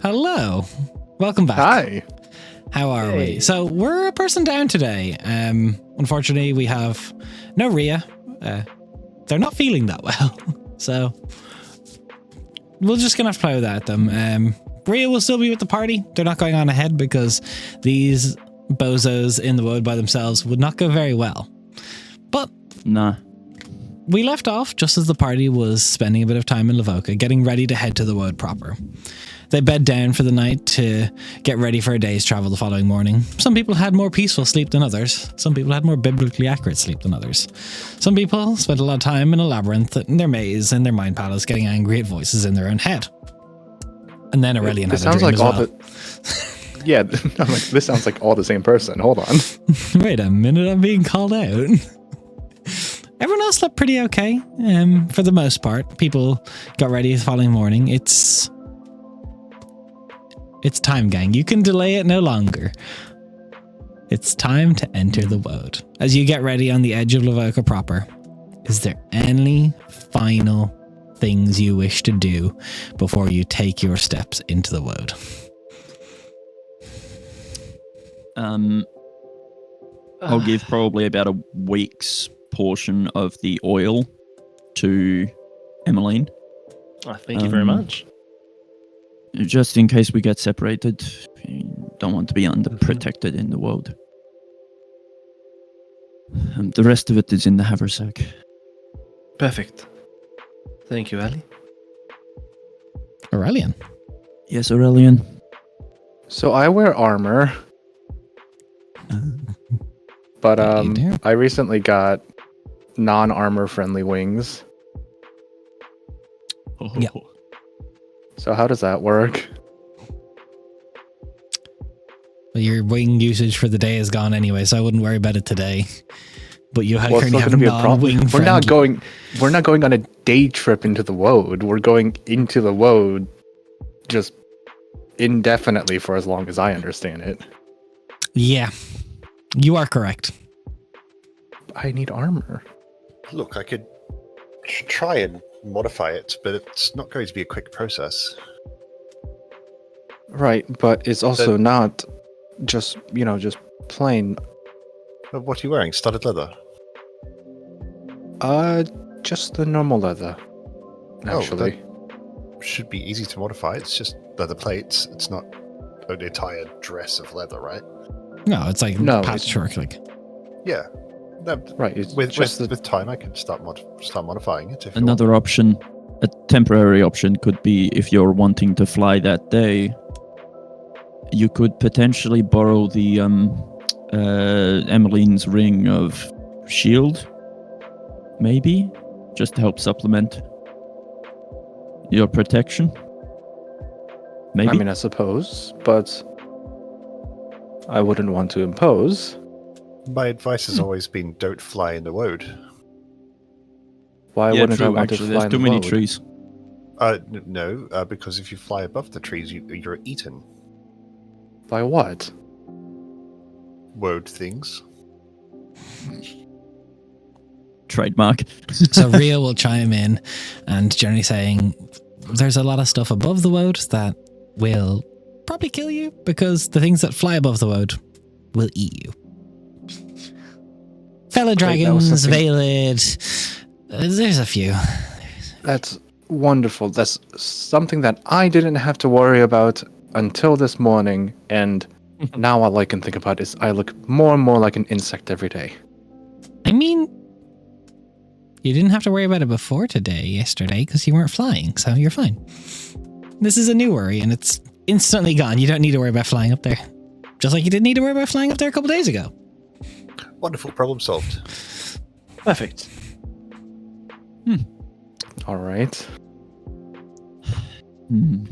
Hello. Welcome back. Hi. How are we? So we're a person down today. Unfortunately, we have no Rhea. They're not feeling that well. So we're just going to have to play without them. Rhea will still be with the party. They're not going on ahead because these bozos in the Wode by themselves would not go very well. But we left off just as the party was spending a bit of time in Lavoka, getting ready to head to the Wode proper. They bed down for the night to get ready for a day's travel the following morning. Some people had more peaceful sleep than others. Some people had more biblically accurate sleep than others. Some people spent a lot of time in a labyrinth, in their maze, in their mind palace, getting angry at voices in their own head. And then Aurelian had a dream as well. Yeah, I'm like, this sounds like all the same person. Hold on. Wait a minute, I'm being called out. Everyone else slept pretty okay, for the most part. People got ready the following morning. It's time, gang. You can delay it no longer. It's time to enter the Wode. As you get ready on the edge of Lavoka proper, is there any final things you wish to do before you take your steps into the Wode? I'll give probably about a week's portion of the oil to Emmeline. Thank you very much. Just in case we get separated. Don't want to be underprotected in the world. The rest of it is in the haversack. Perfect. Thank you, Ali. Aurelian. Yes, Aurelian. So I wear armor, but I recently got non-armor friendly wings. Yeah. So how does that work? Well, your wing usage for the day is gone anyway, so I wouldn't worry about it today. But you Well, it's currently not have going to be a problem. non-wing We're not friendly. going on a day trip into the Wode. We're going into the Wode just indefinitely for as long as I understand it. Yeah, you are correct. I need armor. Look, I could try and modify it, but it's not going to be a quick process. Right, but it's also not just plain. What are you wearing? Studded leather? Just the normal leather. Actually. Should be easy to modify. It's just leather plates. It's not an entire dress of leather, right? No, it's like patchwork. Like, Yeah. No, Right. It's with just with time, I can start modifying it. If Another option, a temporary option, could be if you're wanting to fly that day, you could potentially borrow the Emmeline's ring of shield, maybe, just to help supplement your protection. Maybe. I mean, I suppose, but I wouldn't want to impose. My advice has always been don't fly in the Wode. Why wouldn't I want to fly There's in too the many Wode? trees. No, because if you fly above the trees, you're eaten. By what? Wode things. Trademark. so Rhea will chime in and generally saying there's a lot of stuff above the Wode that will probably kill you because the things that fly above the Wode will eat you. Fellow dragons, Veiled, there's a few. That's wonderful. That's something that I didn't have to worry about until this morning, and now all I can think about is I look more and more like an insect every day. I mean, you didn't have to worry about it yesterday, because you weren't flying, so you're fine. This is a new worry, and it's instantly gone. You don't need to worry about flying up there. Just like you didn't need to worry about flying up there a couple days ago. Wonderful, problem solved. Perfect. All right.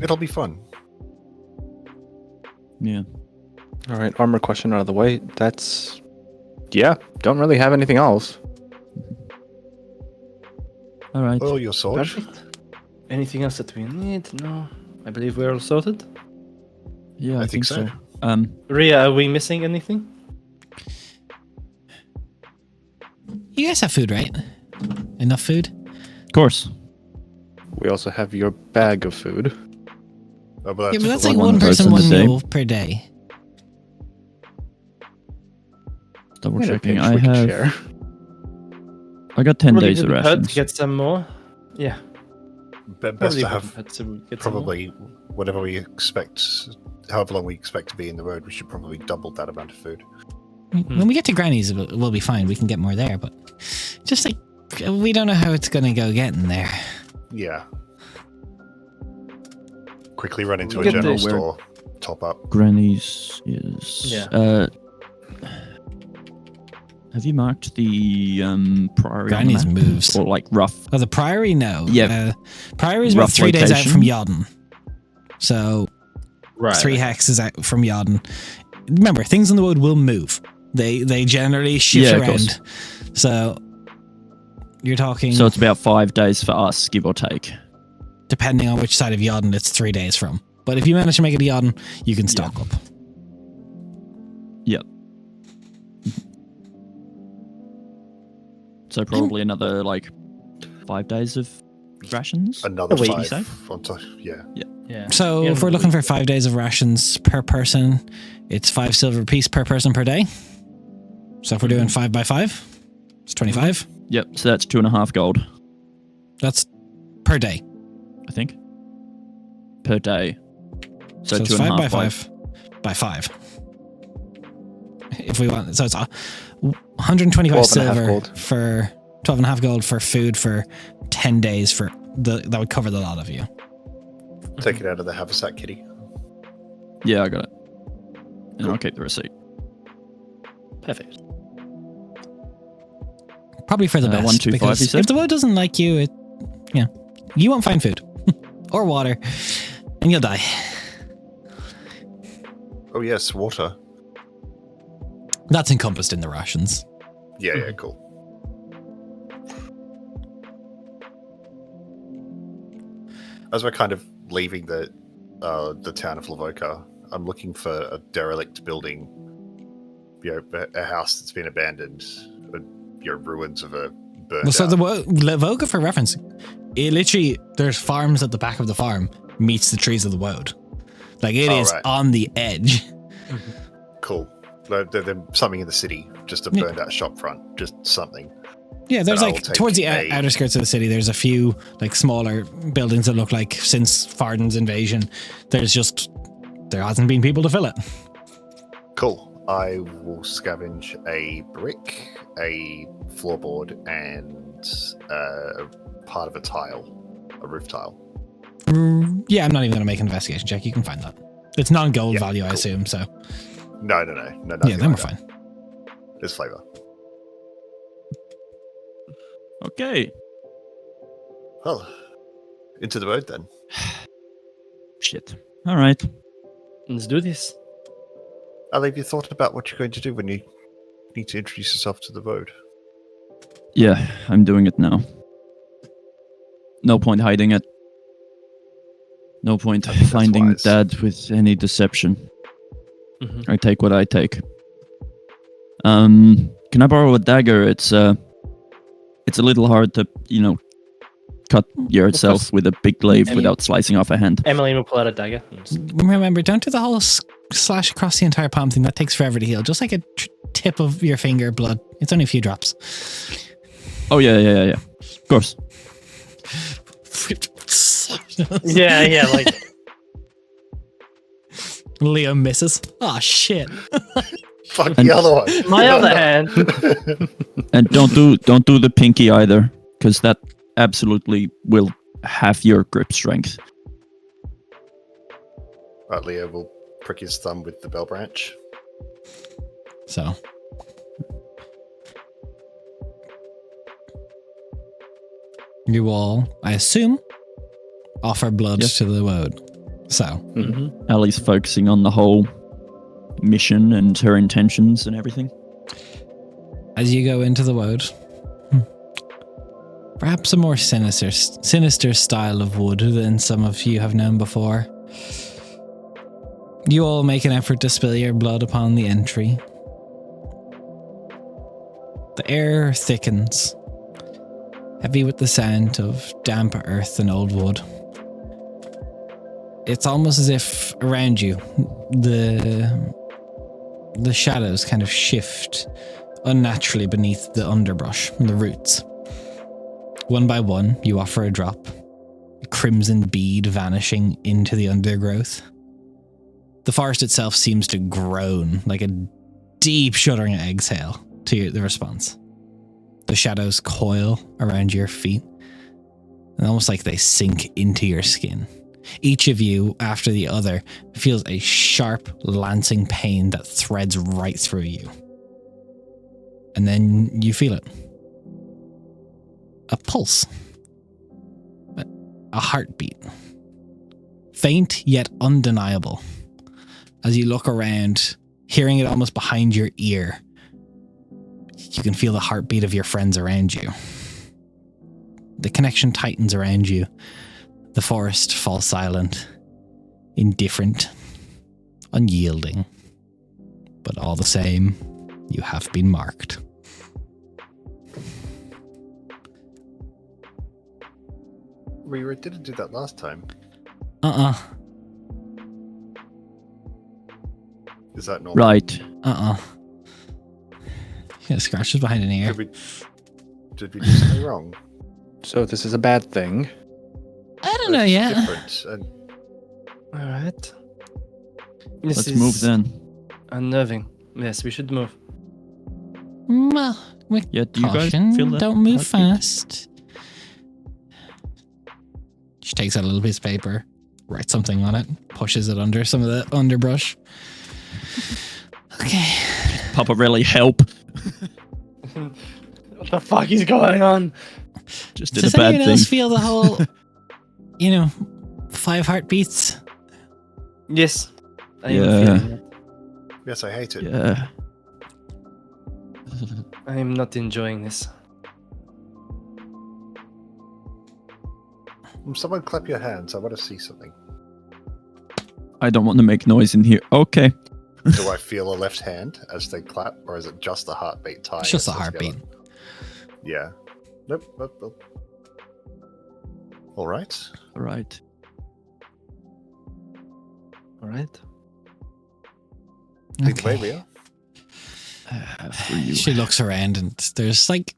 It'll be fun. Yeah. All right, armor question out of the way. That's... Yeah, don't really have anything else. All right. Well, your sword. Perfect. Anything else that we need? No. I believe we're all sorted. Yeah, I think so. Rhea, are we missing anything? You guys have food, right? Enough food? Of course. We also have your bag of food. Oh, but Yeah, but that's for like one one person, person a one day. meal per day. Double In a checking. pinch, I we can have. share. I got 10 Probably days to of the hut rations. to get some more. Yeah. Best Probably to go to the have hut to get some more. probably whatever we expect, however long we expect to be in the road, we should probably double that amount of food. When we get to Granny's, we'll be fine. We can get more there, but just like we don't know how it's gonna go getting there. Yeah. Quickly run into We a get general the- store, top up. Granny's is. Yeah. Have you marked the Priory on the Granny's map? moves. Or like rough? Oh, the Priory, no. Yeah. Priory is about Rough 3 days out location? from Yodden. So Right. 3 hexes out from Yodden. Remember, things in the wood will move. They generally shift Yeah, of course. around. So you're talking, So it's about 5 days for us, give or take. depending on which side of Yodden it's 3 days from. But if you manage to make it to Yodden, you can stock up. Yep. So probably another like 5 days of rations. Another A week. 5 on top. Yeah. Yeah. So Yeah, if we're looking for 5 days of rations per person, it's 5 silver apiece per person per day. So if we're doing 5 by 5, it's 25. Yep. So that's 2.5 gold, That's per day. I think, per day. So, it's 2.5 5 by 5 by 5. If we want, so it's 125 12.5 silver gold. for 12.5 gold for food for 10 days for that would cover the lot of you. Take it out of the haversack kitty. Yeah, I got it. And I'll keep the receipt. Perfect. Probably for the best. 125, because you said? if the wood doesn't like you, you won't find food or water, and you'll die. Oh yes, water. That's encompassed in the rations. Yeah, yeah, cool. As we're kind of leaving the town of Lavoka, I'm looking for a derelict building, a house that's been abandoned, ruins of a burned Well, so out. the Lavoka, for reference, it literally, there's farms at the back of the farm meets the trees of the woad. Like it is right. on the edge. Cool. There's something in the city, just a Yeah. burned out shop front, just something. Yeah, there's Then I like will take towards the a- outer skirts of the city, there's a few like smaller buildings that look like since Farden's invasion, there hasn't been people to fill it. Cool. I will scavenge a brick, a floorboard, and part of a tile, a roof tile. Yeah, I'm not even going to make an investigation check. You can find that. It's non-gold Yeah, value, I cool. assume. So No. yeah, nothing then we're like that. fine. There's flavor. Okay. Well, into the road then. Shit. All right. Let's do this. Ali, have you thought about what you're going to do when you need to introduce yourself to the road? Yeah, I'm doing it now. No point hiding it. No point I think that's finding wise. Dad with any deception. Mhm. I take what I take. Can I borrow a dagger? It's a little hard to, cut yourself with a big glaive Emily- without slicing off a hand. Emmeline will pull out a dagger. Remember, don't do the whole slash across the entire palm thing. That takes forever to heal. Just like a tip of your finger blood. It's only a few drops. Oh yeah. Of course. Yeah, like Leo misses. Oh shit. Fuck And- the other one. my other hand. And don't do the pinky either, because that absolutely will half your grip strength. Right, Leo will prick his thumb with the bell branch. So. You all, I assume, offer blood Yes. to the woad. So, Mhm. Ali's focusing on the whole mission and her intentions and everything. as you go into the woad, perhaps a more sinister style of wood than some of you have known before. You all make an effort to spill your blood upon the entry. The air thickens, heavy with the scent of damp earth and old wood. it's almost as if around you, the shadows kind of shift unnaturally beneath the underbrush and the roots. One by one, you offer a drop, a crimson bead vanishing into the undergrowth. The forest itself seems to groan like a deep shuddering exhale to the response. The shadows coil around your feet, and almost like they sink into your skin. Each of you, after the other, feels a sharp, lancing pain that threads right through you. And then you feel it. A pulse. A heartbeat. Faint yet undeniable. As you look around, hearing it almost behind your ear, you can feel the heartbeat of your friends around you. The connection tightens around you. The forest falls silent, indifferent, unyielding. But all the same, you have been marked. We didn't do that last time. Is that normal? Right. Yeah, scratches behind an ear. Did we do something wrong? So this is a bad thing. I don't know It's yet. different, and All right. Let's move then. Unnerving. Yes, we should move. Well, with Yeah, do you guys caution, feel that don't move heartbeat? fast. She takes out a little piece of paper, writes something on it, pushes it under some of the underbrush. Okay. Papa, really help. What the fuck is going on? Just did Does a bad anyone thing. else feel the whole, 5 heartbeats? Yes. I am Yeah. feeling it. yes, I hate it. Yeah. I am not enjoying this. Someone clap your hands. I want to see something. I don't want to make noise in here. Okay. Do I feel a left hand as they clap, or is it just the heartbeat tying? It's just a us heartbeat. together? Yeah. Nope. All right. All right. All right. Either way we are. For you. She looks around and there's like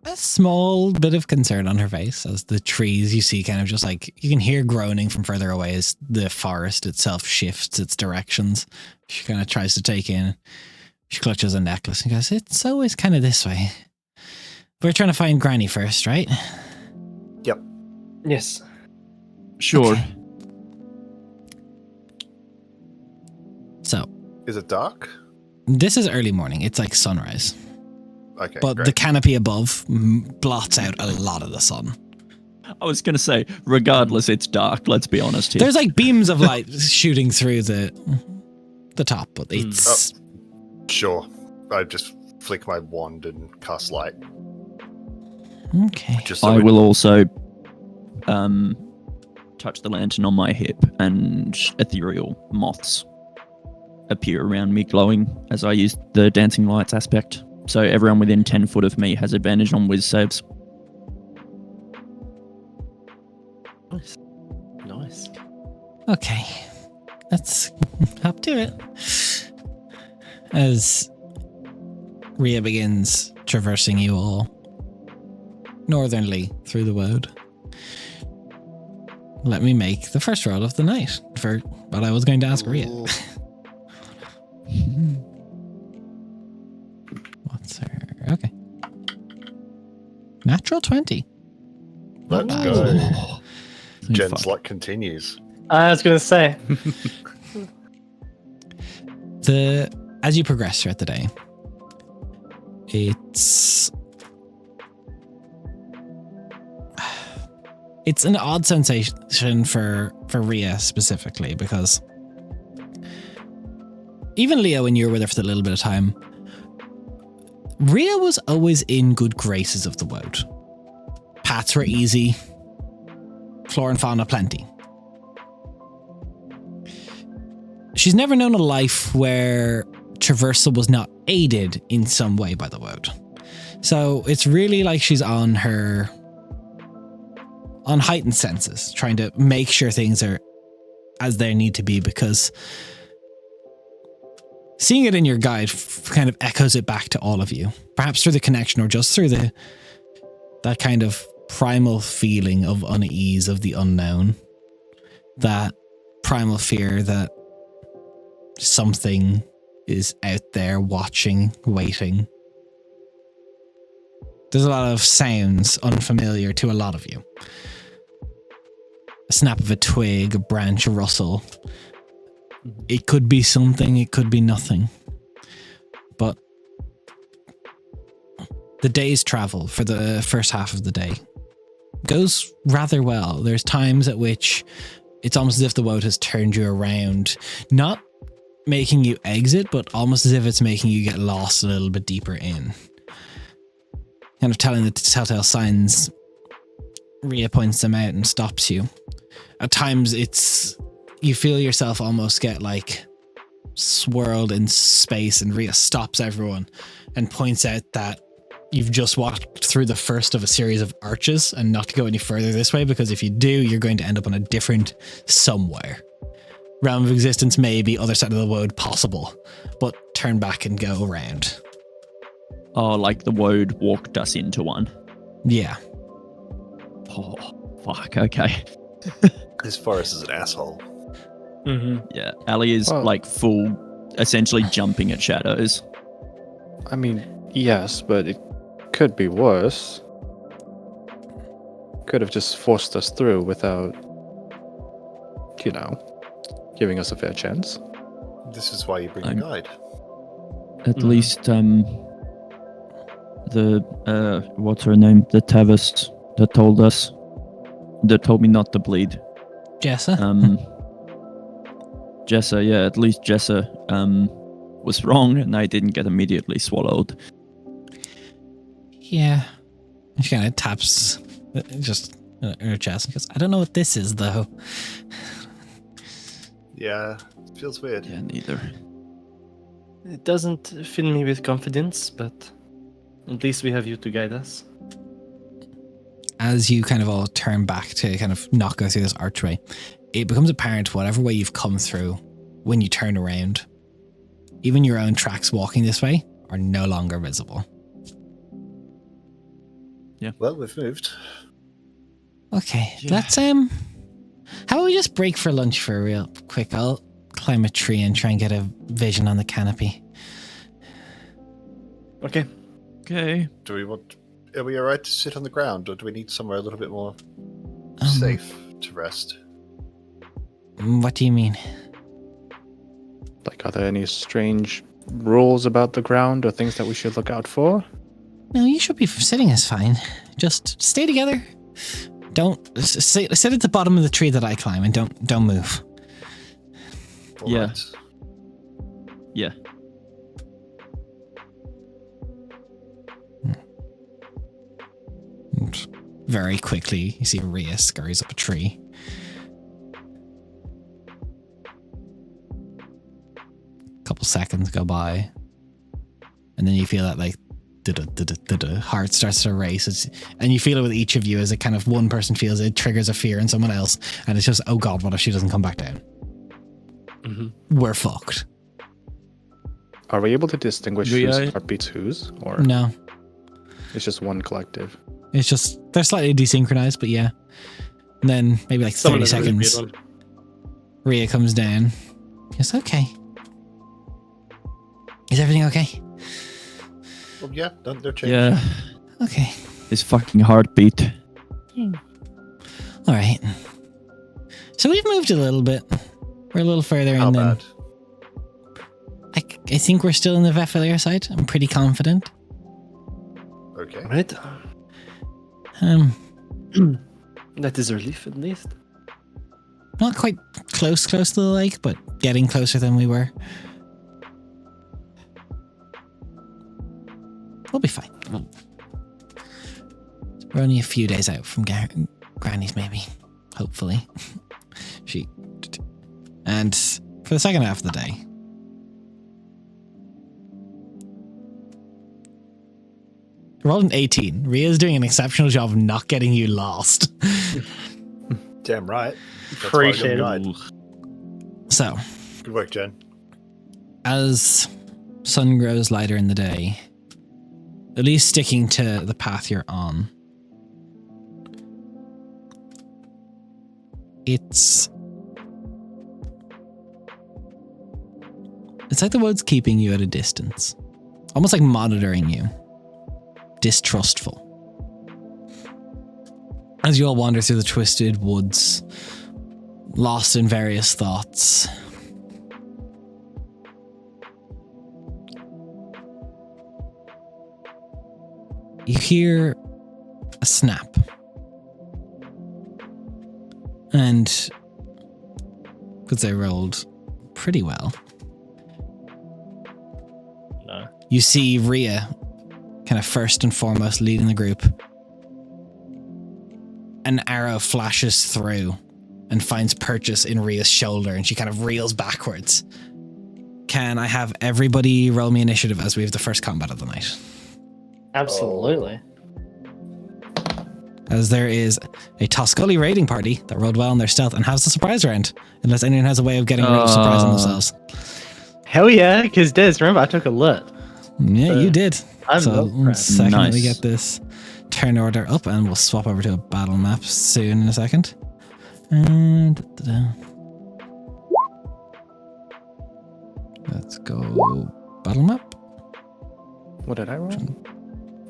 a small bit of concern on her face as the trees you see kind of just like, you can hear groaning from further away as the forest itself shifts its directions. She kind of tries to take in. She clutches a necklace and goes, it's always kind of this way. We're trying to find Granny first, right? Yep. Yes. Sure. Okay. So, Is it dark? this is early morning. It's like sunrise. Okay. But great. the canopy above blots out a lot of the sun. I was going to say, regardless, it's dark. Let's be honest here. There's like beams of light shooting through the top, but it's... Sure. I just flick my wand and cast light. Okay. Just so I we- will also touch the lantern on my hip, and ethereal moths appear around me glowing as I use the dancing lights aspect. So everyone within 10 foot of me has advantage on whiz saves. Nice. Nice. Okay. Let's hop to it. As Rhea begins traversing you all northernly through the Wode, let me make the first roll of the night for what I was going to ask Rhea. Ooh. What's her... Okay. Natural 20. Let's Not go. bad. Jen's Fuck. luck continues. I was gonna say. As you progress throughout the day, it's an odd sensation for Rhea specifically, because even Leo, when you were with her for a little bit of time, Rhea was always in good graces of the Wode. Paths were easy, flora and fauna plenty. She's never known a life where traversal was not aided in some way by the Wode. So it's really like she's on heightened senses, trying to make sure things are as there need to be, because seeing it in your guide kind of echoes it back to all of you, perhaps through the connection or just through that kind of primal feeling of unease, of the unknown, that primal fear that something is out there watching, waiting. There's a lot of sounds unfamiliar to a lot of you. A snap of a twig, a branch, a rustle. It could be something, it could be nothing. But the day's travel for the first half of the day goes rather well. There's times at which it's almost as if the Wode has turned you around, not making you exit, but almost as if it's making you get lost a little bit deeper in. Kind of telling the telltale signs. Rhea points them out and stops you. At times you feel yourself almost get like swirled in space, and Rhea stops everyone and points out that you've just walked through the first of a series of arches and not to go any further this way, because if you do, you're going to end up on a different somewhere. Realm of existence, maybe, other side of the Wode, possible, but turn back and go around. Oh, like the Wode walked us into one. Yeah. Oh, fuck, okay. This forest is an asshole. Yeah, Ali is like full, essentially jumping at shadows. I mean, yes, but it could be worse. Could have just forced us through without, giving us a fair chance. This is why you bring a guide. At least, what's her name? The Tavis that told me not to bleed. Jessa? Jessa, yeah, at least Jessa was wrong and I didn't get immediately swallowed. Yeah. She kind of taps just in her chest and goes, I don't know what this is, though. Yeah, it feels weird. Yeah, neither. It doesn't fill me with confidence, but at least we have you to guide us. As you kind of all turn back to kind of not go through this archway, it becomes apparent whatever way you've come through, when you turn around, even your own tracks walking this way are no longer visible. Yeah. Well, we've moved. Okay, Yeah. let's how about we just break for lunch for a real quick? I'll climb a tree and try and get a vision on the canopy. Okay. Okay. Are we alright to sit on the ground, or do we need somewhere a little bit more safe to rest? What do you mean? Like, are there any strange rules about the ground or things that we should look out for? No, you should be sitting is fine. Just stay together. Don't sit at the bottom of the tree that I climb and don't move. All Yeah. right. Yeah. And very quickly, you see Rhea scurries up a tree. A couple seconds go by, and then you feel that like heart starts to race, and you feel it with each of you as it kind of one person feels it triggers a fear in someone else, and it's just, oh god, what if she doesn't come back down? We're fucked. Are we able to distinguish Do whose I- heartbeats whose? Or No, it's just one collective? it's just they're slightly desynchronized, but yeah. And then maybe like 30 seconds, Rhea comes down. Yes, okay. Is everything okay? Well, yeah, no change. Yeah. Okay. His fucking heartbeat. All right. So we've moved a little bit. We're a little further How in than bad? I think we're still in the Vefalier side. I'm pretty confident. Okay. Right. That is a relief, at least. Not quite close to the lake, but getting closer than we were. We'll be fine. We're only a few days out from Granny's, maybe. Hopefully. And for the second half of the day, rolled an 18. Rhea's doing an exceptional job of not getting you lost. Damn right. That's why I got Appreciate a guide. So, Good work, Jen. as sun grows lighter in the day, at least sticking to the path you're on, it's like the wood's keeping you at a distance, almost like monitoring you, distrustful. As you all wander through the twisted woods, lost in various thoughts, you hear a snap. And because they rolled pretty well, No. you see Rhea kind of first and foremost leading the group. An arrow flashes through and finds purchase in Rhea's shoulder, and she kind of reels backwards. Can I have everybody roll me initiative as we have the first combat of the night? Absolutely. As there is a Toscully raiding party that rolled well on their stealth and has the surprise round, unless anyone has a way of getting rid of surprise on themselves. Hell yeah, because Des, remember I took alert. Yeah, you did. I So love one prep. second, let me Nice. get this turn order up, and we'll swap over to a battle map soon in a second. And let's go battle map. What did I roll?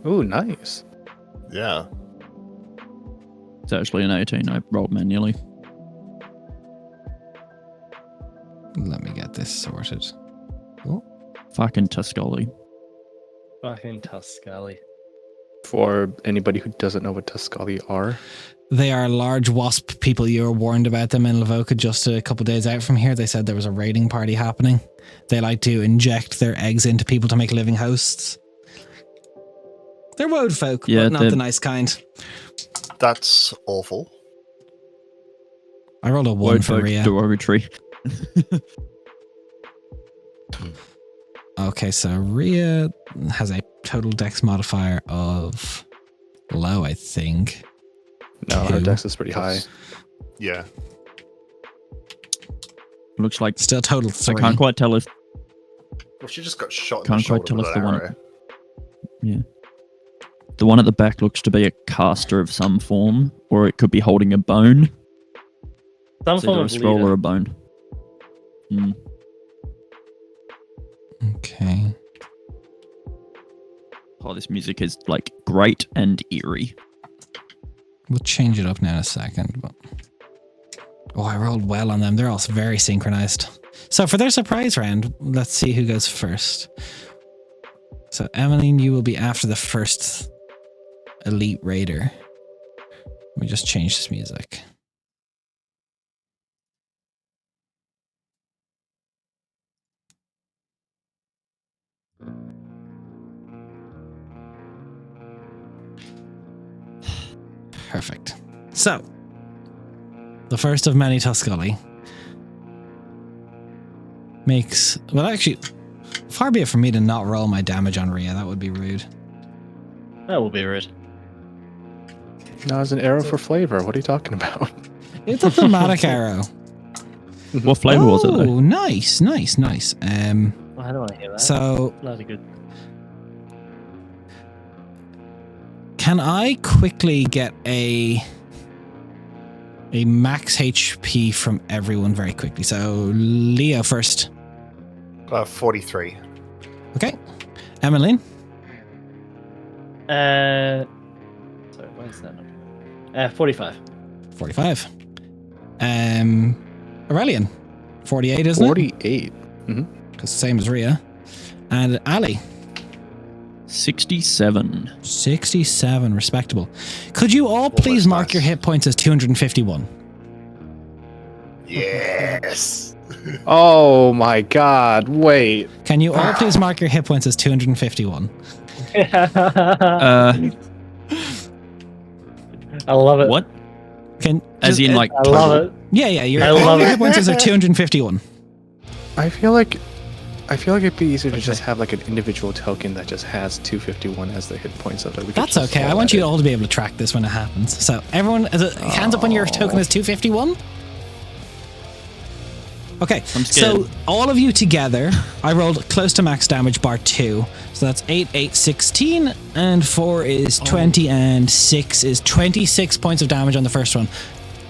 Ooh, nice. Yeah. It's actually an 18. I rolled manually. Let me get this sorted. Fucking Tuscully. Fucking Tuscully. For anybody who doesn't know what Tuscully are, They are large wasp people. You were warned about them in Lavoca just a couple days out from here. They said there was a raiding party happening. They like to inject their eggs into people to make living hosts. They're Wode folk, Yeah, but not they're- the nice kind. That's awful. I rolled a 1 Word for folk Rhea. derogatory. Okay, so Rhea has a total dex modifier of low, I think. no, her Two. dex is pretty high. Yeah. Looks like Still total I 3. can't quite tell if Well, she just got shot in the Can't quite shoulder tell with if an the one- arrow. the one at the back looks to be a caster of some form, or it could be holding a bone. Some It's form either a of scroll leader. or a bone. Hmm. Okay. Oh, this music is like great and eerie. We'll change it up now in a second. But oh, I rolled well on them. They're also very synchronized. So for their surprise round, let's see who goes first. So Emmeline, you will be after the first elite raider. Let me just change this music. Perfect. So, the first of many Tuscully makes... Well, actually, far be it from me to not roll my damage on Rhea. That would be rude. That will be rude. No, it's an arrow for flavor. What are you talking about? It's a thematic arrow. What flavor was it though? Oh, nice, nice, nice. Well, I don't want to hear that. So, Bloody good. can I quickly get a max HP from everyone very quickly? So, Leo first. 43. Okay. Emmeline. Sorry, why is that not? 45. 45. Aurelian. 48, isn't it? 48. Because same as Rhea. And Ali. 67. 67. Respectable. Could you all please that's mark nice. your hit points as 251? Yes. Oh my god, wait. Can you all please mark your hit points as 251? I love it. What? Can As in like I love it. Yeah, your I all love your it. hit points are 251. I feel like it'd be easier to just have like an individual token that just has 251 as the hit points of it. We could That's just okay. I roll want at you it. all to be able to track this when it happens. So everyone, hands up when your token is 251. Okay, I'm so scared. all of you together, I rolled close to max damage bar 2. So that's 8, 8, 16, and 4 is 20, and 6 is 26 points of damage on the first one.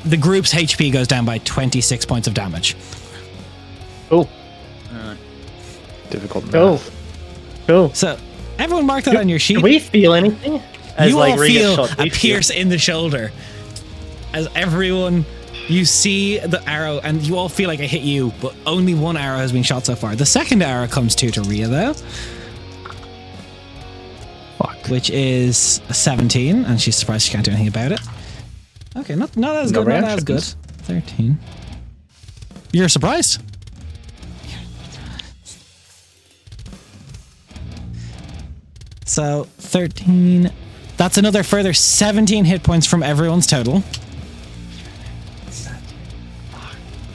The group's HP goes down by 26 points of damage. Cool. Alright. Difficult math. Cool. Cool. So everyone mark that on your sheet. Do we feel anything? As You like all Rhea gets feel shot? a We pierce in the shoulder. As everyone, you see the arrow, and you all feel like it hit you, but only one arrow has been shot so far. The second arrow comes to Rhea, though. Fuck. Which is a 17, and she's surprised she can't do anything about it. Okay, not as No good, not as good. reactions. 13. You're surprised? So, 13. That's another further 17 hit points from everyone's total.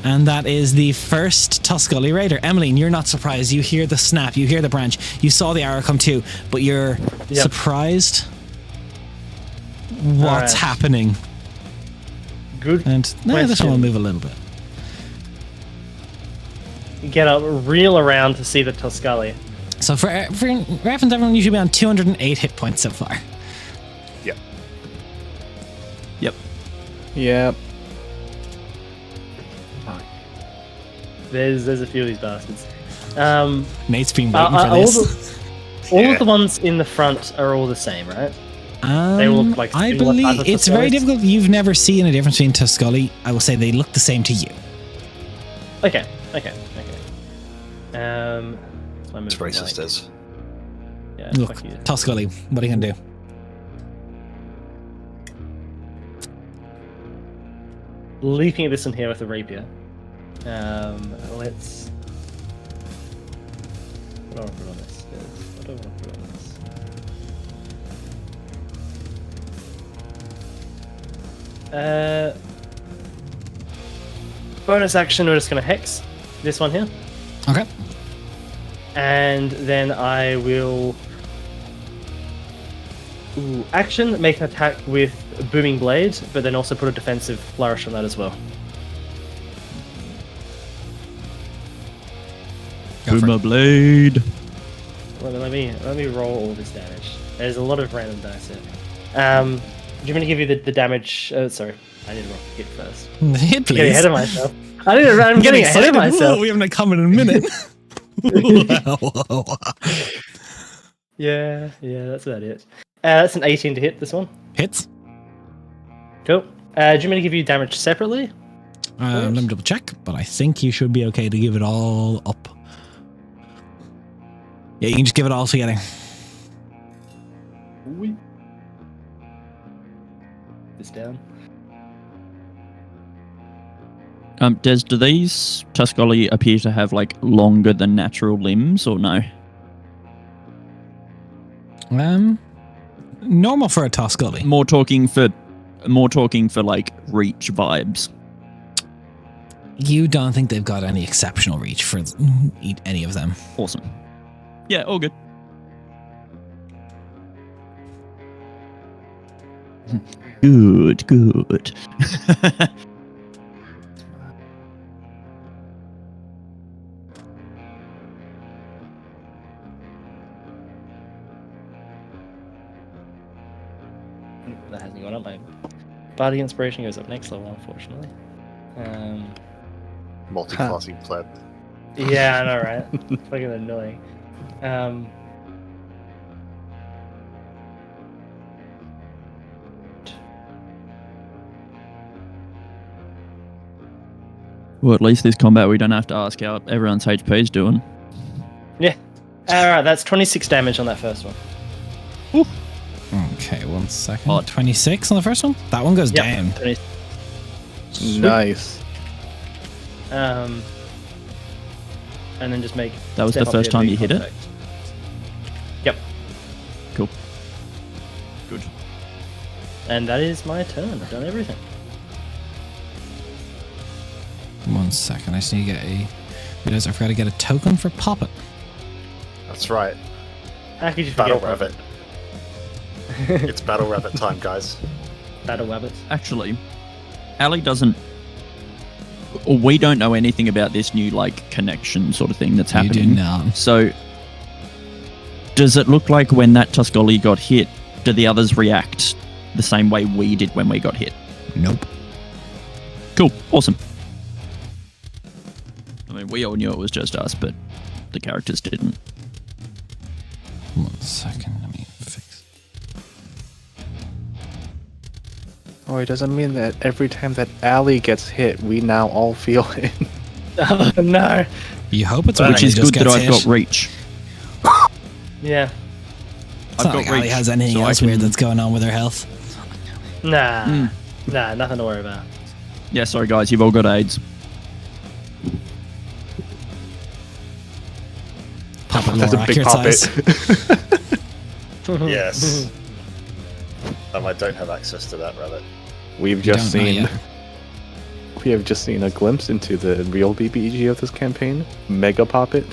And that is the first Tuscully Raider. Emmeline, you're not surprised. You hear the snap, you hear the branch, you saw the arrow come too, but you're surprised what's happening. Good. And no, this one will move a little bit. Get up, reel around to see the Tuscully. So for reference, everyone, you should be on 208 hit points so far. Yep. Yep. Yeah. There's a few of these bastards. Nate's been waiting for this. All of the ones in the front are all the same, right? They look like I similar type believe of it's very Tuscullys? difficult. You've never seen a difference between Tuscully. I will say they look the same to you. Okay. So I It's move racist as. Yeah, Look, fuck you. Tuscully, what are you gonna do? Leaping at this one here with a rapier. Let's. What do I want to put on this? What do I want to put on this? Bonus action, we're just going to hex this one here. Okay. And then I will. Action, make an attack with Booming Blade, but then also put a defensive flourish on that as well. Boomer blade. Let me roll all this damage. There's a lot of random dice here. Do you want me to give you the damage? Sorry, I need to roll hit first. Hit, please. Getting ahead of myself. I'm getting ahead of myself. Whoa, we haven't come in a minute. Yeah, that's about it. That's an 18 to hit this one. Hits. Cool. Do you want me to give you damage separately? Let me double check, but I think you should be okay to give it all up. Yeah, you can just give it all together. This down. Des, do these Tuscully appear to have like longer than natural limbs or no? Normal for a Tuscully. More talking for like reach vibes. You don't think they've got any exceptional reach for any of them? Awesome. Yeah, all good. Good. That hasn't gone up. My body inspiration goes up next level, unfortunately. Multi-classing pleb. Yeah, I know, right? Fucking annoying. Well, at least this combat we don't have to ask how everyone's HP is doing. Yeah. Alright, that's 26 damage on that first one. Okay, 1 second. Odd. 26 on the first one? That one goes down. 20. Nice. And then just make. That was step the up first your time big you hit it? contact. Yep. Cool. Good. And that is my turn. I've done everything. 1 second. I just need to get a. Realize I forgot to get a token for Poppet. That's right. How could you Battle forget Rabbit. It's Battle Rabbit time, guys. Battle Rabbit? Actually, Ali doesn't we don't know anything about this new like connection sort of thing that's You happening. do not. So, does it look like when that Tuscoli got hit, do the others react the same way we did when we got hit? Nope. Cool. Awesome. I mean, we all knew it was just us, but the characters didn't. 1 second. Let me fix. Oh, it doesn't mean that every time that Allie gets hit, we now all feel it. Oh no. You hope it's Which is good that I've hit. got reach. Yeah. It's not like Ali has anything else weird that's going on with her health. Nah. Nah, nothing to worry about. Yeah, sorry guys, you've all got AIDS. Pop it That's more a big accurate size. poppet. Yes. I don't have access to that rabbit. We've You just don't know seen. yet. We have just seen a glimpse into the real BBEG of this campaign. Mega Poppet.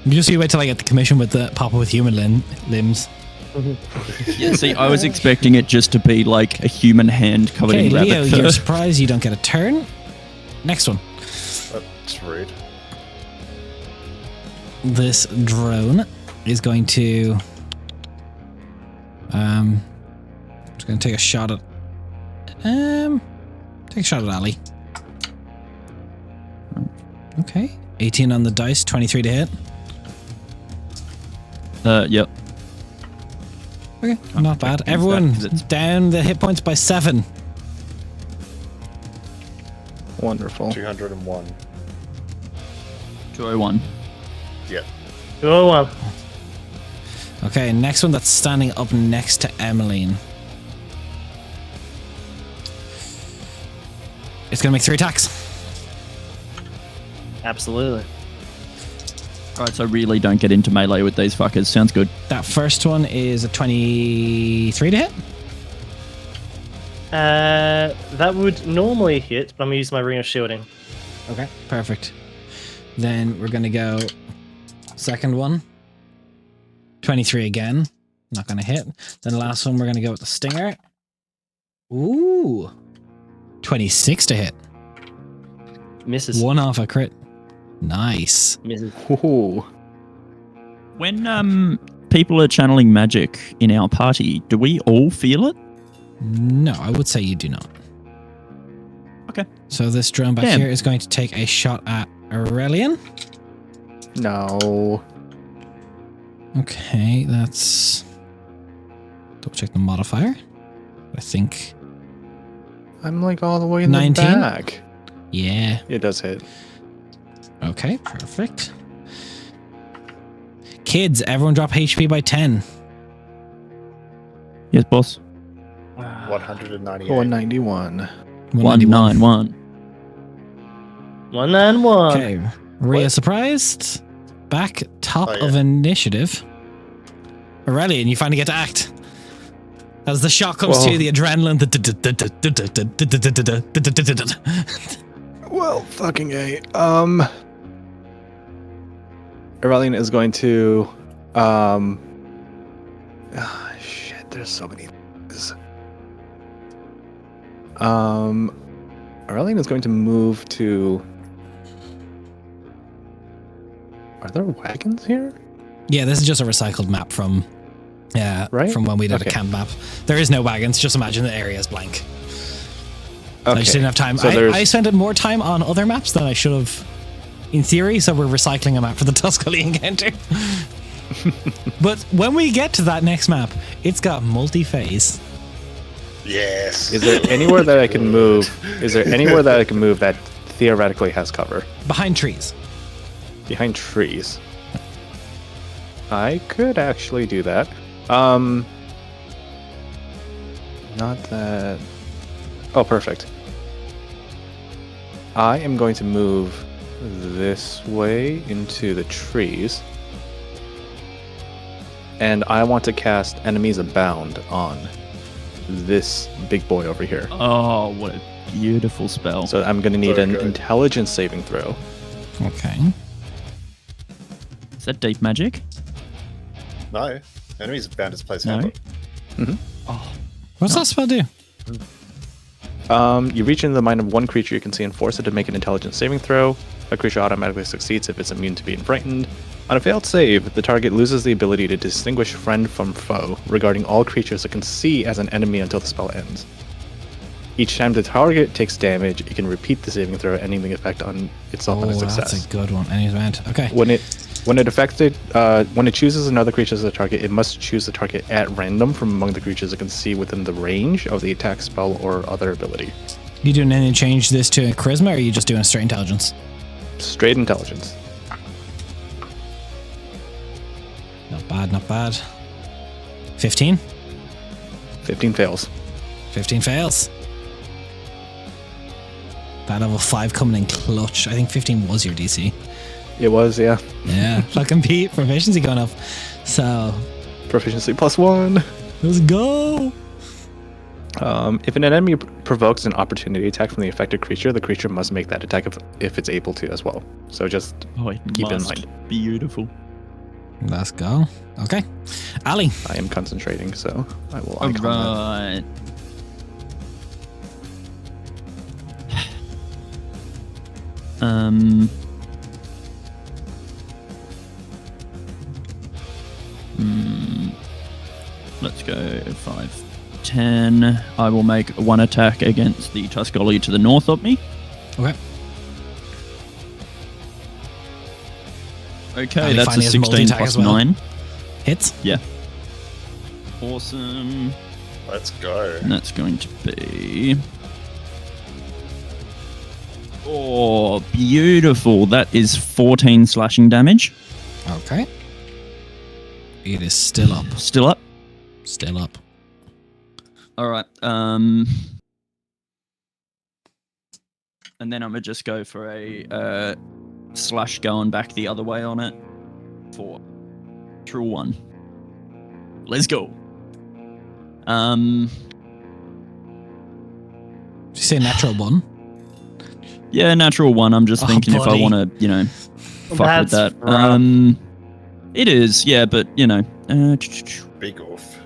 You just wait till I get the commission with the Papa with human limbs. Yeah, see, I was expecting it just to be like a human hand covered Okay, in rabbit Leo, fur. you're surprised you don't get a turn. Next one. That's rude. This drone is going to just going to take a shot at Ali. Okay, 18 on the dice, 23 to hit. Yep. Okay, not bad. that, Everyone 'cause it's- down the hit points by 7. Wonderful. 201. 201. Yeah. Oh well. Okay, next one that's standing up next to Emmeline. It's gonna make 3 attacks. Absolutely. Alright, so really don't get into melee with these fuckers. Sounds good. That first one is a 23 to hit. That would normally hit, but I'm gonna use my ring of shielding. Okay, perfect. Then we're gonna go second one. 23 again. Not gonna hit. Then the last one we're gonna go with the stinger. Ooh. 26 to hit. Misses. 1 off a crit. Nice. Misses. Ooh. When people are channeling magic in our party, do we all feel it? No, I would say you do not. Okay. So this drone back Damn. here is going to take a shot at Aurelian. No. Okay, that's... Double check the modifier. I think... I'm like all the way in 19? the back. Yeah. It does hit. Okay, perfect. Kids, everyone drop HP by 10. Yes, boss. 198. 191. 191. 191. Okay, Rhea What? surprised. Back top Oh, yeah. of initiative. Aurelian, you finally get to act. As the shot comes Whoa. to the adrenaline. Well, fucking A. Aurelian is going to shit, there's so many things. Aurelian is going to move to... Are there wagons here? Yeah, this is just a recycled map from Right? from when we did Okay. a camp map. There is no wagons, just imagine the area is blank. I just didn't have time. So there's... I spent more time on other maps than I should have, in theory, so we're recycling a map for the Tuscany encounter. But when we get to that next map, it's got multi-phase. Yes. Is there anywhere that I can move? Is there anywhere that I can move that theoretically has cover? Behind trees. Behind trees. I could actually do that. Not that... Oh, perfect. I am going to move this way into the trees. And I want to cast Enemies Abound on this big boy over here. Oh, what a beautiful spell. So I'm going to need Very an good. intelligence saving throw. Okay. Is that deep magic? No. Enemies bound his place. No. Handbook. Oh, What's that spell do? You reach into the mind of one creature you can see and force it to make an intelligence saving throw. A creature automatically succeeds if it's immune to being frightened. On a failed save, the target loses the ability to distinguish friend from foe regarding all creatures it can see as an enemy until the spell ends. Each time the target takes damage, it can repeat the saving throw, ending the effect on itself on a success. That's a good one. Any event. Okay. When it chooses another creature as a target, it must choose the target at random from among the creatures it can see within the range of the attack, spell, or other ability. You doing any change this to a charisma, or are you just doing a straight intelligence? Straight intelligence. Not bad, not bad. 15? 15 fails. 15 fails. That level 5 coming in clutch. I think 15 was your DC. It was, yeah. Yeah, fucking Pete, proficiency going up. So, Proficiency +1. let's go. If an enemy provokes an opportunity attack from the affected creature, the creature must make that attack if it's able to as well. So just keep in mind. Beautiful. Let's go. Okay. Ali. I am concentrating, so I will icon that. Alright. Let's go 5, 10. I will make one attack against the Tuscoli to the north of me. Okay. Okay, Ali that's a finally has 16 multi-attack plus as well. 9. Hits. Yeah. Awesome. Let's go. And that's going to be... Oh, beautiful. That is 14 slashing damage. Okay. It is still up. Still up? Still up. Alright. And then I'm going to just go for a slash going back the other way on it. For true 1. Let's go. Did you say natural 1? Yeah, natural 1. I'm just thinking if I buddy. want to, fuck That's with that. rough. It is, yeah, but, Big off.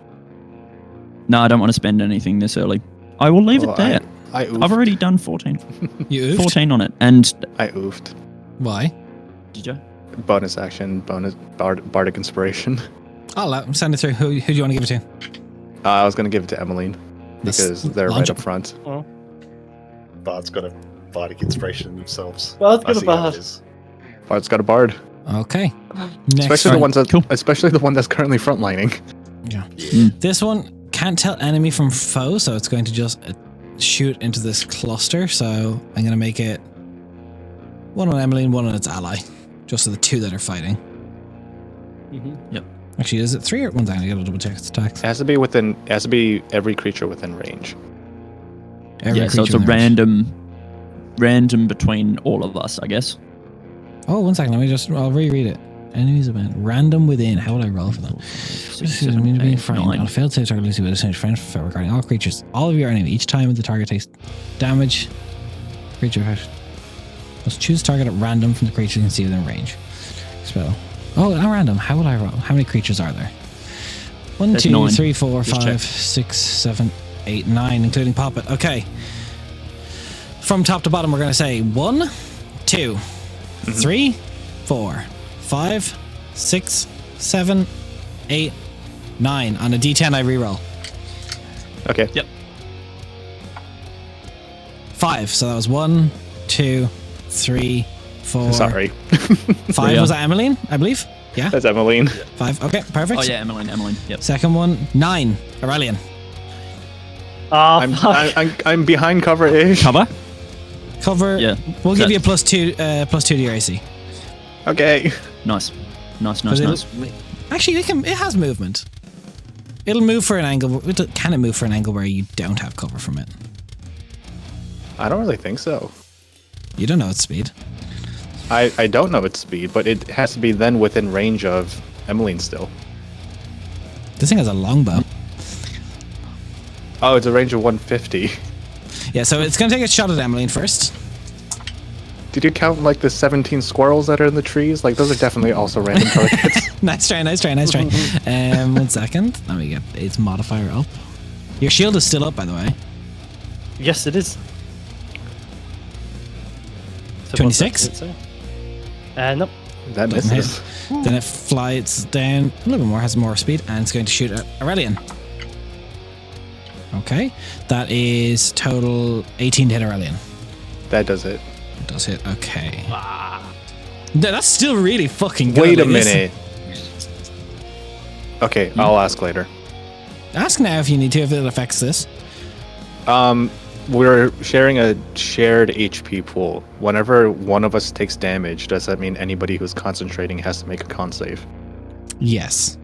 no, I don't want to spend anything this early. I will leave it there. I oofed. I've already done 14. You oofed? 14 on it. And I oofed. Why? did you? Bonus action, bardic inspiration. I'll send it through. Who do you want to give it to? I was going to give it to Emmeline because they're right launch up it. front. Bard's got a bardic inspiration themselves. Well, let's I give a see how it bard. is. Bard's got a bard, Okay. Next especially the one. ones that, Cool. especially the one that's currently frontlining. Yeah. Mm. This one can't tell enemy from foe, so it's going to just shoot into this cluster. So I'm going to make it one on Emily and one on its ally, just so the two that are fighting. Actually, is it 3 or 1 second? I gotta double check its attacks. It has to be every creature within range. Every Yeah, so it's creature a in the range. random between all of us, I guess. Oh, 1 second. I'll reread it. Enemies event. Random within. How would I roll for that? This is mean to be frightened. On a failed save, target loses with a single friend for regarding all creatures. All of your enemy. Each time the target takes damage, creature effect. Must choose target at random from the creatures you can see within range. Spell. Oh, not random. How would I roll? How many creatures are there? 1, There's 2, 9. 3, 4, Just 5, check. 6, 7, 8, 9, including Poppet. Okay. From top to bottom, we're going to say 1, 2, 3, 4, 5, 6, 7, 8, 9. On a D10, I reroll. Okay. Yep. 5. So that was 1, 2, 3, 4. Sorry, 5 Yeah. was that Emmeline, I believe? Yeah? that's Emmeline. 5. Okay, perfect. Oh yeah, Emmeline. Yep. Second one, 9. Aurelian. Oh, fuck. I'm behind cover-ish. Cover? Cover. Yeah. We'll give That- you a +2 to your AC. Okay. Nice. But actually, it has movement. It'll move for an angle. Can it move for an angle where you don't have cover from it? I don't really think so. You don't know its speed. I don't know its speed, but it has to be then within range of Emmeline still. This thing has a longbow. Oh, it's a range of 150. Yeah, so it's going to take a shot at Emmeline first. Did you count like the 17 squirrels that are in the trees? Like those are definitely also random targets. Nice try. 1 second. Let me get its modifier up. Your shield is still up, by the way. Yes, it is. So 26? Nope. That Doesn't hit. misses. Then it flies down a little bit more, has more speed, and it's going to shoot at Aurelian. Okay. That is total 18 to hit Aurelian. That does it. It does hit. Okay. No, that's still really fucking good. Wait a like this. minute. Okay, I'll ask later. Ask now if you need to, if it affects this. We're sharing a shared HP pool. Whenever one of us takes damage, does that mean anybody who's concentrating has to make a con save? Yes.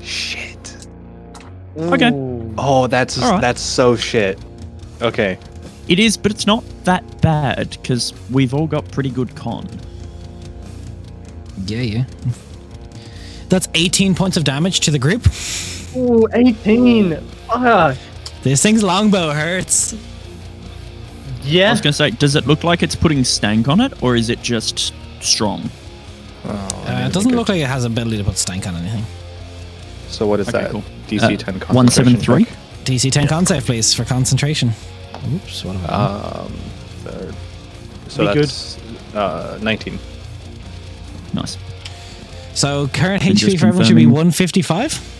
Shit. Okay. Oh, that's All right. that's so shit. Okay. It is, but it's not that bad because we've all got pretty good con. Yeah. That's 18 points of damage to the group. Ooh, 18. Fuck. This thing's longbow hurts. I Yeah. was going to say, does it look like it's putting stank on it, or is it just strong? It doesn't look like it has ability to put stank on anything. So what is Okay, that? cool. DC 10 concentration 173. check? DC 10 con save, please, for concentration. Oops, what have I done? Third. So Be good. that's 19. Nice. So current Then HP just for everyone should be confirming- 155?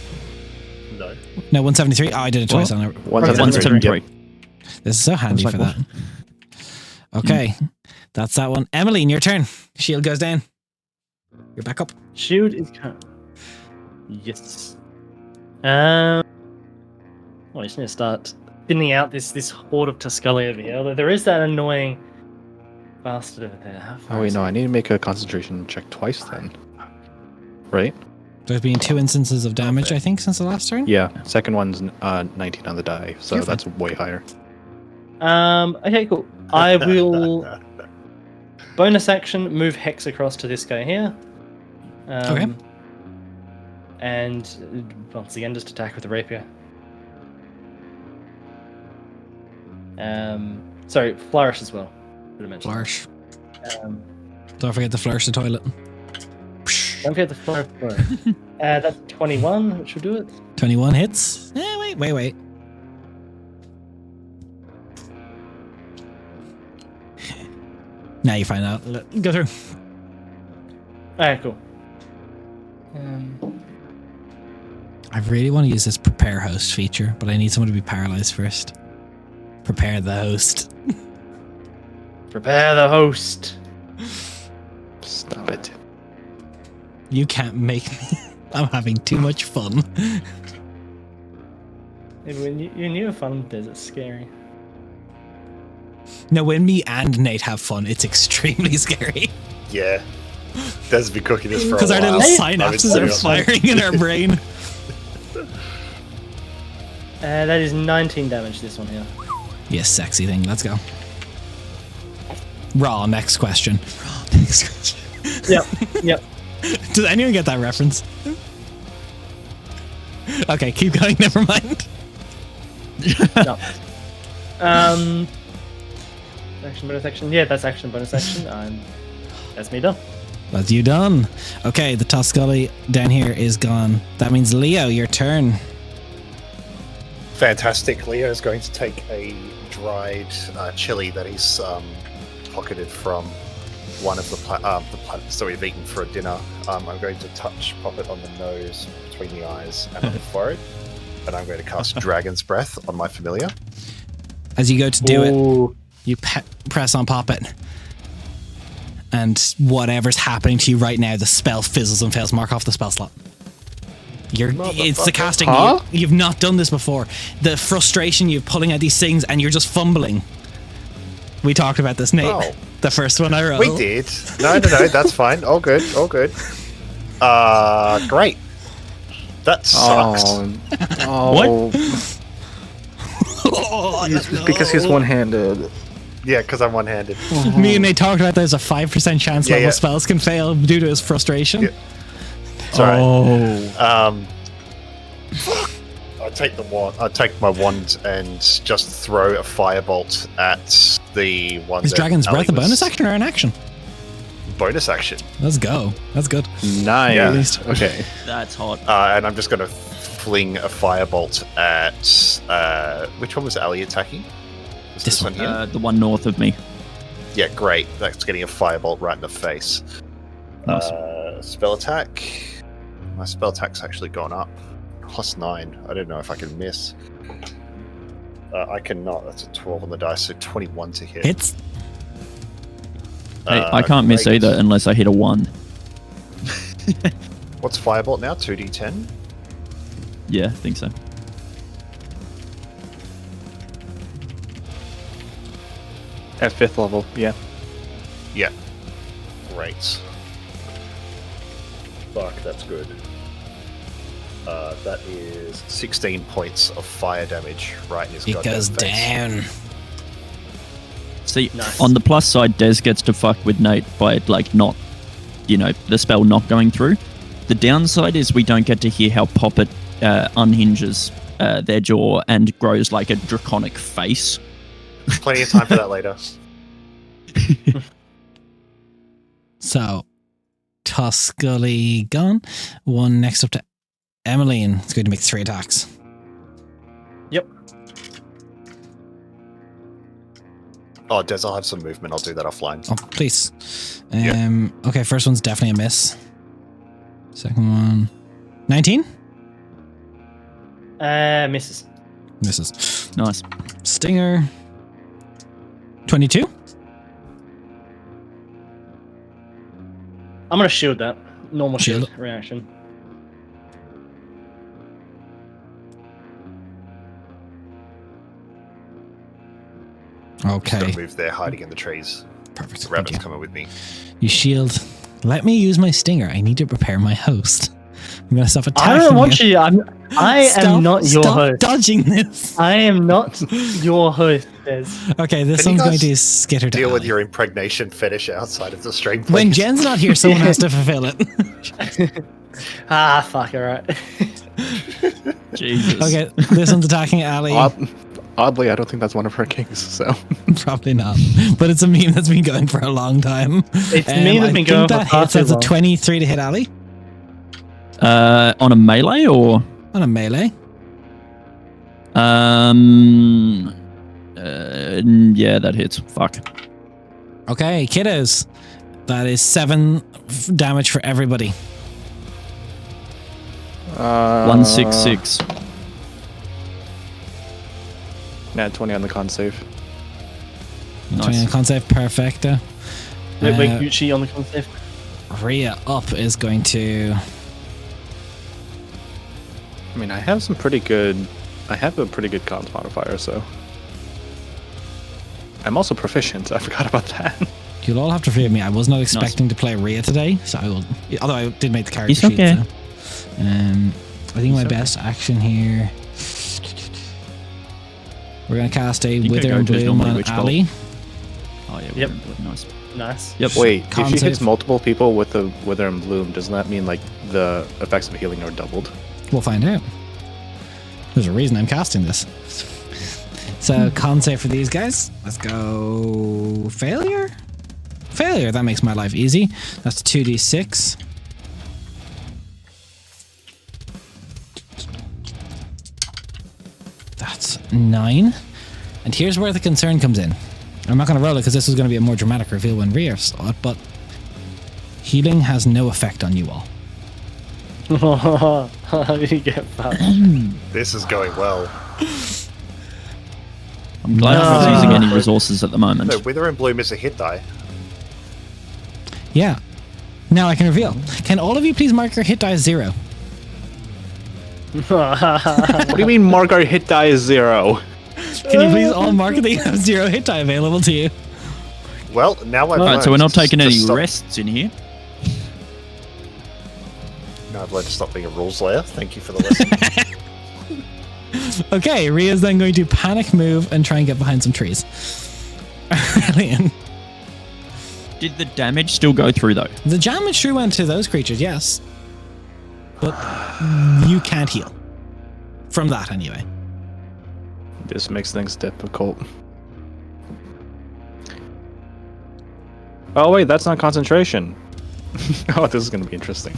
No. No, 173. Oh, I did it twice What? on it. 173. This is so handy like, for that. Okay, that's that one. Emmeline, your turn. Shield goes down. You're back up. Shield is current. Yes. I just need to start thinning out this horde of Tuscully over here. Although there is that annoying bastard over there. How far Oh wait, is no, he? I need to make a concentration check twice then. Right? There's been 2 instances of damage, I think, since the last turn. Yeah. Second one's 19 on the die, so You're fine. that's way higher. Okay, cool. I will bonus action move Hex across to this guy here. Okay. And once again, just attack with the rapier. Sorry, flourish as well. Should have mentioned. Flourish. Um, Don't forget to flourish the toilet. don't forget the flourish. That's 21, which will do it. 21 hits. Wait. Now you find out. Go through. Alright, cool. I really want to use this prepare host feature, but I need someone to be paralyzed first. Prepare the host. Prepare the host. Stop it. You can't make me. I'm having too much fun. Maybe when you have fun with this, it's scary. No, when me and Nate have fun, it's extremely scary. Yeah. Des's been cooking this for a while. Because our little Hey! synapses are firing in our brain. That is 19 damage, this one here. Yes, sexy thing. Let's go. Raw, next question. Next question. Yep. Does anyone get that reference? Okay, keep going. Never mind. No. Action, bonus action. Yeah, that's action, bonus action. That's me done. That's you done. Okay, the Tuscully down here is gone. That means Leo, your turn. Fantastic. Leo is going to take a dried chili that he's pocketed from one of the planets that we've eaten for dinner. I'm going to pop it on the nose, between the eyes, and on the forehead. And I'm going to cast Dragon's Breath on my familiar. As you go to do it, Ooh. you press on pop it. And whatever's happening to you right now, the spell fizzles and fails. Mark off the spell slot. It's the casting. Huh? You've not done this before. The frustration you're pulling out these things and you're just fumbling. We talked about this, Nate. Oh. The first one I rolled. We did. No, that's fine. All good. Great. That sucks. Oh. Oh, Because he's one-handed. Yeah, because I'm one-handed. Me and Nate talked about there's a 5% chance Yeah, level yeah. spells can fail due to his frustration. Yeah. Sorry. Oh. I take the wand. I take my wand and just throw a firebolt at the one. Is that Dragon's Ali Breath a was- bonus action or an action? Bonus action. Let's go. That's good. Nice. Yeah. At least. Okay. That's hot. And I'm just going to fling a firebolt at which one was Ali attacking? Was this one here? The one north of me. Yeah, great. That's getting a firebolt right in the face. Nice. Spell attack. My spell attack's actually gone up. +9. I don't know if I can miss. I cannot. That's a 12 on the dice, so 21 to hit. Hits. Hey, I can't miss great. either unless I hit a 1. What's firebolt now? 2d10? Yeah, I think so. At 5th level, yeah. Yeah. Great. Fuck, that's good. That is 16 points of fire damage right in his It goddamn goes face. down. See, Nice. on the plus side, Des gets to fuck with Nate by, like, not, the spell not going through. The downside is we don't get to hear how Poppet unhinges their jaw and grows like a draconic face. Plenty of time for that later. So, Tuscully gone. One next up to Emmeline. It's going to make 3 attacks. Yep. Oh, Des, I'll have some movement. I'll do that offline. Oh, please. Okay, first one's definitely a miss. Second one, 19? Misses. Misses. Nice. Stinger, 22? I'm gonna shield that. Normal Shield. shield reaction. Just Okay, gotta move there, hiding in the trees. perfect. The Thank rabbit's you. coming with me. You shield. Let me use my stinger. I need to prepare my host. I'm going to stop attacking I don't want you. I am not your stop host. dodging this. I am not your host, Des. Okay, this Can you one's going guys to skitter to Deal with Allie. your impregnation fetish outside of the stream, please. When Jen's not here, someone has to fulfill it. Fuck, alright. Jesus. Okay, this one's attacking Allie. Oddly, I don't think that's one of her kings, so. Probably not. But it's a meme that's been going for a long time. It's a meme that's been going for that far hits. too That's a long. 23 to hit Allie On a melee or? on a melee. Yeah, that hits. Fuck. Okay, kiddos. That is 7 damage for everybody. 166. Nat 20 on the con save. 20 on Nice. con save, perfecto. Wait, Gucci on the concept. Rhea up is going to. I mean, I have a pretty good cons modifier, so. I'm also proficient. I forgot about that. You'll all have to forgive me. I was not expecting to play Rhea today, so I will. Although I did make the character It's sheet. okay. So. I think my best action here. We're gonna cast a think I Wither go and to Bloom normally on Witch Bolt. Ali. Oh yeah. Yep. Nice. Nice. Yep. Wait, if Con she hits save. multiple people with the Wither and Bloom, doesn't that mean like the effects of healing are doubled? We'll find out. There's a reason I'm casting this. So con save for these guys. Let's go failure. Failure. That makes my life easy. That's 2d6. That's 9. And here's where the concern comes in. I'm not going to roll it because this was going to be a more dramatic reveal when Rhea saw it, but healing has no effect on you all. You get fucked. This is going well. I'm glad I'm not No. using any resources at the moment. No, Wither and Bloom is a hit die. Yeah. Now I can reveal. Can all of you please mark your hit die as 0? What do you mean mark our hit die is 0? Can you please all mark that you have 0 hit die available to you? Well, now I've Alright, learned so we're not to- taking to any stop- rests in here. No, I've learned to stop being a rules layer. Thank you for the lesson. Okay, Rhea's then going to panic move and try and get behind some trees. Brilliant. Did the damage still go through though? The damage sure went to those creatures, yes. But you can't heal. From that, anyway. This makes things difficult. Oh wait, that's not concentration. Oh, this is gonna be interesting.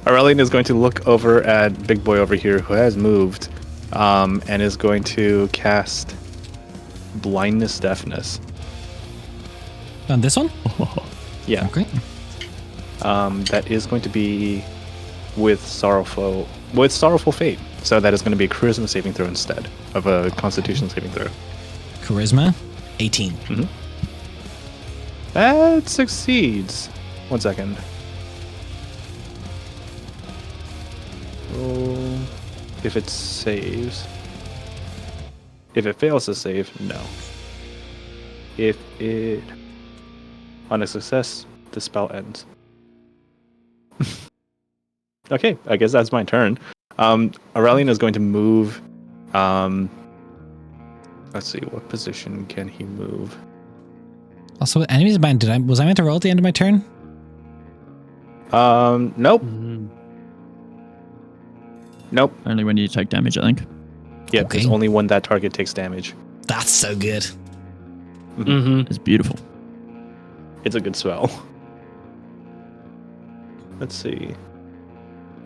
Aurelian is going to look over at Big Boy over here, who has moved, and is going to cast Blindness Deafness. On this one? Yeah. Okay. That is going to be with Sorrowful Fate. So that is going to be a Charisma saving throw instead of a Constitution saving throw. Charisma, 18. That succeeds. 1 second. Oh, if it saves. If it fails to save, no. If it... On a success, the spell ends. Okay, I guess that's my turn. Aurelian is going to move. Let's see, what position can he move? Also, enemies banned. Was I meant to roll at the end of my turn? Nope. Nope. Only when you take damage, I think. Yeah, Okay. it's only when that target takes damage. That's so good. It's beautiful. It's a good spell. Let's see.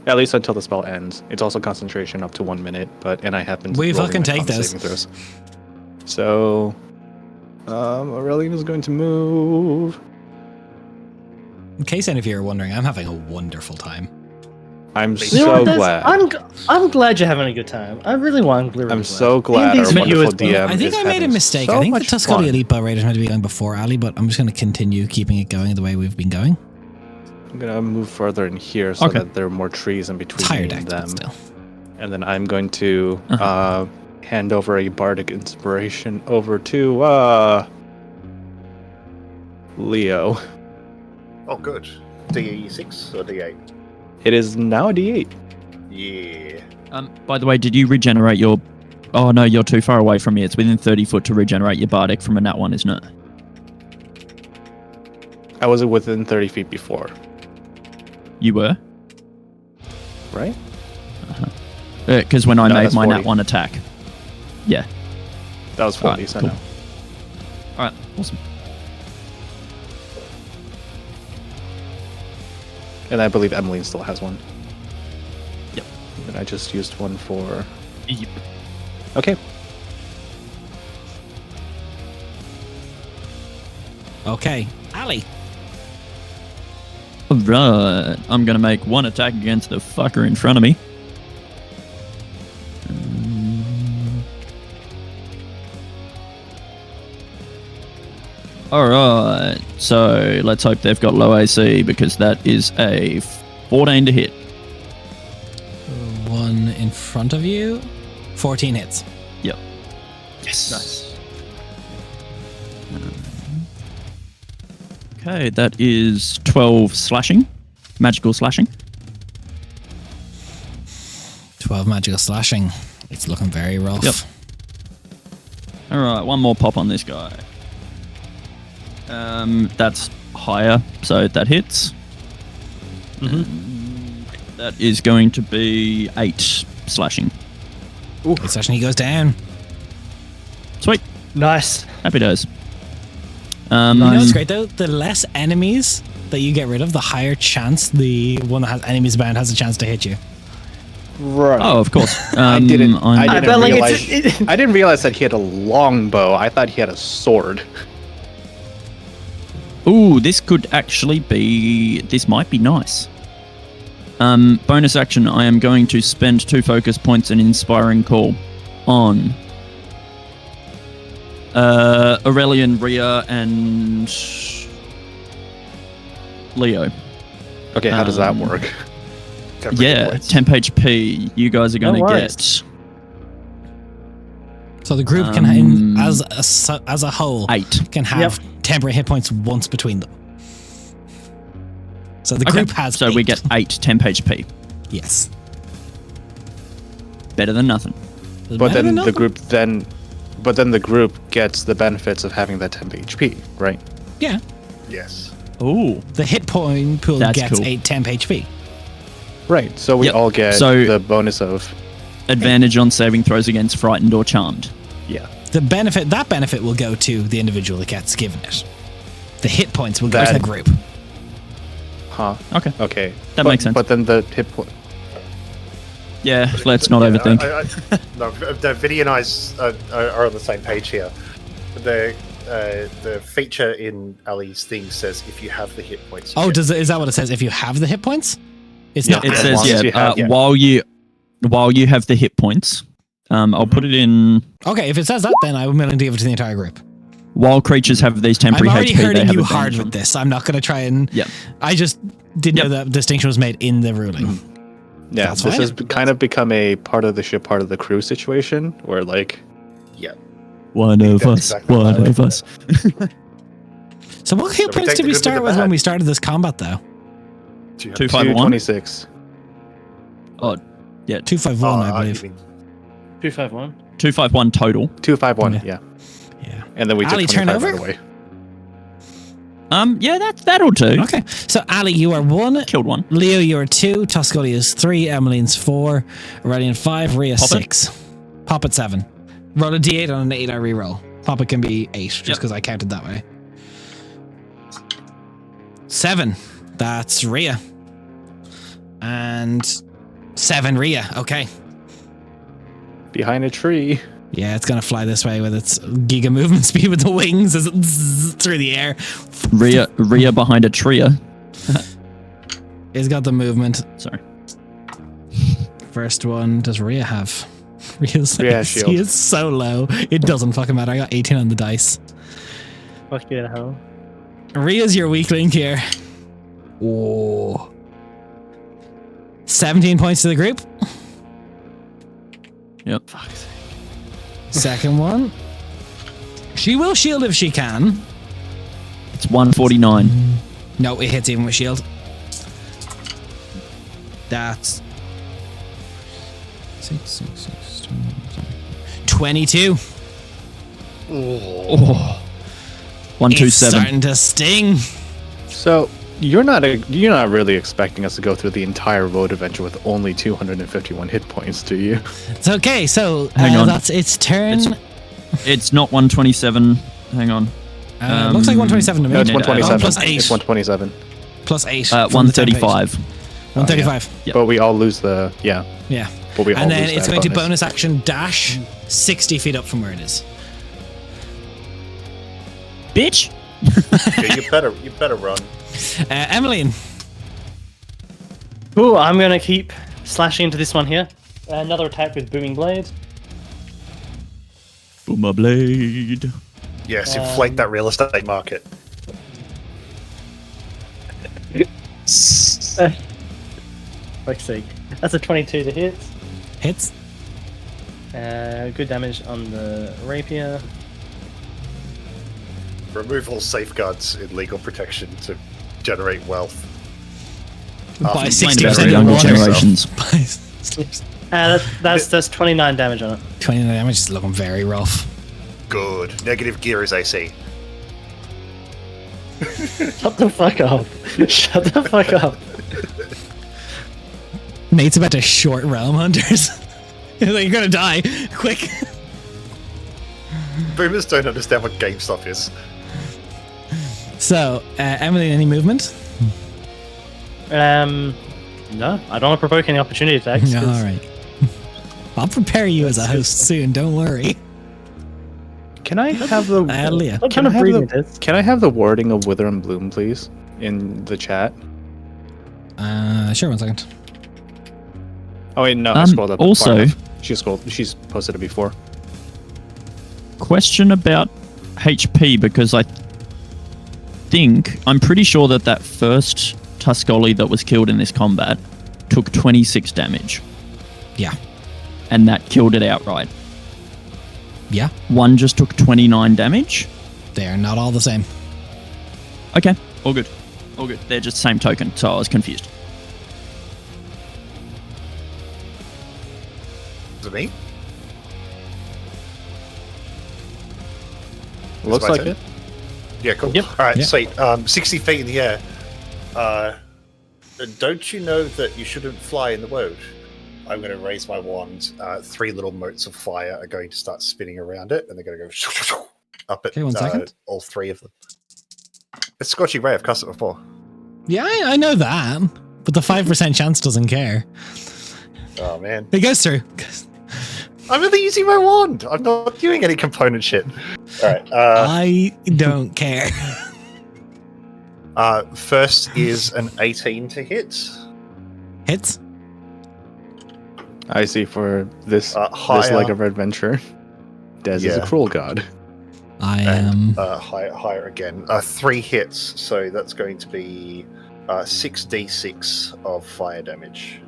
At least until the spell ends. It's also concentration up to 1 minute, and I happen to We rolling fucking my take con those. saving throws. So, Aurelian is going to move. In case any of you are wondering, I'm having a wonderful time. I'm You so glad. I'm glad you're having a good time. I really want. I'm so glad our D&D's wonderful you as well. DM I think is I made a having mistake. so I think the much Tuscany fun. Elite Bow Raid is meant to be going before Ali, but I'm just going to continue keeping it going the way we've been going. I'm going to move further in here so Okay. that there are more trees in between It's higher me deck, and but them. still. And then I'm going to hand over a bardic inspiration over to Leo. Oh, good. D6 or D8? It is now a D8. Yeah. By the way, did you regenerate your... Oh, no, you're too far away from me. It's within 30 foot to regenerate your bardic from a nat 1, isn't it? I was within 30 feet before, You were? right? Because when I No, made that's my 40. nat 1 attack. Yeah. That was 40, Alright, so cool. no. Alright, awesome. And I believe Emmeline still has one. Yep. And I just used one for... Yep. Okay. Okay. Ali. Alright, I'm going to make one attack against the fucker in front of me. Alright, so let's hope they've got low AC because that is a 14 to hit. One in front of you. 14 hits. Yep. Yes. Nice. Okay, that is 12 slashing. Magical slashing. 12 magical slashing. It's looking very rough. Yep. Alright, one more pop on this guy. That's higher, so that hits. That is going to be 8 slashing. His slashing, he goes down. Sweet. Nice. Happy days. You know what's great though? The less enemies that you get rid of, the higher chance the one that has enemies bound has a chance to hit you. Right. Oh, of course. I didn't felt like realize. it's- I didn't realize that he had a long bow. I thought he had a sword. Ooh, this could actually be... This might be nice. Bonus action, I am going to spend 2 focus points and Inspiring Call on Aurelian, Rhea, and Leo. Okay, how does that work? Yeah, temp HP. You guys are going to worries. get So the group can, as a whole, 8. can have temporary hit points once between them. So the group has So 8. we get 8 temp HP. Yes. Better than nothing. But then the group gets the benefits of having that temp HP, right? Yeah. Yes. Ooh. The hit point pool That's gets cool. 8 temp HP. Right. So we Yep. all get So- the bonus of Advantage on saving throws against frightened or charmed. yeah. That benefit will go to the individual that gets given it. The hit points will go to the That- group. Huh. Okay. That makes sense. But then the hit point. Yeah, let's not overthink. No, Vinny and I are on the same page here. The feature in Ali's thing says if you have the hit points. Oh, is that what it says? If you have the hit points? It's Yeah, not. It as says, long as you have- while you have the hit points, I'll put it in. Okay, if it says that, then I'm willing to give it to the entire group. While creatures have these I'm temporary already HP, they hurting have you advantage hard on. with this. I'm not going to try and... Yep. I just didn't know that distinction was made in the ruling. Yeah, That's this fine. has kind of become a part of the ship, part of the crew situation, where like, Yeah. One of That's us. exactly One right. of us. So what hit we points take did the we good with start the with when bad. we started this combat, though? 251. 226. Oh, yeah. 251, I believe. 251. 251 total. 251. Yeah. Yeah. Yeah. And then we took Ali, 25 turnover? right away. Yeah, that'll do. Okay. So, Ali, you are 1. Killed one. Leo, you are 2. Toscoli is 3. Emmeline's 4. Aurelian 5. Rhea Pop it. 6. Pop at 7. Roll a d8 on an 8 I reroll. Pop it can be 8, just Yep. because I counted that way. 7. That's Rhea. And 7 Rhea. Okay. Behind a tree. Yeah, it's going to fly this way with its giga movement speed with the wings as it zzz through the air. Rhea behind a tria. It's got the movement. Sorry. First one, does Rhea have? Rhea's Rhea has shield. he is so low. It doesn't fucking matter. I got 18 on the dice. Fuck you, hell. Rhea's your weak link here. Oh. 17 points to the group. Yep. Second one. She will shield if she can. It's 149. No, it hits even with shield. That's 22. Oh. It's 127. starting to sting. So you're not really expecting us to go through the entire road adventure with only 251 hit points, do you? It's okay. So Hang on. that's its turn. It's not 127. Hang on. Looks like 127 to me. No, it's need to add 127. on. Plus 8. It's 127. Plus 8. from the 135. 135. Yep. But we all lose the Yeah. But we all And then lose it's that going to bonus action dash 60 feet up from where it is. Bitch. Yeah, you better run. Emmeline. Cool, I'm gonna keep slashing into this one here. Another attack with Booming Blade. Boomer blade. Yes, inflate that real estate market. Fuck's sake. That's a 22 to hit. Hits. Good damage on the rapier. Remove all safeguards in legal protection to generate wealth. By Explained 60% about in younger water. generations. That's 29 damage on it. 29 damage is looking very rough. Good. Negative gear is AC. Shut the fuck up. Shut the fuck up. Nate's about to short Realmhunters. He's like, you're gonna die. Quick. Boomers don't understand what GameStop is. So, Emily, any movement? No, I don't want to provoke any opportunity attacks. No, all right. I'll prepare you as a host soon. Don't worry. Can I have the Leah. What Can kind I of have breeding the- it is? Can I have the wording of Wither and Bloom, please, in the chat? Sure. 1 second. Oh wait, no, I scrolled up. far also- enough. She's posted it before. Question about HP, because I'm pretty sure that first Tuscoli that was killed in this combat took 26 damage, Yeah. and that killed it outright. Yeah. One just took 29 damage. They are not all the same. Okay, all good. All good. They're just same token, so I was confused. Is it me? Looks my like turn? it. Yeah, cool. Yep. All right, Yeah. sweet. 60 feet in the air. Don't you know that you shouldn't fly in the Wode? I'm going to raise my wand. 3 little motes of fire are going to start spinning around it, and they're going to go up at Okay, 1 second. all 3 of them. It's Scorching Ray. I've cast it before. Yeah, I know that, but the 5% chance doesn't care. Oh man, It goes through. I'm really using my wand. I'm not doing any component shit. All right. I don't care. First is an 18 to hit. Hits. I see for this Higher. leg of adventure, Des is a Yeah. cruel god. I And am. higher again. 3 hits, so that's going to be 6d6 of fire damage.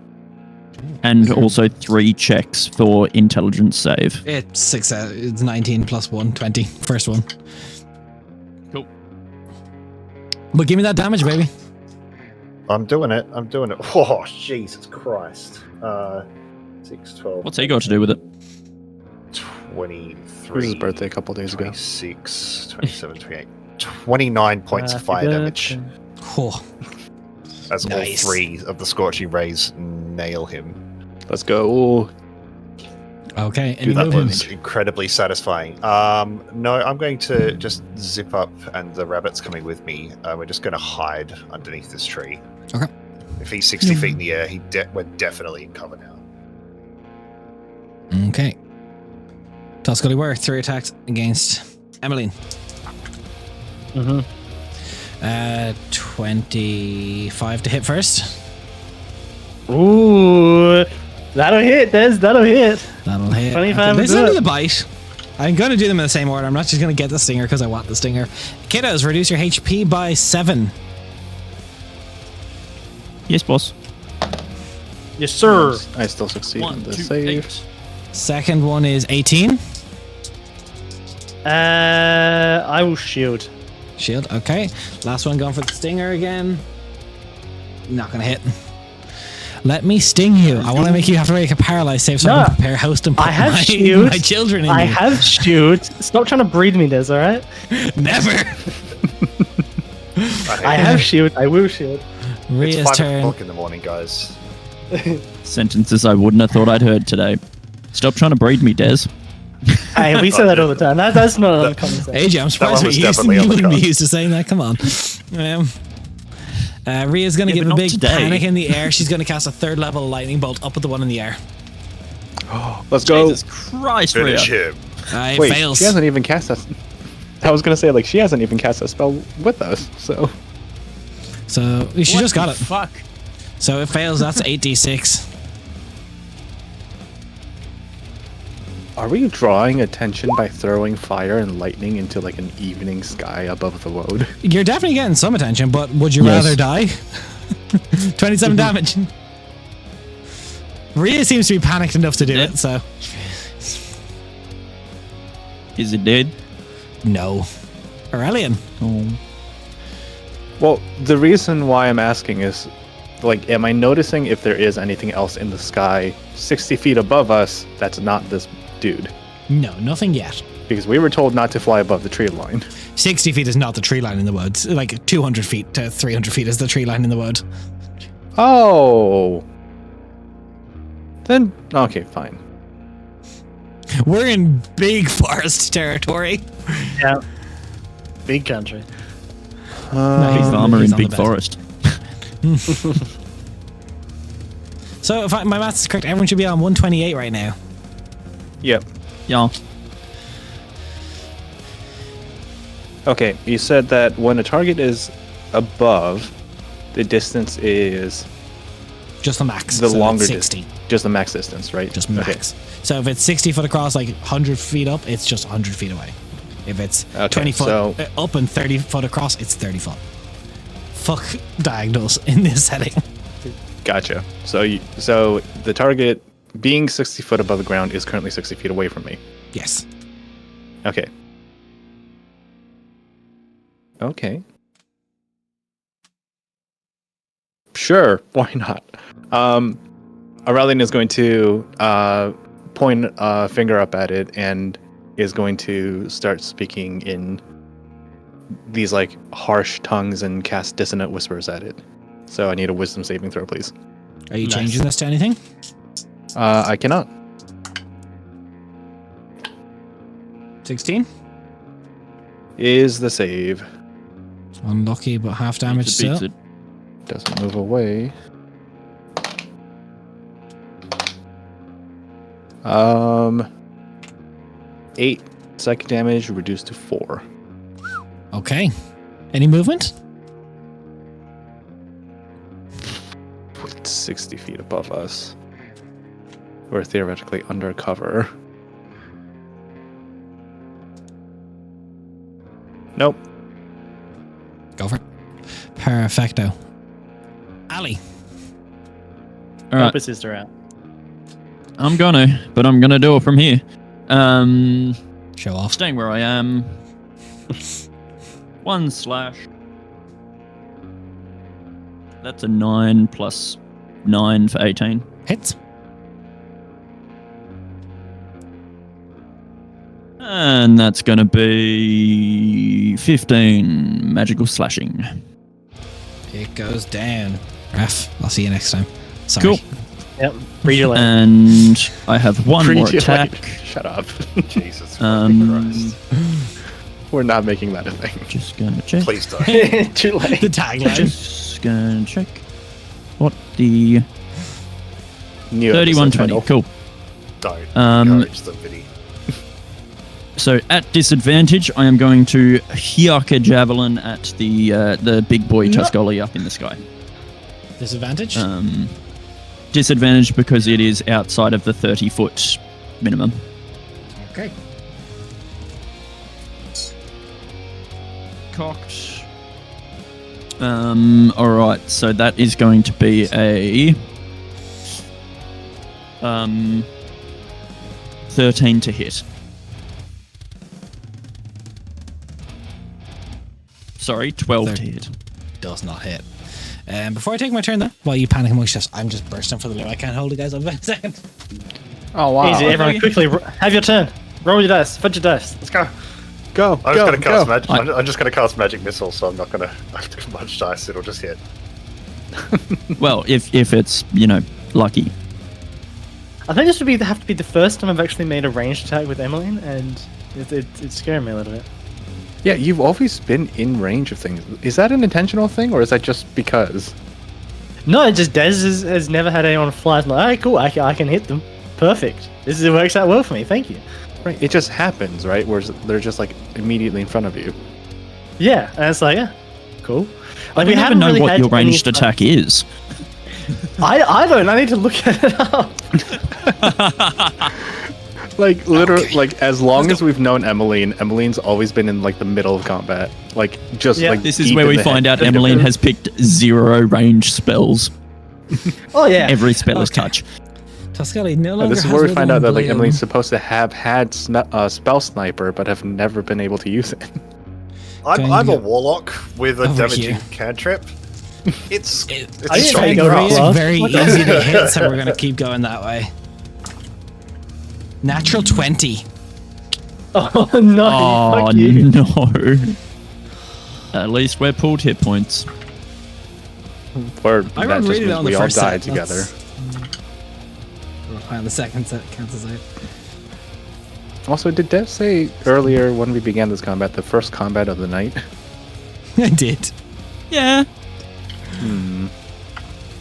And also 3 checks for intelligence save. It's 6. It's 19 plus 1, 20. First one. Cool. But give me that damage, baby. I'm doing it. Oh, Jesus Christ. 6, 12. What's he got to do with it? 23. It was his birthday a couple days ago. 26, 27, 28. 29 points of fire damage. Oh, As Nice. all 3 of the Scorching Rays nail him. Let's go. okay. Any That movement? is incredibly satisfying. No, I'm going to just zip up, and the rabbit's coming with me. We're just going to hide underneath this tree. Okay. If he's 60 feet in the air, we're definitely in cover now. Okay. Tuscany Ware, 3 attacks against Emmeline. Mm-hmm. 25 to hit first. Ooh, that'll hit, Des. That'll hit. That'll hit. 25 This will is do it. the bite. I'm going to do them in the same order. I'm not just going to get the stinger because I want the stinger. Kiddos, reduce your HP by 7. Yes, boss. Yes, sir. I still succeed in 1, the 2, save. 8. Second one is 18. I will shield. Shield, okay. Last one going for the stinger again. Not going to hit. Let me sting you. I want to make you have to make a paralyze save so I No. can prepare host and put I have my, shield. my children in I you. have shield. Stop trying to breed me, Des. All right. Never. I have shield. I will shield. It's Ria's 5 turn. o'clock in the morning, guys. Sentences I wouldn't have thought I'd heard today. Stop trying to breed me, Des. Hey, we say that all the time. That's not a common sense. AJ, I'm surprised one was we used to, definitely on you the wouldn't be card. used to saying that. Come on. Ria's going to Yeah, give but a not big today. panic in the air. She's going to cast a 3rd level lightning bolt up at the one in the air. Let's go. Jesus Christ, Rhea. Finish him. It Wait, fails. she hasn't even cast us. I was gonna say, like, she hasn't even cast a spell with us, so. So she just got it. Fuck. So it fails. That's 8d6. Are we drawing attention by throwing fire and lightning into, like, an evening sky above the Wode? You're definitely getting some attention, but would you Yes. rather die? 27 damage. Rhea seems to be panicked enough to do Dead? it, so Is it dead? no. Aurelian. Oh. Well, the reason why I'm asking is, like, am I noticing if there is anything else in the sky 60 feet above us that's not this dude? No, nothing yet. Because we were told not to fly above the tree line. 60 feet is not the tree line in the woods. Like 200 feet to 300 feet is the tree line in the wood. Oh. Then, okay, fine. We're in big forest territory. Yeah. Big country. No, Big he's- farmer he's in on the big bed. forest. So if my maths is correct, everyone should be on 128 right now. Yep. Yeah. Okay, you said that when a target is above, the distance is Just the max. the so longer it's 60. distance. Just the max distance, right? Just Okay. max. So if it's 60 foot across, like 100 feet up, it's just 100 feet away. If it's Okay, 20 foot so- up and 30 foot across, it's 30 foot. Fuck diagonals in this setting. Gotcha. So the target being 60 foot above the ground is currently 60 feet away from me. Yes. Okay. Okay. Sure, why not? Aurelian is going to point a finger up at it and is going to start speaking in these like harsh tongues and cast dissonant whispers at it. So I need a wisdom saving throw, please. Are you Nice. changing this to anything? I cannot. 16? Is the save. Unlucky, but half damage Beats still. it. doesn't move away. 8 psychic damage reduced to 4. Okay. Any movement? It's 60 feet above us. We're theoretically under cover. Nope. Go for it. Perfecto. Ali. All Help right, his sister out. I'm gonna do it from here. Show off. Staying where I am. 1 slash. That's a 9 plus 9 for 18. Hits. And that's going to be 15 magical slashing. It goes down. Ref, I'll see you next time. Sorry. Cool. Yep. Read your lane. And I have one more Read your attack. lane. Shut up. Jesus fucking Christ. We're not making that a thing. Just going to check. Please don't. Too late. The tagline. Just going to check. What the... New 3120. episode title. Cool. Don't encourage the video. So at disadvantage, I am going to Hyaka a javelin at the big boy Tuscoli up in the sky. Disadvantage? Disadvantage because it is outside of the 30-foot minimum. Okay. Cocked. All right, so that is going to be a 13 to hit. Sorry, 12 to hit. Does not hit. Before I take my turn, though, while you panic amongst us, I'm just bursting for the loot. I can't hold it, guys. I'll be a second. Oh, wow. Easy, everyone, quickly have your turn. Roll your dice. Fudge your dice. Let's go. Go, I'm just gonna cast magic. I- I'm just gonna cast magic missile, so I'm not gonna have to much dice. It'll just hit. Well, if it's, lucky. I think this would have to be the first time I've actually made a ranged attack with Emmeline, and it's scaring me a little bit. Yeah, you've always been in range of things. Is that an intentional thing, or is that just because? No, just Dez has never had anyone fly. I'm like, alright, cool, I can hit them. Perfect. It works out well for me, thank you. Right, it just happens, right? Where they're just like immediately in front of you. Yeah, and it's like, yeah, cool. I Like, don't even know what your ranged any- attack is. I don't. I need to look at it up. Like literally, like as long as we've known Emmeline's always been in like the middle of combat. Like just Yeah. like This is deep where in we the find head. out Emmeline has picked 0 range spells. Oh yeah. Every spell is Okay. touch. Tuscany no longer This is has where we find out that like Woodland Emmeline's Blade. supposed to have had spell sniper, but have never been able to use it. Going I'm to a go warlock with a over damaging here. cantrip. It's I it's didn't shocking think Very, Right. grass. Well, very what the- easy to hit, so we're going to keep going that way. Natural 20. Oh no! Oh, fuck you. no. At least we're pulled hit points. Or I that rolled just really means well on the we all first died set. together. We'll find the second set counts as out. Also, did Dev say earlier when we began this combat, the first combat of the night? I did. Yeah.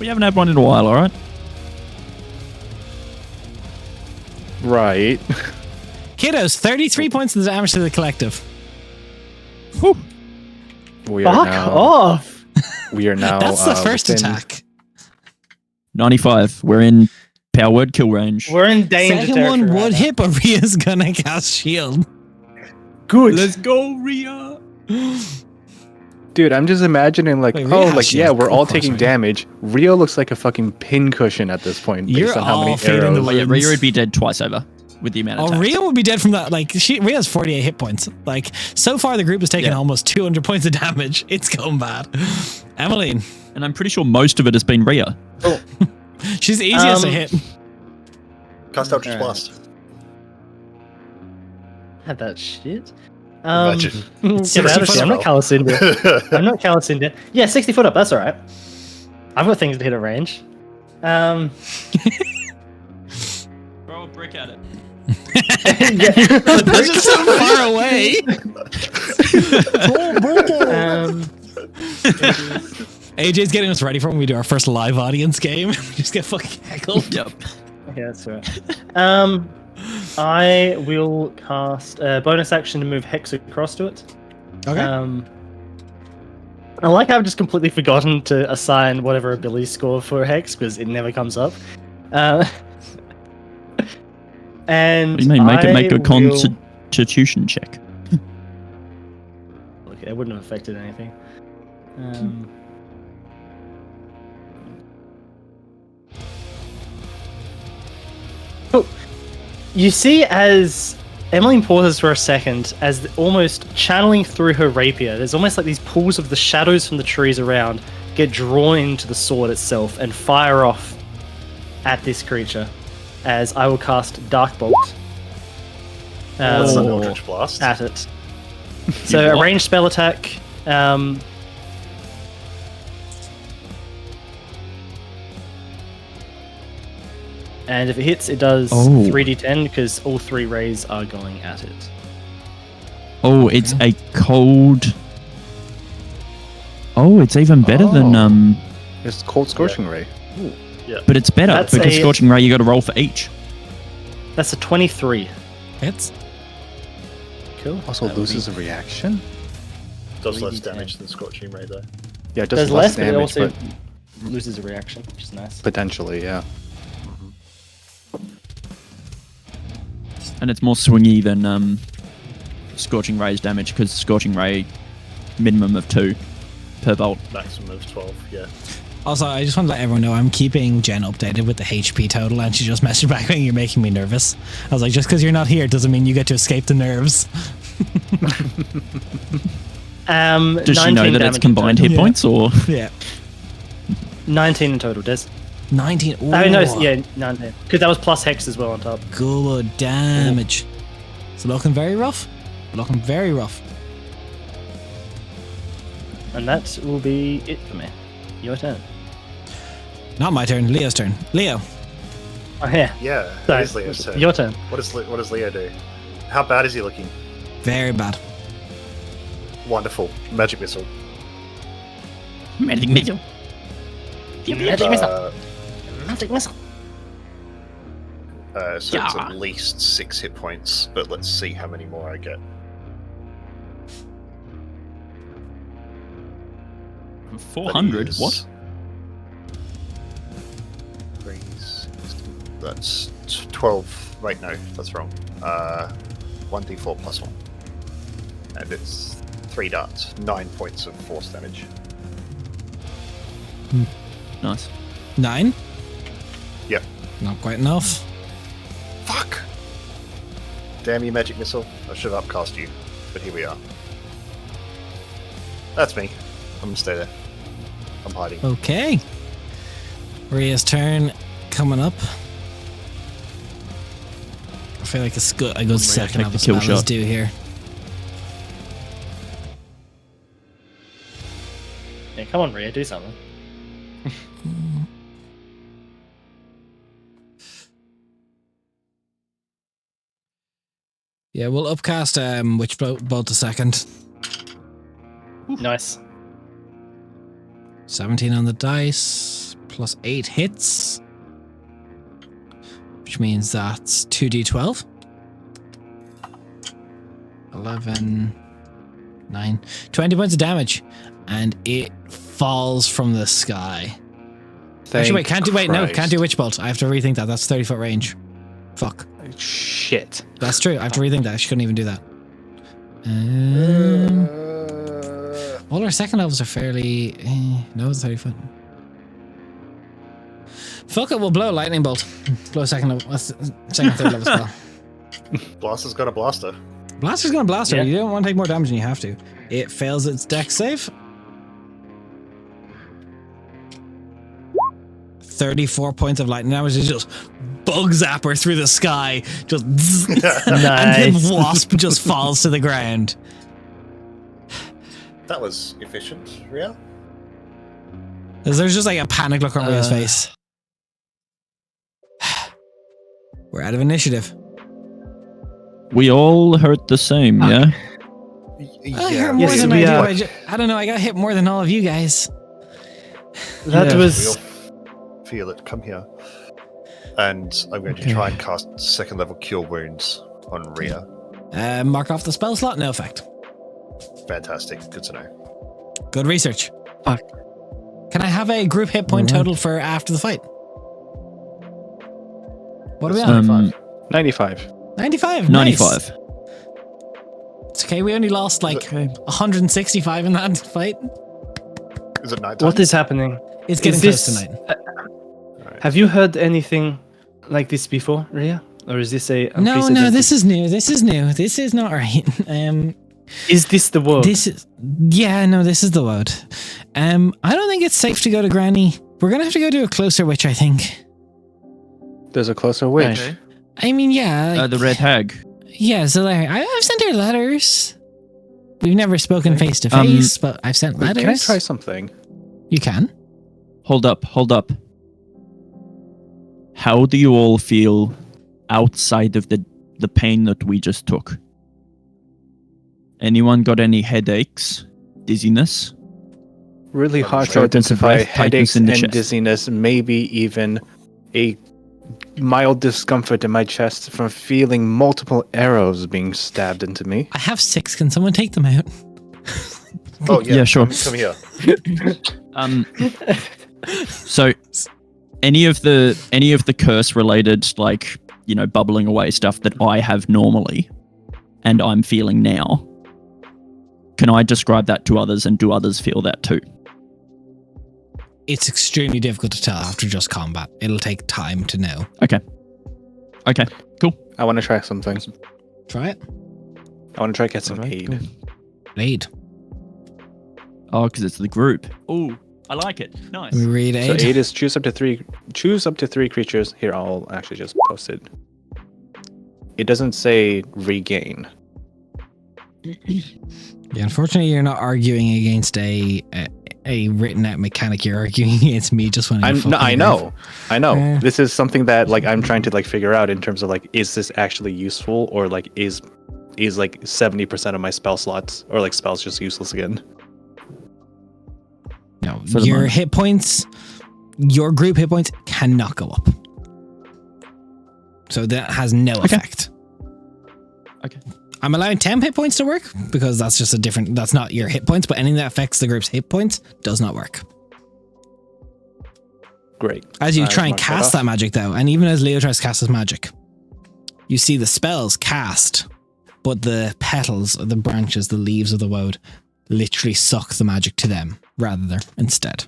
We haven't had one in a while, alright? Right. Kiddos, 33 points of the damage to the collective. Whew. We are Fuck now. off! We are now. That's the first within- attack. 95. We're in power word kill range. We're in danger Second one territory would right now. hit, but Ria's gonna cast shield. Good. go, Rhea. Dude, I'm just imagining like, Wait, Rhea oh, has like yeah, shield. we're Of all course, taking Rhea. damage. Rio looks like a fucking pincushion at this point, based You're on how all many feeding the arrows. Oh, yeah, Wounds. Rhea would be dead twice over with the amount of Oh, attacks. Rhea would be dead from that. Like, Rhea has 48 hit points. Like, so far the group has taken Yeah. almost 200 points of damage. It's going bad. Emmeline, And I'm pretty sure most of it has been Rhea. she's the easiest to Um, hit. Cast Eldritch Alright. Blast. Had that shit. Imagine. Get out of here. I'm not Calicindia. I'm not Calicindia. Yeah, 60 foot up. That's all right. I've got things to hit at range. Throw a brick at it. Yeah. That's just so far away. AJ's getting us ready for when we do our first live audience game. We just get fucking heckled. Yep. Yeah, that's right. I will cast a bonus action to move Hex across to it. Okay. I like how I've just completely forgotten to assign whatever ability score for Hex because it never comes up. And What do you mean? Make a will- constitution check. Look, it wouldn't have affected anything. Oh, you see, as Emmeline pauses for a second, as almost channeling through her rapier, there's almost like these pools of the shadows from the trees around get drawn into the sword itself and fire off at this creature. As I will cast Dark Bolt. That's an Eldritch Blast. At it. So a ranged spell attack. And if it hits, it does 3d10 because all 3 rays are going at it. Oh, it's a cold. Oh, it's even better than It's Cold Scorching Ray. But it's better That's because a- Scorching Ray you got to roll for each. That's a 23. Hits. Cool. Also loses a reaction? Does less 3d10. damage than Scorching Ray, though. Yeah, it does Does less less, but it damage, also but loses a reaction, which is nice. potentially, yeah. And it's more swingy than Scorching Ray's damage because Scorching Ray minimum of 2 per bolt. Maximum of 12, yeah. Also, I just want to let everyone know I'm keeping Jen updated with the HP total, and she just messaged back saying you're making me nervous. I was like, just because you're not here doesn't mean you get to escape the nerves. Does she know that it's combined hit points or? Yeah. 19 in total, Des. 19. Ooh, I mean, no, yeah, 19. Because that was plus Hex as well on top. good damage. It's looking very rough. Looking very rough. And that will be it for me. Your turn. Not my turn. Leo's turn. Leo. Oh, yeah. Yeah, Sorry. it is Leo's turn. Your turn. What does Leo do? How bad is he looking? Very bad. Wonderful. Magic Missile. Magic missile. Magic missile. Uh, Magic missile. so it's Yeah. at least 6 hit points, but let's see how many more I get. 400. That is What? 3, 6, that's 12. Wait, no, that's wrong. 1d4 plus 1. And it's 3 darts. 9 points of force damage. Nice. 9. Yep. Not quite enough. Fuck! Damn you, Magic Missile. I should have upcast you, but here we are. That's me. I'm gonna stay there. I'm hiding. Okay. Rhea's turn coming up. I feel like a good second take of the a kill spell is shot. due here. Yeah, come on, Rhea, do something. Yeah, we'll upcast Witch Bolt a second. Nice. 17 on the dice, plus 8 hits. Which means that's 2d12. 11, 9, 20 points of damage. And it falls from the sky. Actually, wait, can't do Witch Bolt. I have to rethink that. That's 30-foot range. Fuck. Shit. That's true. I have to rethink that. She couldn't even do that. All our second levels are fairly... no, it's 30 foot. Fuck it, we'll blow a lightning bolt. Blow a second level. Second, third level spell. Blaster's got a blaster. Blaster's gonna blast her. Yeah. You don't want to take more damage than you have to. It fails its dex save. 34 points of lightning damage. It just bug zapper through the sky. Just and Nice. the wasp just falls to the ground. That was efficient, Rhea. There's just like a panic look on Rhea's face. We're out of initiative. We all hurt the same, yeah? I hurt more Yes, than we I do. are. I don't know. I got hit more than all of you guys. That Yeah. was. We'll feel it. Come here. And I'm going to try and cast second level Cure Wounds on Rhea. Mark off the spell slot. No effect. Fantastic. Good to know. Good research. Fuck. Can I have a group hit point total for after the fight? What are we on? 95. 95. 95. Nice. It's okay. We only lost like 165 in that fight. Is it nighttime? What is happening? It's getting Is close this- tonight. Have you heard anything like this before, Rhea? Or is this a No, unprecedented- this is new. This is new. This is not right. Is this the world? This is this is the Wode. I don't think it's safe to go to Granny. We're gonna have to go to a closer witch, I think. There's a closer witch. Okay. I mean, yeah, like, The red hag. yeah. So like, I've sent her letters. We've never spoken face to face, but I've sent Wait, letters. can I try something? You can. Hold up. How do you all feel outside of the pain that we just took? Anyone got any headaches? Dizziness? Really hard to Shortness of identify breath, tightness headaches in the and chest. dizziness, maybe even a mild discomfort in my chest from feeling multiple arrows being stabbed into me. I have 6. Can someone take them out? Oh, yeah. Yeah, sure. Come here. So any of the curse related, like, you know, bubbling away stuff that I have normally and I'm feeling now, can I describe that to others, and do others feel that too? It's extremely difficult to tell after just combat. It'll take time to know. Okay, cool. I want to try something. Try it. I want to try get some Alright, aid. cool. Aid. Oh, because it's the group. Oh, I like it. Nice. Let me read So aid. aid is choose up to three creatures. Here, I'll actually just post it. It doesn't say regain. Yeah, unfortunately, you're not arguing against a written out mechanic. You're arguing against me just wanting to fucking I know. Yeah. This is something that like I'm trying to like figure out in terms of like, is this actually useful, or like is like 70% of my spell slots or like spells just useless again? No, For the your moment. hit points, your group hit points cannot go up. So that has no effect. Okay. I'm allowing 10 hit points to work because that's just that's not your hit points, but anything that affects the group's hit points does not work. Great. As you I've try and marked that cast off. that magic though, and even as Leo tries to cast his magic, you see the spells cast, but the petals, the branches, the leaves of the Wode literally suck the magic to them rather than instead.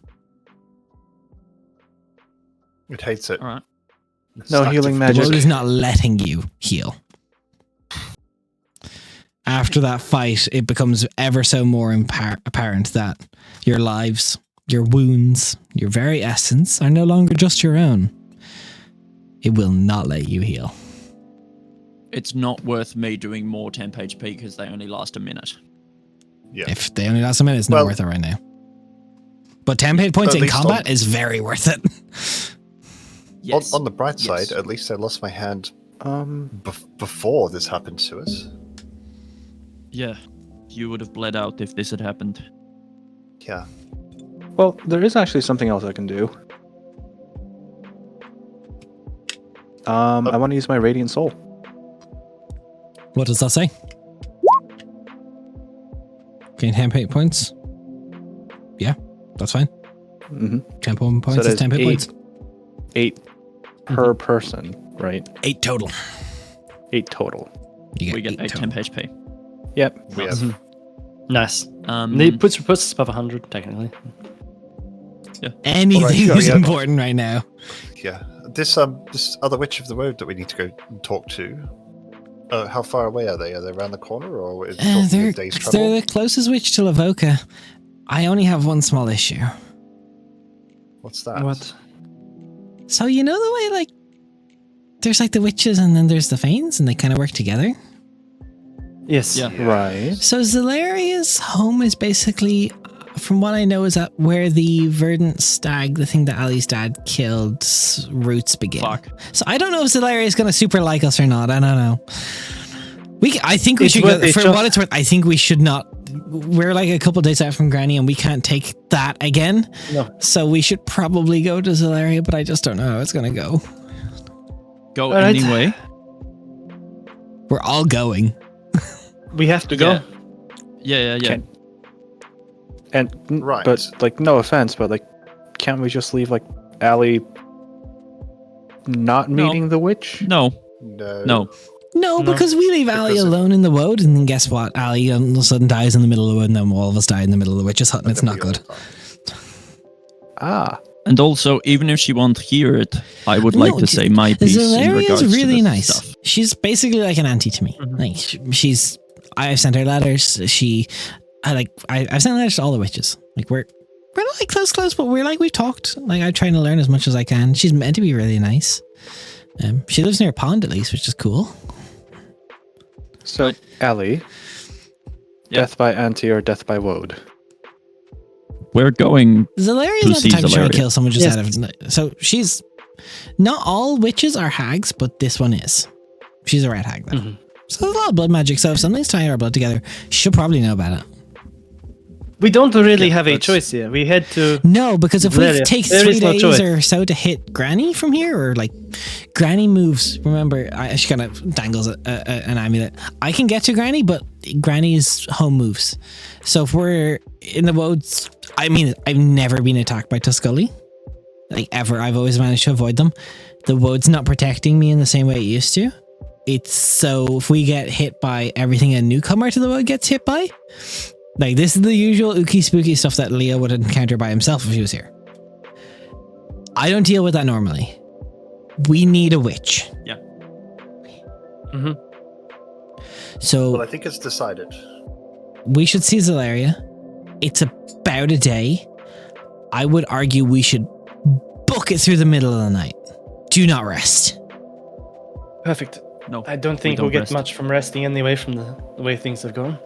It hates it. All right. It's No stuck healing to- The magic. Wode is not letting you heal. After that fight, it becomes ever so more apparent that your lives, your wounds, your very essence are no longer just your own. It will not let you heal. It's not worth me doing more temp HP because they only last a minute. Yeah. If they only last a minute, it's not Well- worth it right now. But 10 hit points At in least combat on- is very worth it. Yes. On the bright Yes. side, at least I lost my hand before this happened to us. Yeah. You would have bled out if this had happened. Yeah. Well, there is actually something else I can do. I want to use my Radiant Soul. What does that say? Gain 10 hit points. Yeah, that's fine. Mm-hmm. 10 points is 10 hit points. 8 per person, right? 8 total. 8 total. You We get eight 8 total. temp HP. Yep. We have Nice. Um, It puts us above 100, technically. Anything Alright, sure, is yeah. important right now. yeah. This other witch of the road that we need to go and talk to. How far away are they? Are they around the corner, or is it talking They're a day's they're travel? the closest witch to Lavoka. I only have one small issue. What's that? What? So you know the way, like, there's like the witches and then there's the Fanes, and they kind of work together. Yes. Yeah. Right. So Zalaria's home is basically, from what I know, is that where the verdant stag, the thing that Ali's dad killed, roots begin. Fuck. So I don't know if Zalaria is going to super like us or not. I don't know. I think we It's should worth go, it, for just- what it's worth, I think we should not we're like a couple days out from Granny, and we can't take that again. No. So we should probably go to Zelaria, but I just don't know how it's gonna go. Go All right. anyway. We're all going. We have to go. Yeah. And Right. but like, no offense, but like, can't we just leave like Allie not No. meeting the witch? No. No. No, No. because we leave Allie Because of- alone in the Wode, and then guess what? Allie all of a sudden dies in the middle of the Wode, and then all of us die in the middle of the witch's hut, and it's not good. Ah, And also, even if she won't hear it, I would like No, to say my piece in Zelaria regards is really to this nice. stuff. She's basically like an auntie to me. Mhm. Like she's, I've sent her letters. I've sent letters to all the witches. Like we're not like close, but we've talked. Like I'm trying to learn as much as I can. She's meant to be really nice. She lives near a pond at least, which is cool. so Allie, Yeah. death by Auntie or death by Wode? We're going. Zalaria's To not the see type to try to Zelaria. kill someone just Yes. out of. So she's not all witches are hags, but this one is. She's a red hag though. Mhm. So there's a lot of blood magic. So if something's tying our blood together, she'll probably know about it. We don't really Yeah, have a that's- choice here. We head to. No, because if we Zelaria. take There 3 is no days choice. or so to hit Granny from here, or like Granny moves. Remember, she kind of dangles an amulet. I can get to Granny, but Granny's home moves. So if we're in the Wodes, I mean, I've never been attacked by Tuscully, like ever. I've always managed to avoid them. The Wode's not protecting me in the same way it used to. It's so if we get hit by everything a newcomer to the Wode gets hit by. Like, this is the usual ooky spooky stuff that Leo would encounter by himself if he was here. I don't deal with that normally. We need a witch. Yeah. Mhm. So Well, I think it's decided. we should see Zelaria. It's about a day. I would argue we should book it through the middle of the night. Do not rest. Perfect. No. I don't think don't we'll get rest. much from resting anyway from the way things have gone.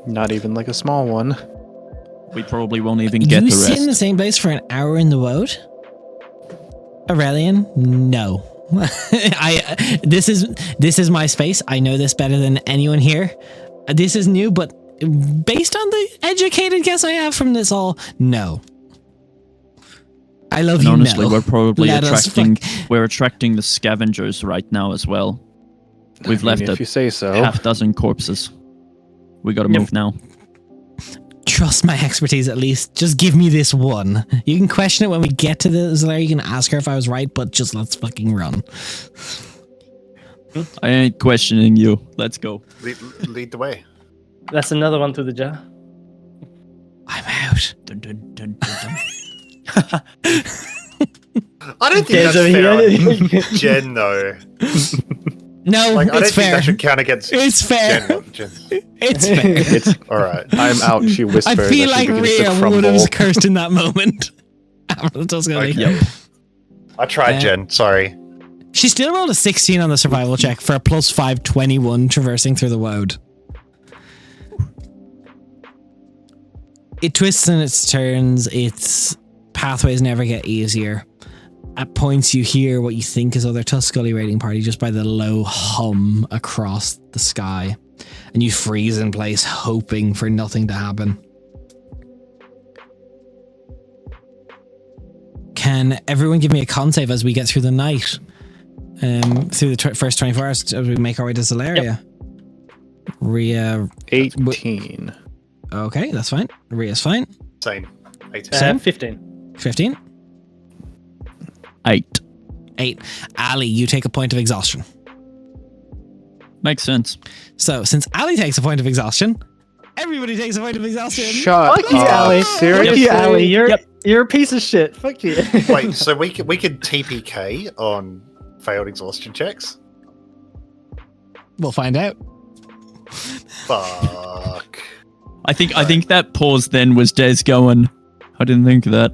Not even like a small one. We probably won't even get You the sit in the rest. same place for an hour in the Wode? Aurelian? No. This is my space. I know this better than anyone here. This is new, but based on the educated guess I have from this all, no. I love And you. honestly, no. we're probably Let us we're attracting the scavengers right now as well. We've I mean, left if a you say so. half dozen corpses. We gotta Yep. move now. Trust my expertise at least. Just give me this one. You can question it when we get to the Zelaria. You can ask her if I was right, but just let's fucking run. I ain't questioning you. Let's go. Lead the way. That's another one through the jar. I'm out. Dun, dun, dun, dun, dun. I don't think There's that's a- fair on Jen, though. No, Like, I don't it's think fair. that should count against It's fair. Jen. It's fair. It's All right. I'm out. She I whispered. feel as like she begins to Rhea would crumble. have cursed in that moment. After the Tuscully. Okay. Yep. I tried, Yeah. Jen. Sorry. She still rolled a 16 on the survival check for a plus 5 21 traversing through the Wode. It twists and it turns. Its pathways never get easier. At points, you hear what you think is other Tuscully raiding party just by the low hum across the sky. And you freeze in place, hoping for nothing to happen. Can everyone give me a con save as we get through the night? Through the first 24 hours as we make our way to Zelaria. Rhea. 18. Okay, that's fine. Rhea's fine. Same. 18. Same. 15. 15. 8. 8. Ali, you take a point of exhaustion. Makes sense. So, since Ali takes a point of exhaustion, everybody takes a point of exhaustion. Shut Fuck you, up. Ali. Seriously? Fuck you, Ali. You're a piece of shit. Fuck you. Wait, so we could TPK on failed exhaustion checks? We'll find out. Fuck. I think that pause then was Des going, I didn't think of that.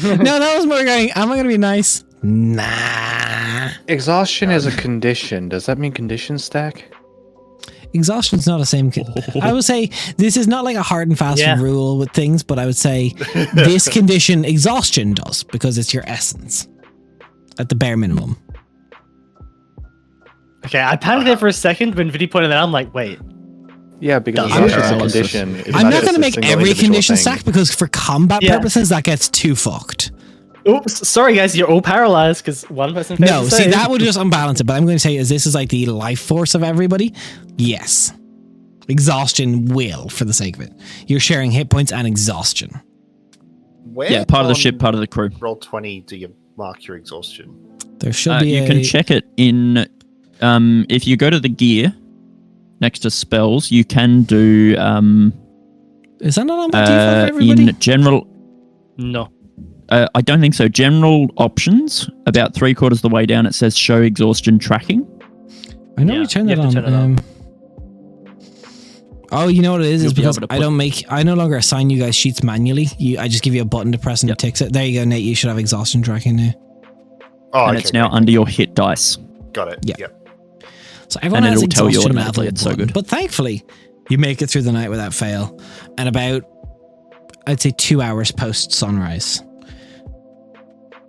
No, that was more going, am I going to be nice? Nah. Exhaustion is a condition. Does that mean condition stack? Exhaustion's not the same. I would say this is not like a hard and fast Yeah. rule with things, but I would say this condition, exhaustion does, because it's your essence. At the bare minimum. Okay, I panicked there for a second when Vinny pointed that out. I'm like, wait. Yeah, because Does it's not just a paralysis. condition. It's I'm not just going to a make single every individual condition thing. stack because for combat Yeah. purposes, that gets too fucked. Oops, sorry guys, you're all paralyzed because one person failed No, to see, save. that would just unbalance it. But I'm going to say, is this is like the life force of everybody? Yes. Exhaustion will, for the sake of it. You're sharing hit points and exhaustion. Where Yeah, part of the on ship, part of the crew. Roll 20, do you mark your exhaustion? There should be You a... can check it in. If you go to the gear next to spells, you can do Is that not on by default for everybody? in general. No. I don't think so. General options, about 3/4 of the way down, it says show exhaustion tracking. I know Yeah, we turned you that have to on. turn it on. Oh, you know what it is? You'll Is be because able to I put- don't make... I no longer assign you guys sheets manually. I just give you a button to press and Yep. it ticks it. There you go, Nate. You should have exhaustion tracking now. Oh, And okay, it's now great. under your hit dice. Got it. Yeah. Yep. So everyone And has it'll tell you exhaustion automatically. level It's so button. good. But thankfully, you make it through the night without fail. And about, I'd say 2 hours post sunrise,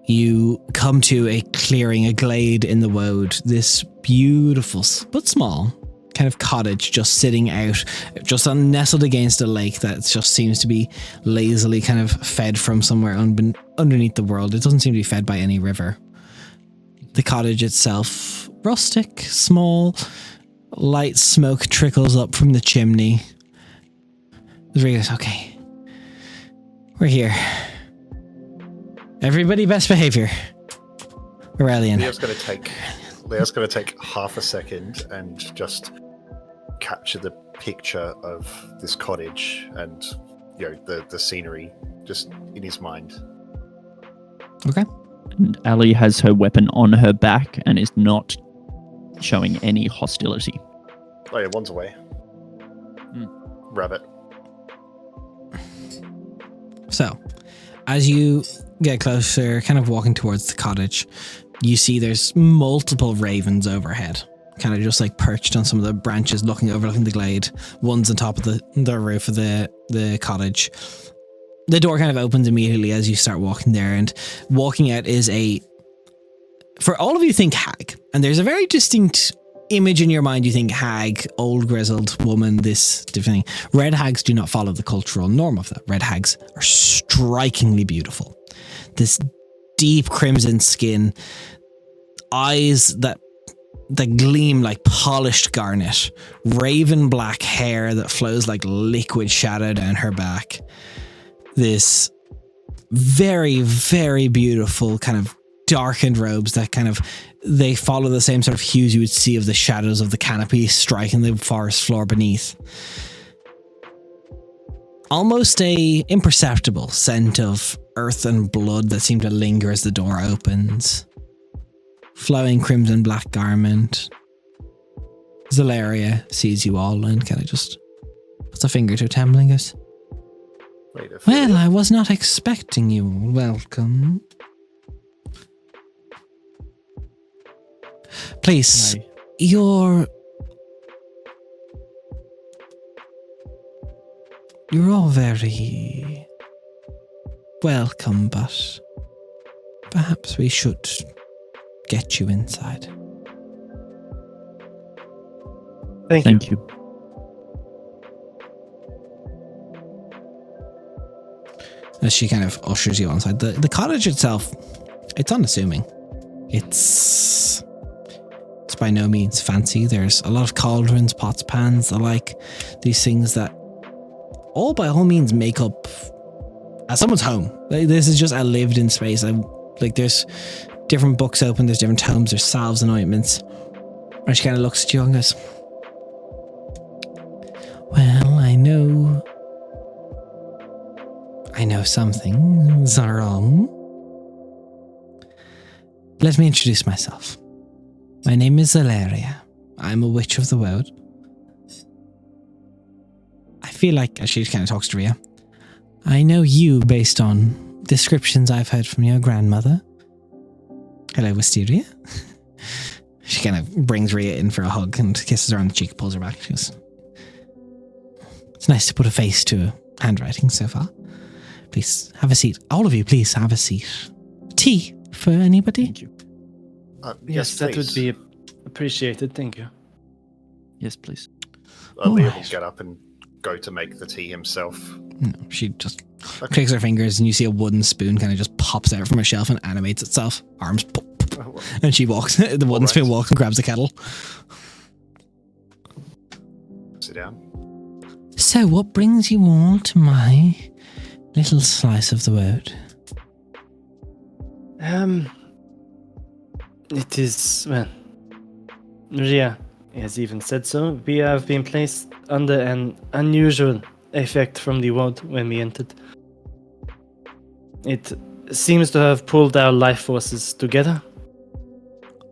you come to a clearing, a glade in the Wode. This beautiful, but small, kind of cottage just sitting out, just nestled against a lake that just seems to be lazily kind of fed from somewhere underneath the world. It doesn't seem to be fed by any river. The cottage itself, rustic, small, light smoke trickles up from the chimney. The rig goes, okay, we're here. Everybody best behavior. Aurelian. Leo's going to take half a second and just capture the picture of this cottage and the scenery just in his mind. Okay. And Ali has her weapon on her back and is not showing any hostility. Oh yeah, one's away. Rabbit. So, as you get closer, kind of walking towards the cottage, you see there's multiple ravens overhead, kind of just like perched on some of the branches, overlooking the glade. One's on top of the roof of the cottage. The door kind of opens immediately as you start walking there, and walking out is for all of you think hag, and there's a very distinct image in your mind. You think hag, old grizzled woman, this different thing. Red hags do not follow the cultural norm of that. Red hags are strikingly beautiful. This deep crimson skin, eyes that gleam like polished garnet, raven black hair that flows like liquid shadow down her back. This very, very beautiful kind of darkened robes that they follow the same sort of hues you would see of the shadows of the canopy striking the forest floor beneath. Almost a imperceptible scent of earth and blood that seem to linger as the door opens. Flowing crimson black garment. Zalaria sees you all and kind of just puts a finger to a temple and goes, Wait a well, I was not expecting you. Welcome. Please, Hi. you're all very welcome, but perhaps we should get you inside. Thank you. As she kind of ushers you inside. The cottage itself, it's unassuming. It's by no means fancy. There's a lot of cauldrons, pots, pans, the like. These things that all by all means make up someone's home. This is just a lived-in space. There's different books open, there's different tomes, there's salves and ointments. And she kind of looks at you and goes, well, I know some things are wrong. Let me introduce myself. My name is Zalaria. I'm a witch of the Wode. I feel like, as she kind of talks to Rhea, I know you based on descriptions I've heard from your grandmother. Hello, Wisteria. She kind of brings Rhea in for a hug and kisses her on the cheek, pulls her back. She goes, it's nice to put a face to handwriting so far. Please, have a seat. All of you, please have a seat. Tea for anybody? Thank you. Yes, that would please. be appreciated. Thank you. Yes, please. Liam will right. get up and go to make the tea himself. No, she just clicks her fingers, and you see a wooden spoon kind of just pops out from a shelf and animates itself. Arms pop, and she walks. The wooden spoon walks and grabs the kettle. Sit down. So, what brings you all to my little slice of the Wode? It is, well, Ria has even said so. We have been placed under an unusual effect from the Wode when we entered. It seems to have pulled our life forces together.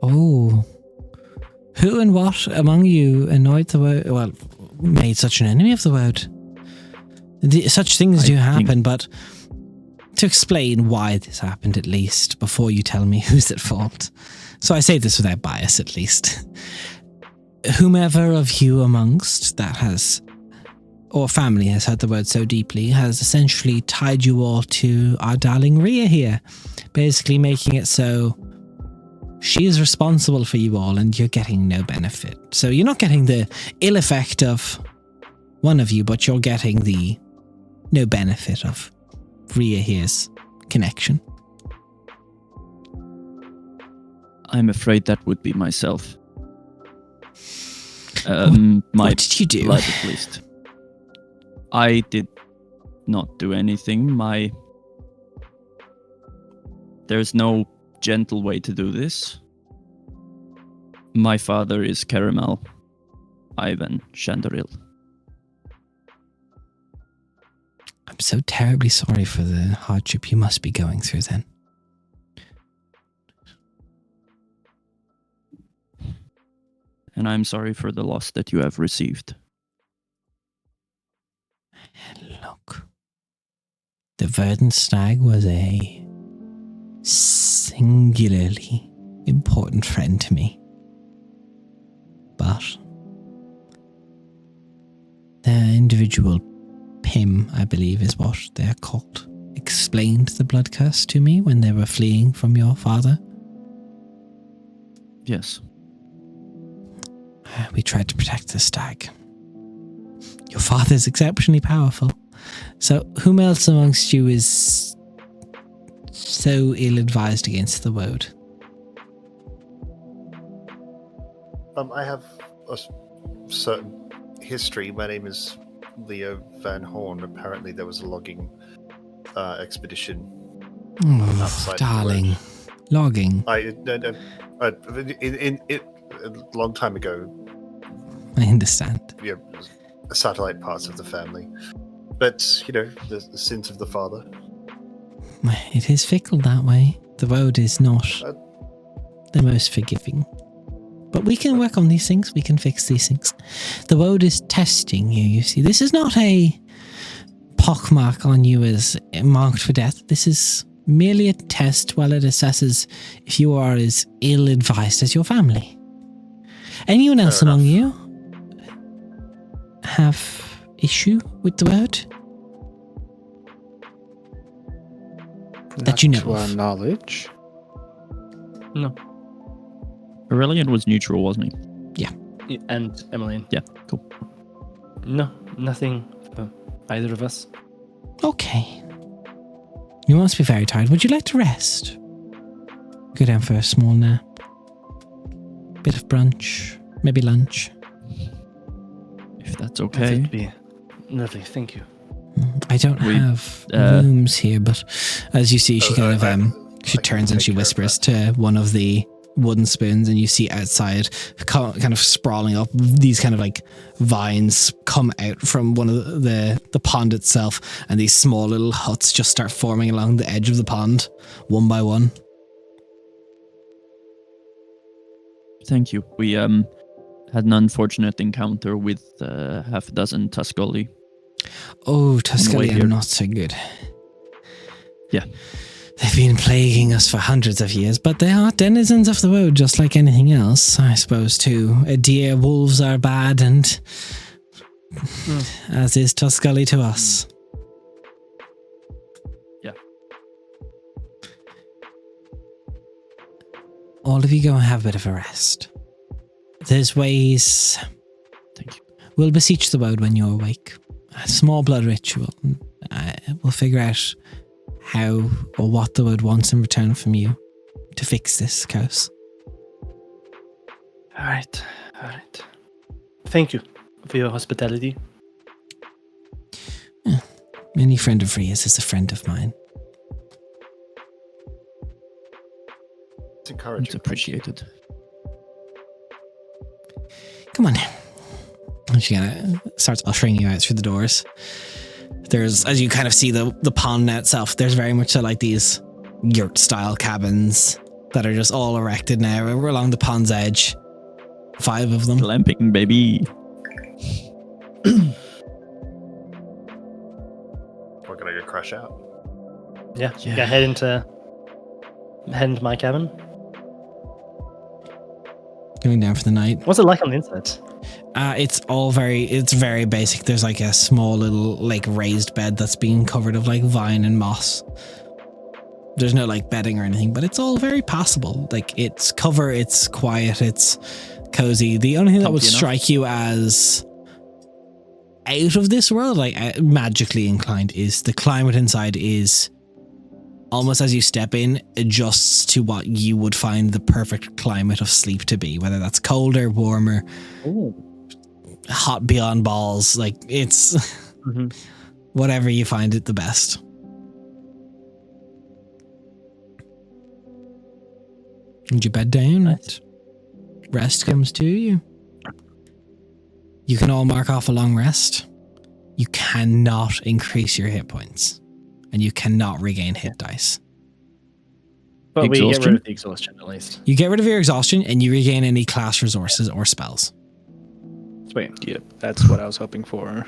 Oh. Who and what among you annoyed the Wode? Well, made such an enemy of the Wode? Such things do happen, but to explain why this happened, at least, before you tell me who's at fault. So I say this without bias, at least. Whomever of you amongst that has, or family has heard the Wode so deeply, has essentially tied you all to our darling Ria here, basically making it so she is responsible for you all and you're getting no benefit. So you're not getting the ill effect of one of you, but you're getting the no benefit of Ria here's connection. I'm afraid that would be myself. What did you do? Blood, at least. I did not do anything. There's no gentle way to do this. My father is Caramel Ivan Chandoril. I'm so terribly sorry for the hardship you must be going through then. And I'm sorry for the loss that you have received. Look, the verdant stag was a singularly important friend to me. But their individual Pim, I believe is what they're called, explained the blood curse to me when they were fleeing from your father. Yes. We tried to protect the stag. Your father's exceptionally powerful. So whom else amongst you is so ill-advised against the Wode? I have a certain history. My name is Leo Van Horn. Apparently there was a logging expedition outside Darling. Logging. In a long time ago. I understand. Yeah, satellite parts of the family. But, you know, the sins of the father. It is fickle that way. The Wode is not the most forgiving. But we can work on these things. We can fix these things. The Wode is testing you, you see. This is not a pockmark on you as marked for death. This is merely a test while it assesses if you are as ill-advised as your family. Anyone else among you have issue with the Wode? That you know to our of? knowledge. No. Aurelian was neutral, wasn't he? And Emmeline. Yeah, cool. No, nothing for either of us. Okay. You must be very tired. Would you like to rest? Go down for a small nap. Bit of brunch. Maybe lunch. If that's That okay. would be lovely, thank you. I don't have rooms here, but as you see, she she turns and she whispers to one of the wooden spoons, and you see outside, kind of sprawling up, these kind of like vines come out from one of the pond itself, and these small little huts just start forming along the edge of the pond, one by one. Thank you. We had an unfortunate encounter with half a dozen Tuscully. Oh, Tuscully here. are not so good. Yeah. They've been plaguing us for hundreds of years, but they are denizens of the Wode, just like anything else, I suppose, too. Deer, wolves are bad, and as is Tuscully to us. Yeah. All of you go and have a bit of a rest. There's ways... Thank you. We'll beseech the Wode when you awake. A small blood ritual. We'll figure out how or what the Wode wants in return from you to fix this curse. All right. Thank you for your hospitality. Any friend of Ria's is a friend of mine. It's encouraging. It's appreciated. Come on. And she kind of starts ushering you out through the doors. There's, as you kind of see the pond now itself, there's very much like these yurt-style cabins that are just all erected now along the pond's edge. 5 of them. Glamping, baby. We're gonna go crash out. Yeah. Go head into my cabin. Going down for the night. What's it like on the inside? It's very basic. There's like a small little like raised bed that's being covered of like vine and moss. There's no like bedding or anything, but it's all very passable. Like it's quiet, it's cozy. The only thing that would strike you as out of this world, like magically inclined, is the climate inside is almost as you step in, adjusts to what you would find the perfect climate of sleep to be, whether that's colder, warmer, hot beyond balls. Like it's whatever you find it the best. And you bed down. Nice. Rest comes to you. You can all mark off a long rest. You cannot increase your hit points. And you cannot regain hit dice. But we get Exhaustion? rid of the exhaustion at least. You get rid of your exhaustion and you regain any class resources or spells. Sweet. Yep, that's what I was hoping for.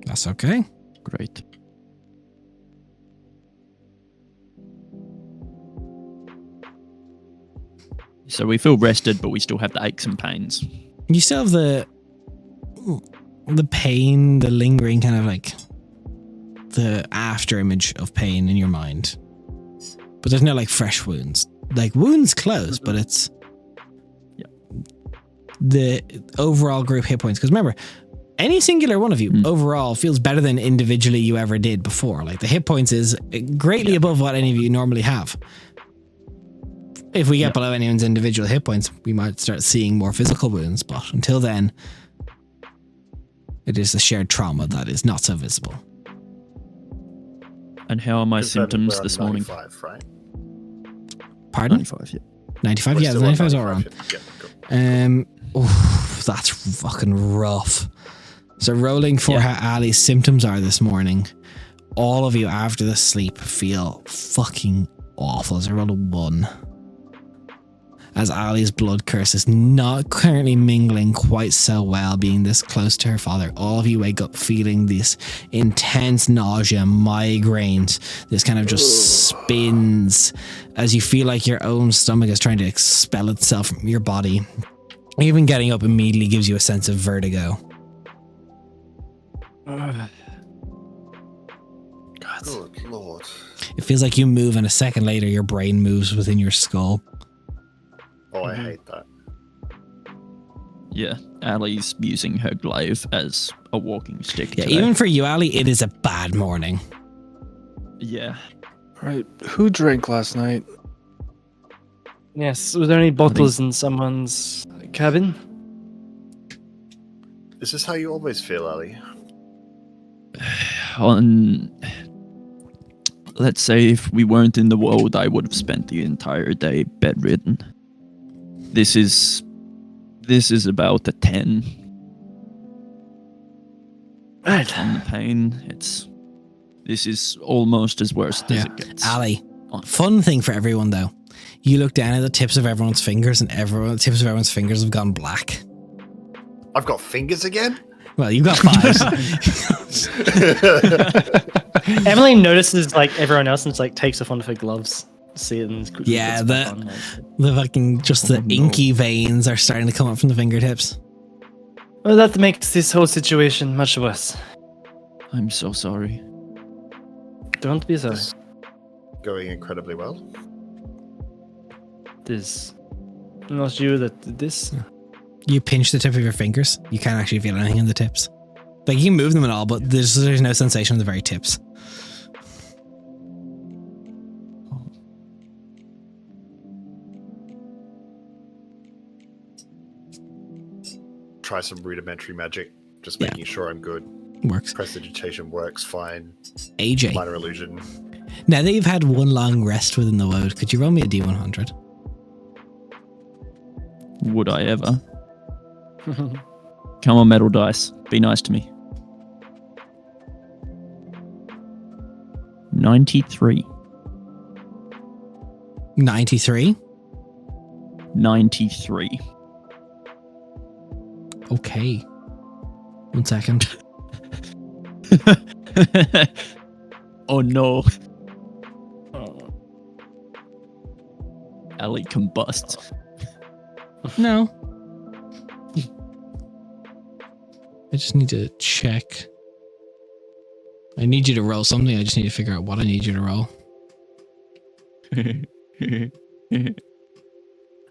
That's okay. Great. So we feel rested, but we still have the aches and pains. You still have the pain, the lingering kind of like the after image of pain in your mind. But there's no like fresh wounds. Like wounds close, but it's the overall group hit points. Because remember, any singular one of you overall feels better than individually you ever did before. Like the hit points is greatly above what any of you normally have. If we get below anyone's individual hit points, we might start seeing more physical wounds. But until then, it is a shared trauma that is not so visible. And how are my Confirming symptoms we're on this morning? 95, right? Pardon? 95, yeah. 95? We're Yeah, still 95 is all wrong. Yeah, cool. That's fucking rough. So rolling for how Ali's symptoms are this morning, all of you after the sleep feel fucking awful. As I rolled a 1. As Ali's blood curse is not currently mingling quite so well, being this close to her father. All of you wake up feeling this intense nausea, migraines. This kind of just spins as you feel like your own stomach is trying to expel itself from your body. Even getting up immediately gives you a sense of vertigo. Good lord. It feels like you move and a second later your brain moves within your skull. Oh, I hate that. Yeah, Ali's using her glaive as a walking stick. Yeah, today. even for you, Ali, it is a bad morning. Yeah. Right, who drank last night? Yes. Were there any bottles in someone's cabin? Is this how you always feel, Ali? Let's say if we weren't in the world, I would have spent the entire day bedridden. This is about a 10. Right. On the pain. This is almost as worse as it gets. Ali, fun thing for everyone though. You look down at the tips of everyone's fingers and the tips of everyone's fingers have gone black. I've got fingers again? Well, you've got 5. Emily notices like everyone else and just like takes off one of her gloves. See it and quickly Yeah, puts it back on, like, the fucking, just the inky veins are starting to come up from the fingertips. well, that makes this whole situation much worse. I'm so sorry. Don't be sorry. Going incredibly well. It is not you that did this. You pinch the tip of your fingers. You can't actually feel anything in the tips. Like, you can move them and all, but there's no sensation on the very tips. Try some rudimentary magic, just making sure I'm good. Works. Prestidigitation works fine. AJ. Minor illusion. Now that you've had one long rest within the Wode, could you roll me a D100? Would I ever? Come on, metal dice. Be nice to me. 93. 93? 93. Okay. 1 second. Oh no. Ellie combusts. No. I just need to check. I need you to roll something. I just need to figure out what I need you to roll.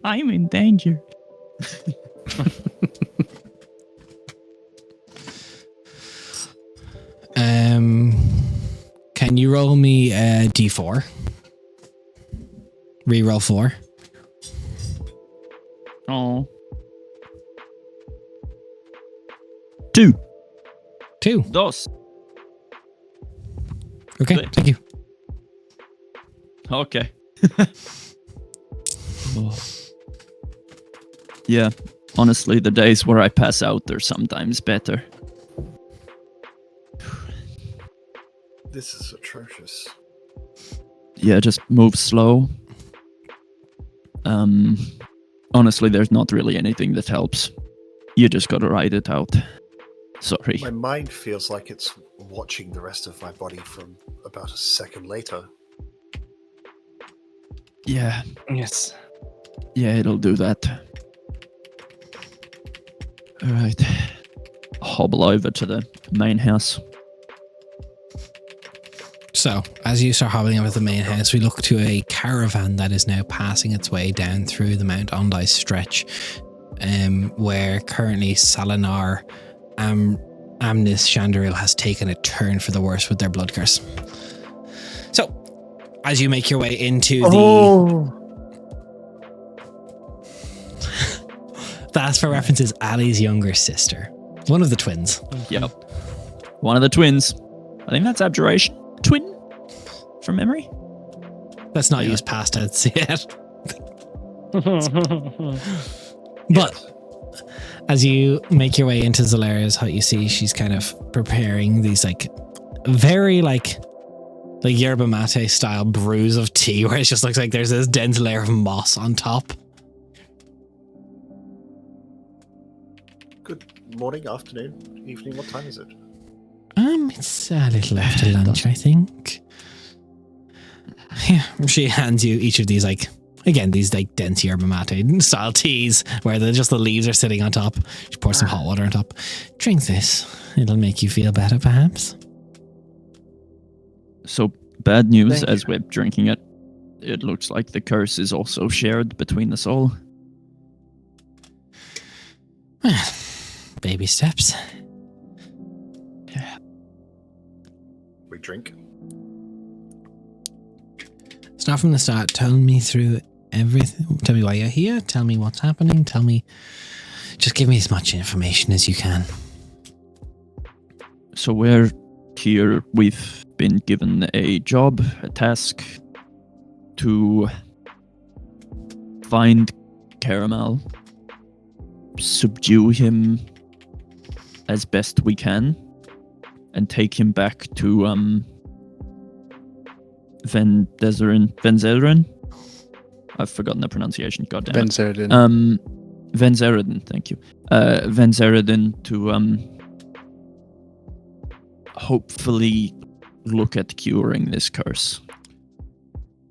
I'm in danger. Can you roll me a D4? Reroll 4. Oh. 2. 2. Dos. Okay, Good. thank you. Okay. Yeah, honestly, the days where I pass out are sometimes better. This is atrocious. Yeah, just move slow. Honestly, there's not really anything that helps. You just gotta ride it out. Sorry. My mind feels like it's watching the rest of my body from about a second later. Yeah, Yes. yeah, it'll do that. Alright. Hobble over to the main house. So, as you start hobbling over to the main house, we look to a caravan that is now passing its way down through the Mount Ondai stretch, where currently Salinar, Amnis Chandril has taken a turn for the worse with their blood curse. So, as you make your way into that's for reference is Ali's younger sister, one of the twins. Yep. One of the twins. I think that's Abjuration. Twin? From memory? Let's not use past tense yet. But as you make your way into Zalaria's hut, you see she's kind of preparing these very yerba mate style brews of tea, where it just looks like there's this dense layer of moss on top. Good morning, afternoon, evening. What time is it? It's a little after lunch, I think. Yeah, she hands you each of these these dense yerba mate style teas where the leaves are sitting on top. She pours some hot water on top. Drink this. It'll make you feel better, perhaps. So, bad news as we're drinking it. It looks like the curse is also shared between us all. Baby steps. We drink. Start from the start. Tell me through everything. Tell me why you're here. Tell me what's happening. Just give me as much information as you can. So we're here. We've been given a job, a task to find Caramel, subdue him as best we can, and take him back to Venzerin. I've forgotten the pronunciation. Goddamn it. Venzerin. Thank you. Venzerin to hopefully look at curing this curse.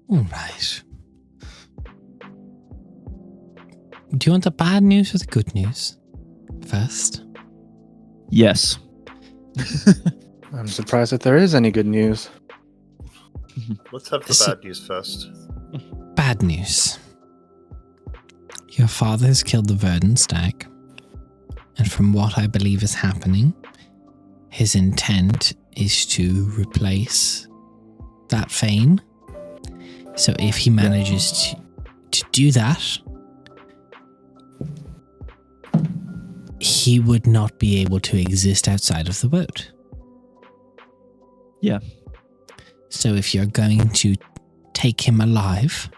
All right. Do you want the bad news or the good news first? Yes. I'm surprised that there is any good news. Let's have the bad news first. Bad news. Your father has killed the Verdant Stag. And from what I believe is happening, his intent is to replace that Fane. So if he manages to do that, he would not be able to exist outside of the Wode. Yeah. So if you're going to take him alive,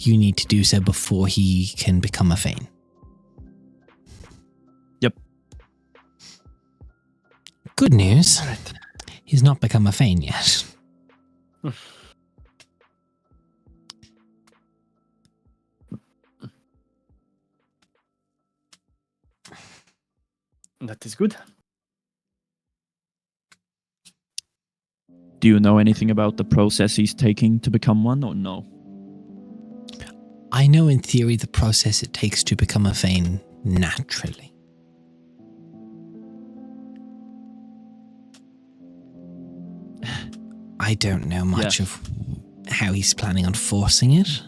you need to do so before he can become a Fane. Yep. Good news. Alright. He's not become a Fane yet. That is good. Do you know anything about the process he's taking to become one, or no? I know in theory the process it takes to become a Fane naturally. I don't know much of how he's planning on forcing it.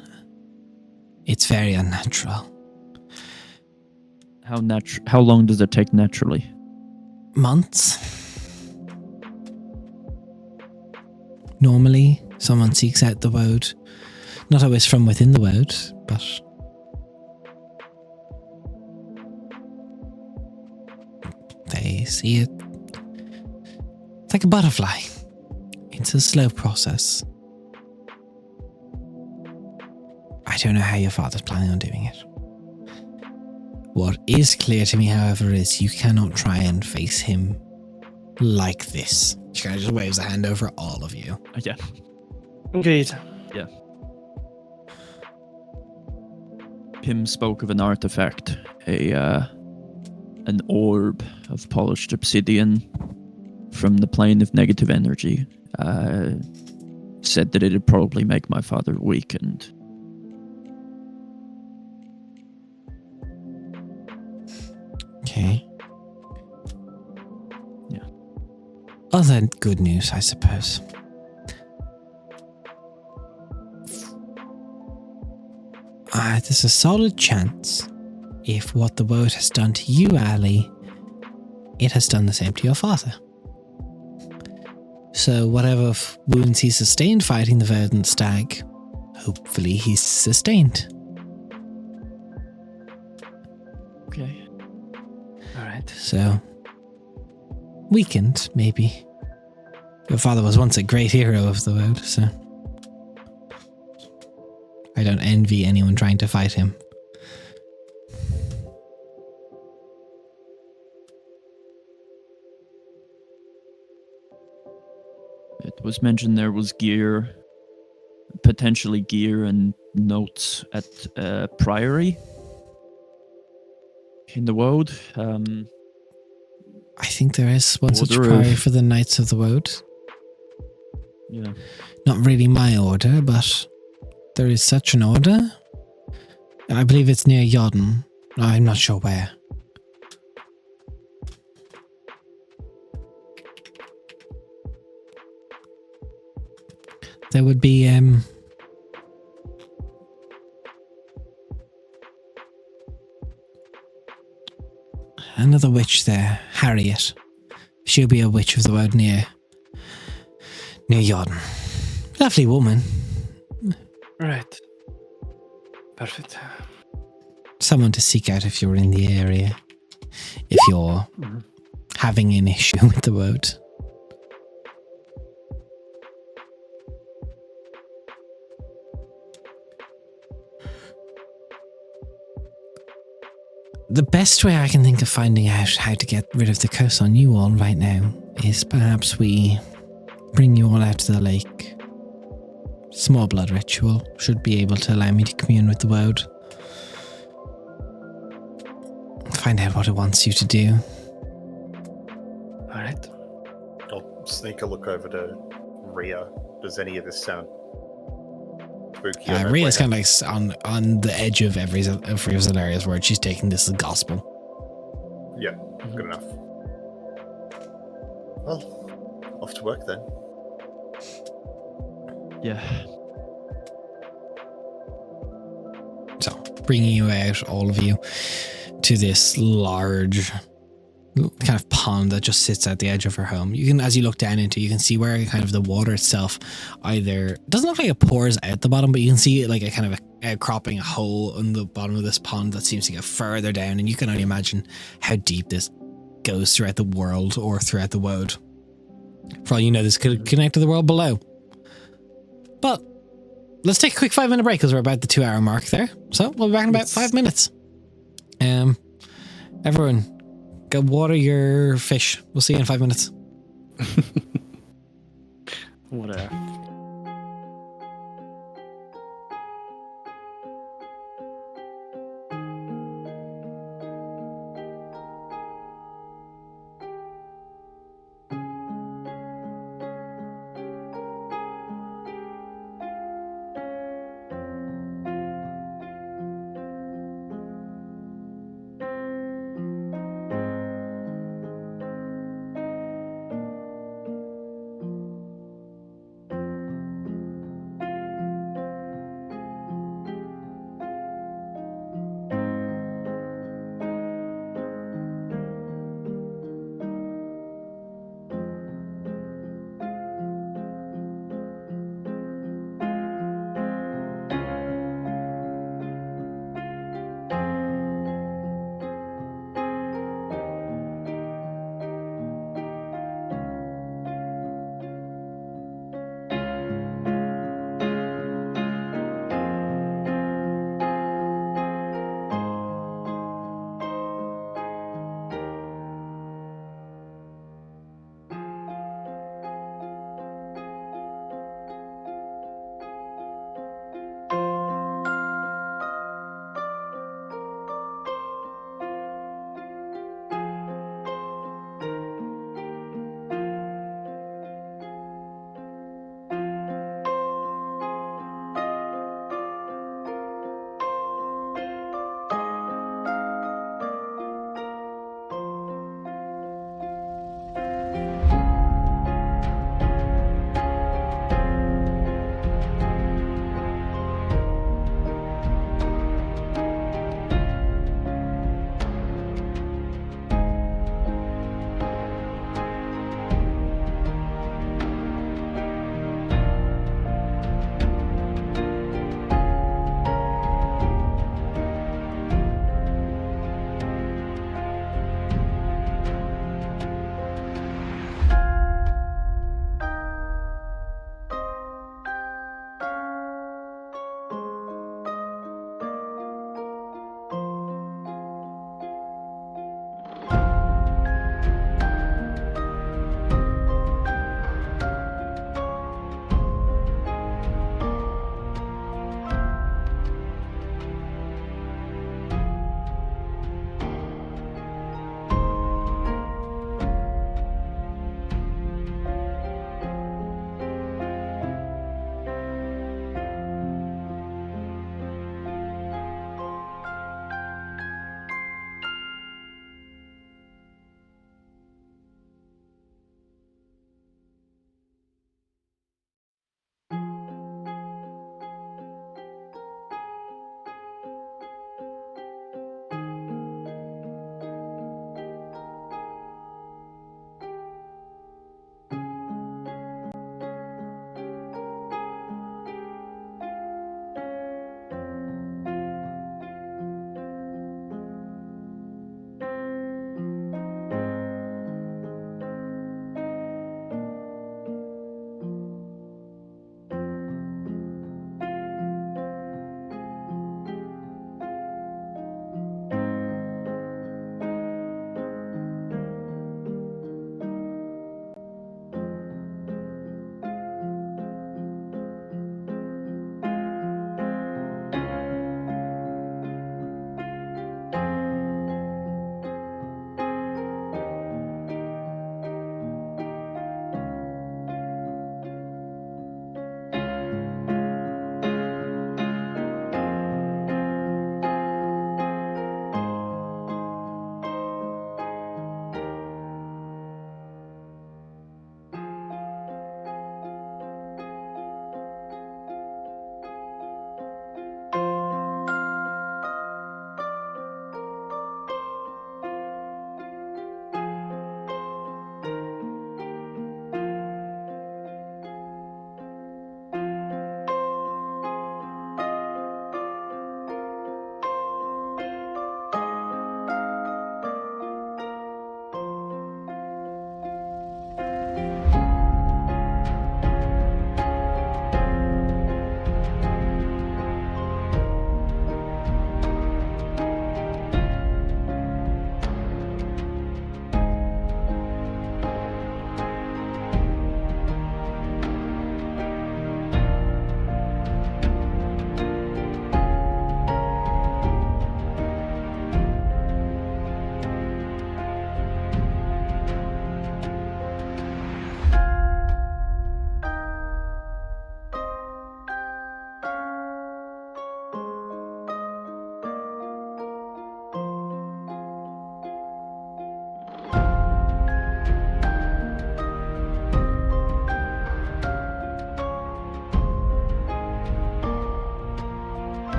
It's very unnatural. How long does it take naturally? Months. Normally, someone seeks out the Wode. Not always from within the Wode, but they see it. It's like a butterfly. It's a slow process. I don't know how your father's planning on doing it. What is clear to me, however, is you cannot try and face him like this. She kind of just waves a hand over all of you. Yeah. Indeed. Yeah. Pim spoke of an artifact, an orb of polished obsidian from the plane of negative energy. Said that it'd probably make my father weakened. Okay. Yeah. Other good news, I suppose. There's a solid chance if what the Wode has done to you, Ali, it has done the same to your father. So whatever wounds he sustained fighting the verdant stag, hopefully he's sustained. Okay. Alright. So, weakened, maybe. Your father was once a great hero of the Wode, so I don't envy anyone trying to fight him. It was mentioned there was potentially gear and notes at Priory in the Wode. I think there is one such Order priory of- for the Knights of the Wode. Yeah. Not really my order, but there is such an order. I believe it's near Yodden. I'm not sure where. There would be another witch there, Harriet. She'll be a witch of the Wode near Yodden. Lovely woman. Right. Perfect. Someone to seek out if you're in the area. If you're having an issue with the Wode. The best way I can think of finding out how to get rid of the curse on you all right now is perhaps we bring you all out to the lake. Small blood ritual should be able to allow me to commune with the Wode. Find out what it wants you to do. Alright. I'll sneak a look over to Rhea. Does any of this sound spooky? Rhea's kind of like on the edge of every of Zalaria's word. She's taking this as gospel. Yeah, good enough. Well, off to work then. Yeah. So, bringing you out, all of you, to this large kind of pond that just sits at the edge of her home. You can, as you look down into, you can see where kind of the water itself either doesn't look like it pours out the bottom, but you can see like a kind of outcropping, a hole in the bottom of this pond that seems to go further down, and you can only imagine how deep this goes throughout the world or throughout the Wode. For all you know, this could connect to the world below. But let's take a quick 5-minute break because we're about the 2-hour mark there. So we'll be back in about 5 minutes. Everyone, go water your fish. We'll see you in 5 minutes. Whatever.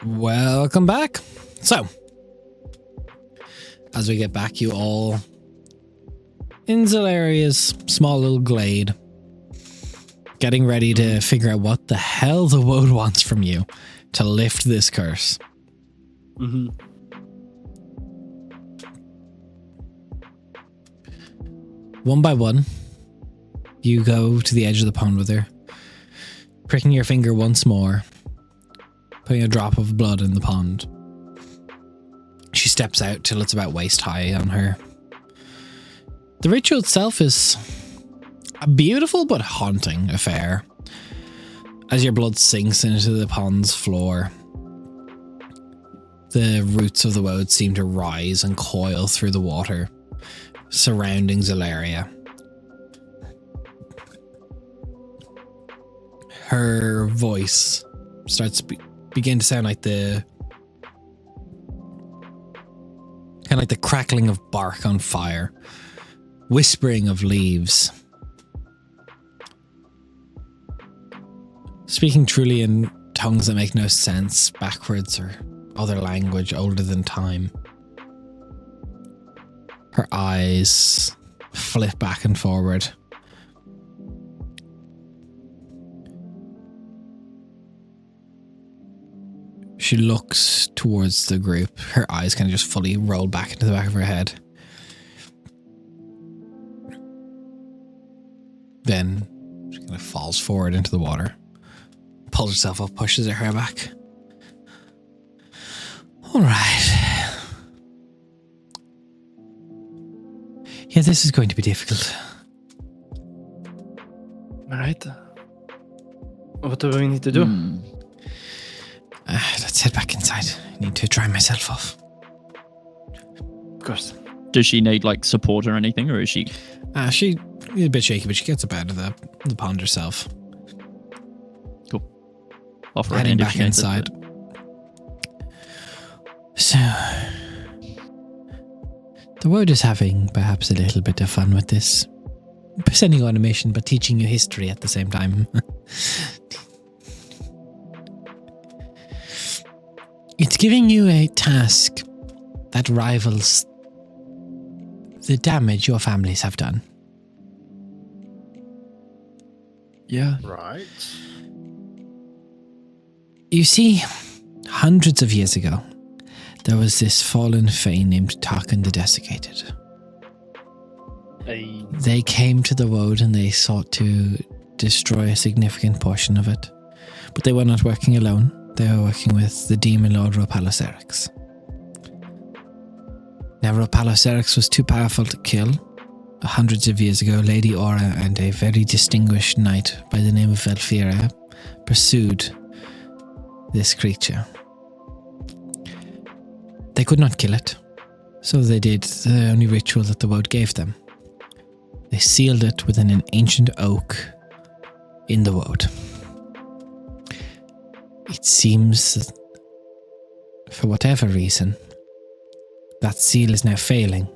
Welcome back. So, as we get back, you all in Zalaria's small little glade, getting ready to figure out what the hell the Wode wants from you to lift this curse. Mm-hmm. One by one, you go to the edge of the pond with her, pricking your finger once more, putting a drop of blood in the pond. She steps out till it's about waist high on her. The ritual itself is a beautiful but haunting affair. As your blood sinks into the pond's floor, the roots of the Wode seem to rise and coil through the water, surrounding Zalaria. Her voice starts to begin to sound like the kind of like the crackling of bark on fire, whispering of leaves. Speaking truly in tongues that make no sense, backwards or other language older than time. Her eyes flip back and forward. She looks towards the group. Her eyes kind of just fully roll back into the back of her head. Then she kind of falls forward into the water. Pulls herself up, pushes her hair back. All right. Yeah, this is going to be difficult. All right. What do we need to do? Let's head back inside. I need to dry myself off. Of course. Does she need like support or anything, or is she? She is a bit shaky, but she gets up out of the pond herself. Cool. Offer a Heading hand if back she needs it, inside. but- So, the Wode is having perhaps a little bit of fun with this. Sending you on a mission, but teaching you history at the same time. It's giving you a task that rivals the damage your families have done. Yeah. Right. You see, hundreds of years ago, there was this fallen fae named Tarkan the Desiccated. They came to the Wode and they sought to destroy a significant portion of it. But they were not working alone. They were working with the demon lord Ropalocerix. Now, Ropalocerix was too powerful to kill. Hundreds of years ago, Lady Aura and a very distinguished knight by the name of Velfira pursued this creature. They could not kill it, so they did the only ritual that the Wode gave them. They sealed it within an ancient oak in the Wode. It seems that, for whatever reason, that seal is now failing,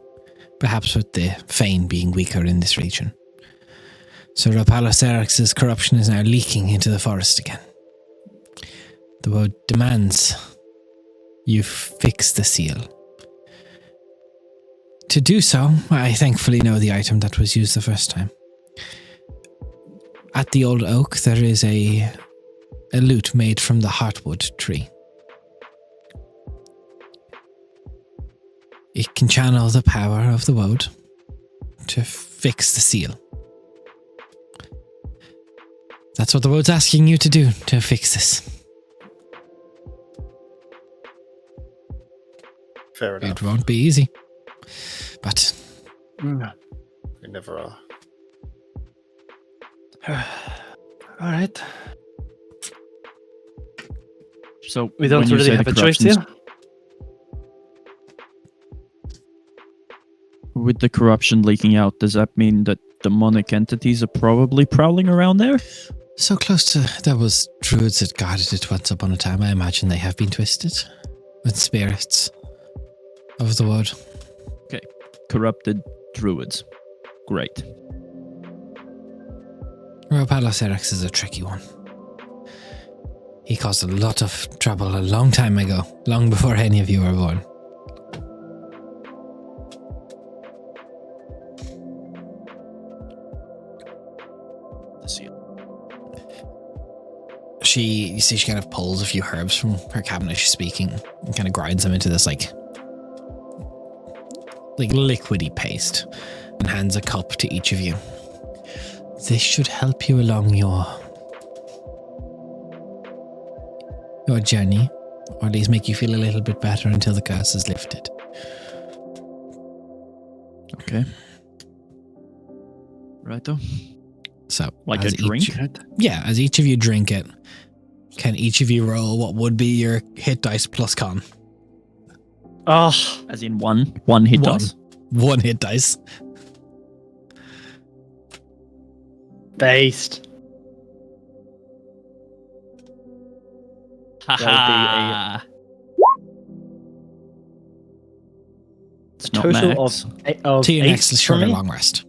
perhaps with the Fane being weaker in this region. So Ropalocerix's corruption is now leaking into the forest again. The Wode demands you fix the seal. To do so, I thankfully know the item that was used the first time. At the old oak, there is a lute made from the heartwood tree. It can channel the power of the Wode to fix the seal. That's what the Wode's asking you to do, to fix this. Fair enough. It won't be easy, but We never are. All right. So We don't when you really say have the a choice corruption's- here. With the corruption leaking out, does that mean that demonic entities are probably prowling around there? so close to those druids that guarded it once upon a time. I imagine they have been twisted with spirits of the Wode. Corrupted druids. Great. Ropalocerix is a tricky one. He caused a lot of trouble a long time ago, long before any of you were born. Let's see. You see she kind of pulls a few herbs from her cabinet she's speaking and kind of grinds them into this like liquidy paste and hands a cup to each of you. This should help you along your journey, or at least make you feel a little bit better until the curse is lifted. Okay. Right though. So, Like a drink? As each of you drink it, can each of you roll what would be your hit dice plus con? Oh, As in one hit dice? One hit dice. based. Haha. It's not Total max. of To your 8 next for short or me? long rest.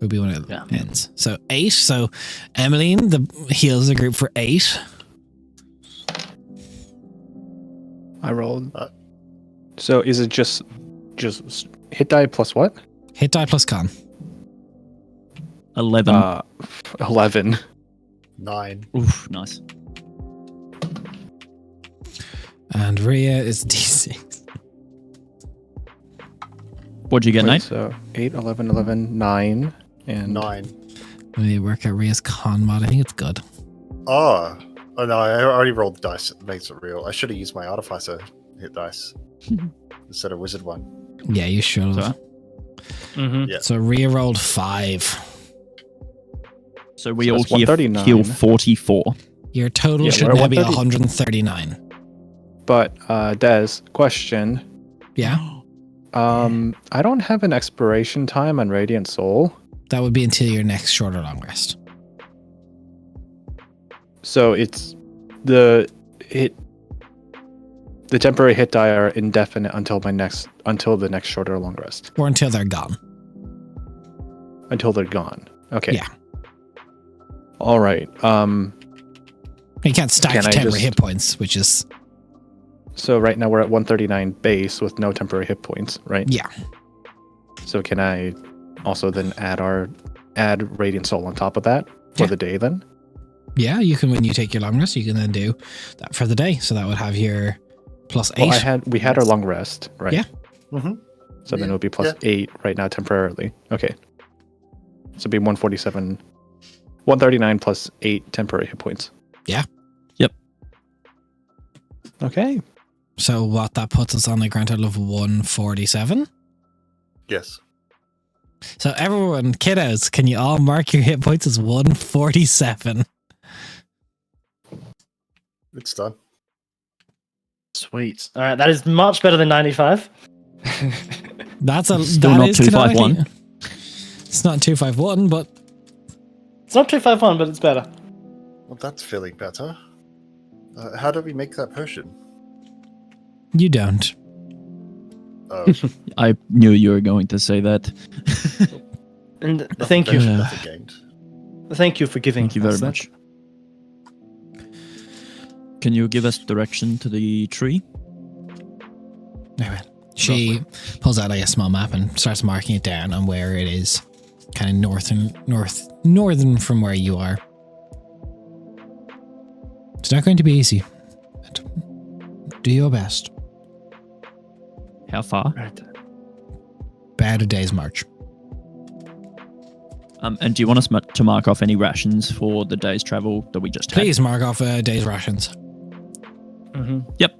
Will be when it Yeah. ends. So 8. So Emmeline heals the group for 8. I rolled. So is it just hit die plus what? Hit die plus con. 11. 11. 9. Oof, nice. And Rhea is D6. What'd you get, Wait, Nate? so 8, 11, 11, 9, and 9. Let me work out Rhea's con mod. I think it's good. Oh no, I already rolled the dice. It makes it real. I should have used my artificer hit dice instead of wizard one. Yeah, you should have. Mm-hmm. Yeah. So Rhea rolled 5. So we So all that's 139. heal 44. Your total Yeah, should we're now at be 130. 139. But Des, question. Yeah? I don't have an expiration time on Radiant Soul. That would be until your next short or long rest. So it's the temporary hit die are indefinite until the next short or long rest. Or until they're gone. Until they're gone. Okay. Yeah. All right. You can't stack Can I temporary just- hit points, which is... So right now we're at 139 base with no temporary hit points, right? Yeah. So can I also then add Radiant Soul on top of that for Yeah. the day then? Yeah, you can, when you take your long rest, you can then do that for the day. So that would have your plus 8. Well, we had our long rest, right? Yeah. Mm-hmm. So then Yeah, it would be plus 8 right now temporarily. Okay. So it'd be 147, 139 plus 8 temporary hit points. Yeah. Yep. Okay. So what that puts us on a grand total of 147. Yes. So everyone, kiddos, can you all mark your hit points as 147? It's done. Sweet. All right, that is much better than 95. That's a Still that not is 251. canonically- It's not 251, but It's not 251, but it's better. Well, that's feeling better. How do we make that potion? you don't. Oh, I knew you were going to say that. And nothing thank you. ventured, nothing gained. Thank you for giving Thank you very us that. much. Can you give us direction to the tree? Anyway, she pulls out like a small map and starts marking it down on where it is, kind of northern from where you are. It's not going to be easy, but do your best. How far? Right. About a day's march. And do you want us to mark off any rations for the day's travel that we just had? Please mark off a day's rations. Mm-hmm. Yep.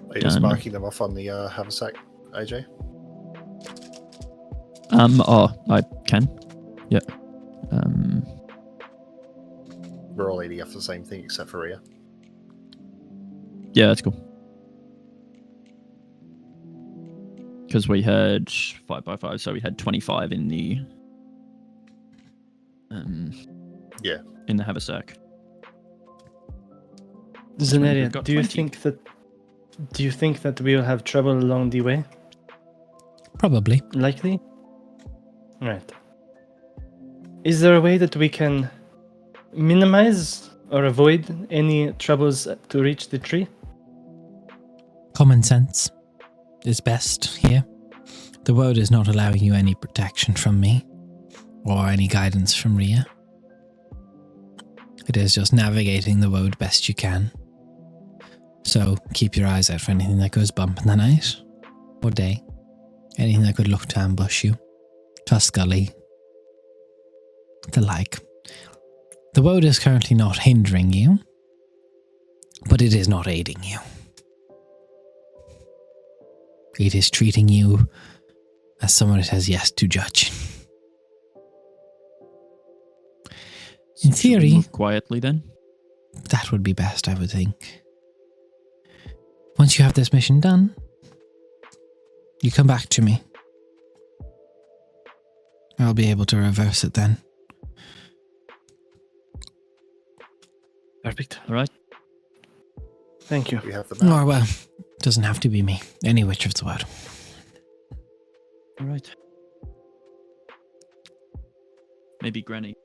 Are you just Done. marking them off on the haversack, AJ? Oh, I can. Yeah. We're all eating off the same thing except for Rhea. Yeah, that's cool. Because we had 5x5, so we had 25 in the Yeah. in the haversack. Zeneria, We've got do you 20. think that we will have trouble along the way? Probably. Likely. Right. Is there a way that we can minimize or avoid any troubles to reach the tree? Common sense is best here. The Wode is not allowing you any protection from me or any guidance from Rhea. It is just navigating the Wode best you can. So keep your eyes out for anything that goes bump in the night or day. Anything that could look to ambush you. Tuscully. The like. The Wode is currently not hindering you, but it is not aiding you. It is treating you as someone it has yet to judge. In Should we theory, move quietly then. that would be best, I would think. Once you have this mission done, you come back to me. I'll be able to reverse it then. Perfect. All right. Thank you. We have the map. Or, well, doesn't have to be me. Any witch of the Wode. All right. Maybe Granny.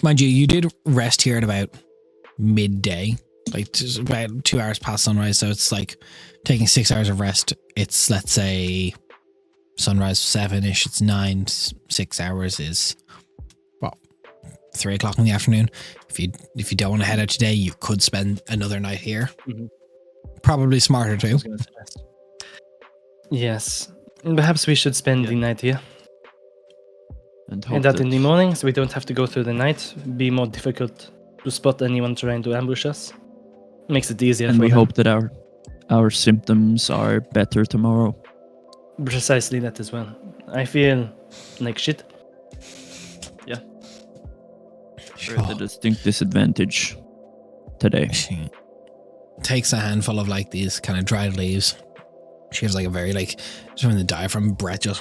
Mind you, you did rest here at about midday. Like, just about 2 hours past sunrise, so it's like taking 6 hours of rest. It's, let's say, sunrise 7-ish, it's 9, 6 hours is, well, 3 o'clock in the afternoon. If you don't want to head out today, you could spend another night here. Mhm. Probably smarter too. Yes. And perhaps we should spend the night here. And hope And that in the morning, so we don't have to go through the night. Be more difficult to spot anyone trying to ambush us. Makes it easier. and for we them. hope that our symptoms are better tomorrow. Precisely that as well. I feel like shit. We're at a distinct disadvantage today. She takes a handful of like these kind of dried leaves. She has like a very like just when the diaphragm breath just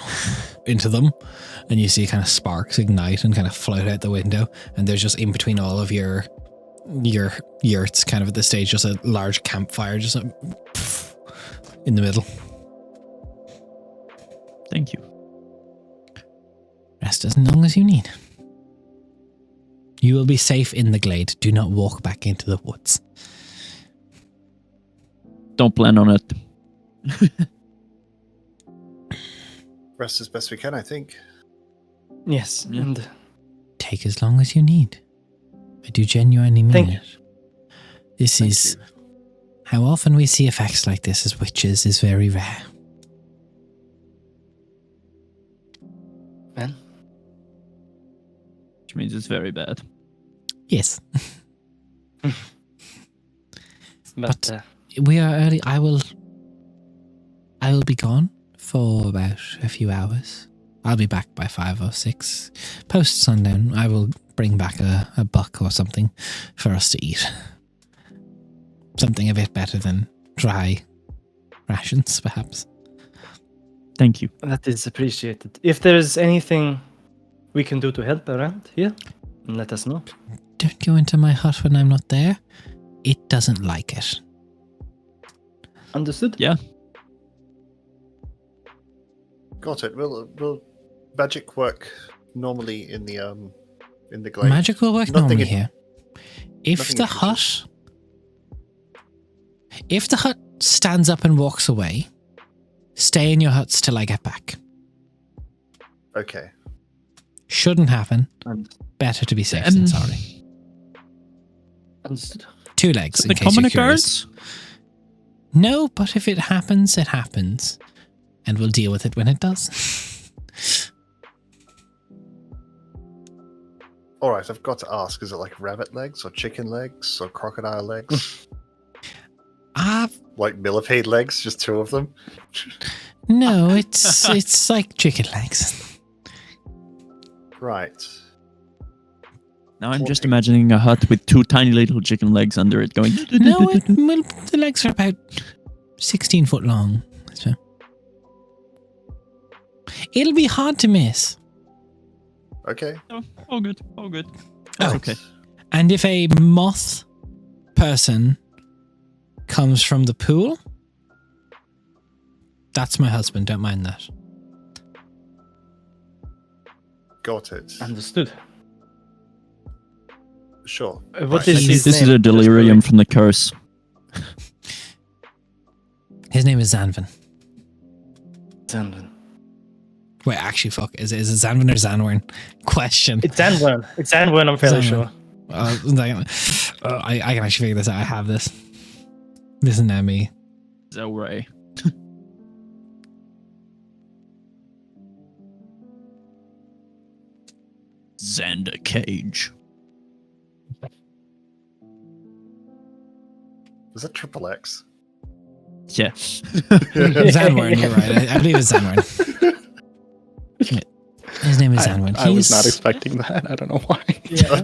into them, and you see kind of sparks ignite and kind of float out the window, and there's just in between all of your yurts, kind of at this stage, just a large campfire just in the middle. Thank you. Rest as long as you need. You will be safe in the glade. Do not walk back into the woods. Don't plan on it. Rest as best we can, I think. Yes. Yeah. And Take as long as you need. I do genuinely mean Thank you. it. This is how often we see effects like this as witches is very rare. man, Which means it's very bad. Yes. but We are early. I will be gone for about a few hours. I'll be back by 5 or 6. Post sundown, I will bring back a buck or something for us to eat. Something a bit better than dry rations, perhaps. Thank you. that is appreciated. If there's anything we can do to help around here, let us know. Don't go into my hut when I'm not there. It doesn't like it. Understood? Yeah. Got it. Will magic work normally in the glade? Magic will work Nothing normally in- here. If nothing the in hut, stands up and walks away, stay in your huts till I get back. Okay. Shouldn't happen. And Better to be safe than sorry. understood. 2 legs. So In the case you're common curious. occurrence? No, but if it happens, it happens, and we'll deal with it when it does. All right. I've got to ask: is it like rabbit legs, or chicken legs, or crocodile legs? Like millipede legs? Just 2 of them? No, it's like chicken legs. Right. Now I'm just imagining a hut with 2 tiny little chicken legs under it going. No, well, the legs are about 16 foot long. So it'll be hard to miss. Okay. Oh, all good. All good. Oh. Okay. And if a moth person comes from the pool, that's my husband. Don't mind that. Got it. Understood. Sure. What Right. is his This is name? a delirium from the curse. His name is Zanvin. Zanvin. Wait, actually, fuck. Is it Zanvin or Zanwern? Question. It's Zanvin. It's Zanvin, I'm fairly Zanvin. sure. I can actually figure this out. I have this. This is now me. Zelray. Xander Cage. Was that Triple X? Yeah. Zanwern, you're right. I believe it's Zanwern. His name is Zanwern. I was not expecting that. I don't know why. Yeah.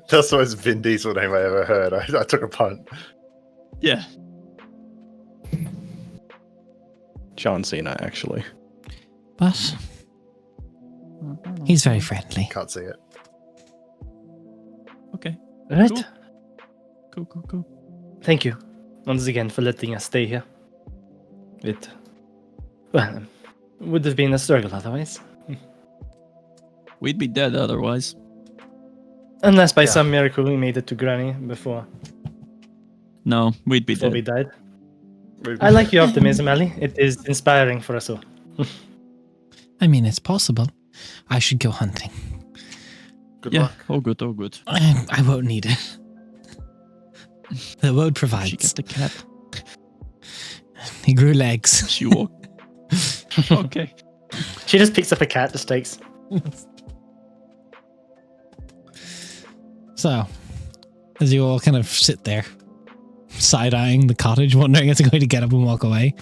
That's the most Vin Diesel name I ever heard. I took a punt. Yeah. John Cena, actually. But he's very friendly. Can't see it. Okay. Right. Cool. Thank you once again for letting us stay here. It would have been a struggle otherwise. We'd be dead otherwise. Unless by Yeah. some miracle we made it to Granny before No, we'd be we dead. died. I like your optimism, Ali. It is inspiring for us all. I mean, it's possible. I should go hunting. Good Yeah, luck. all good. I won't need it. The Wode She provides. get the cat. He grew legs. She walk. Okay. She just picks up a cat, just takes. So, as you all kind of sit there, side-eyeing the cottage, wondering if it's going to get up and walk away,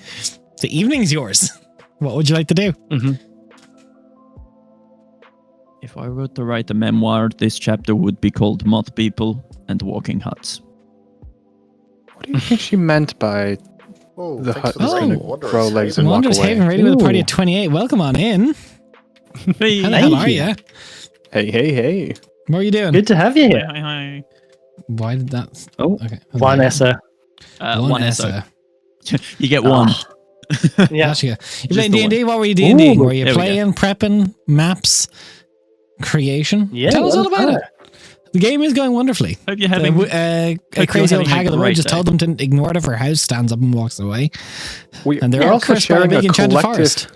the evening's yours. What would you like to do? If I were to write a memoir, this chapter would be called Moth People and Walking Huts. What do you think she meant by Oh, the thanks hut for is the going raid, to Wanderers grow legs Haven. and walk Wanderers away? Haven, ready with a party Ooh. of 28. Welcome on in. Hey, How the hell Thank are you. you? Hey. What are you doing? Good to have you here. hi. Why did that? Oh, Okay. one Essa. One SO. SO. You get one. Yeah. Gotcha. You Just playing the D&D? What were you D&D? Ooh, Were you there we go. playing, prepping, maps, creation? Yeah. Tell us all well, about it. The game is going wonderfully. Hope you're having. A you're crazy old having a hag of the road great just day. told them to ignore it if her house stands up and walks away. And they're We're all also cursed by a sharing big a enchanted collective. forest.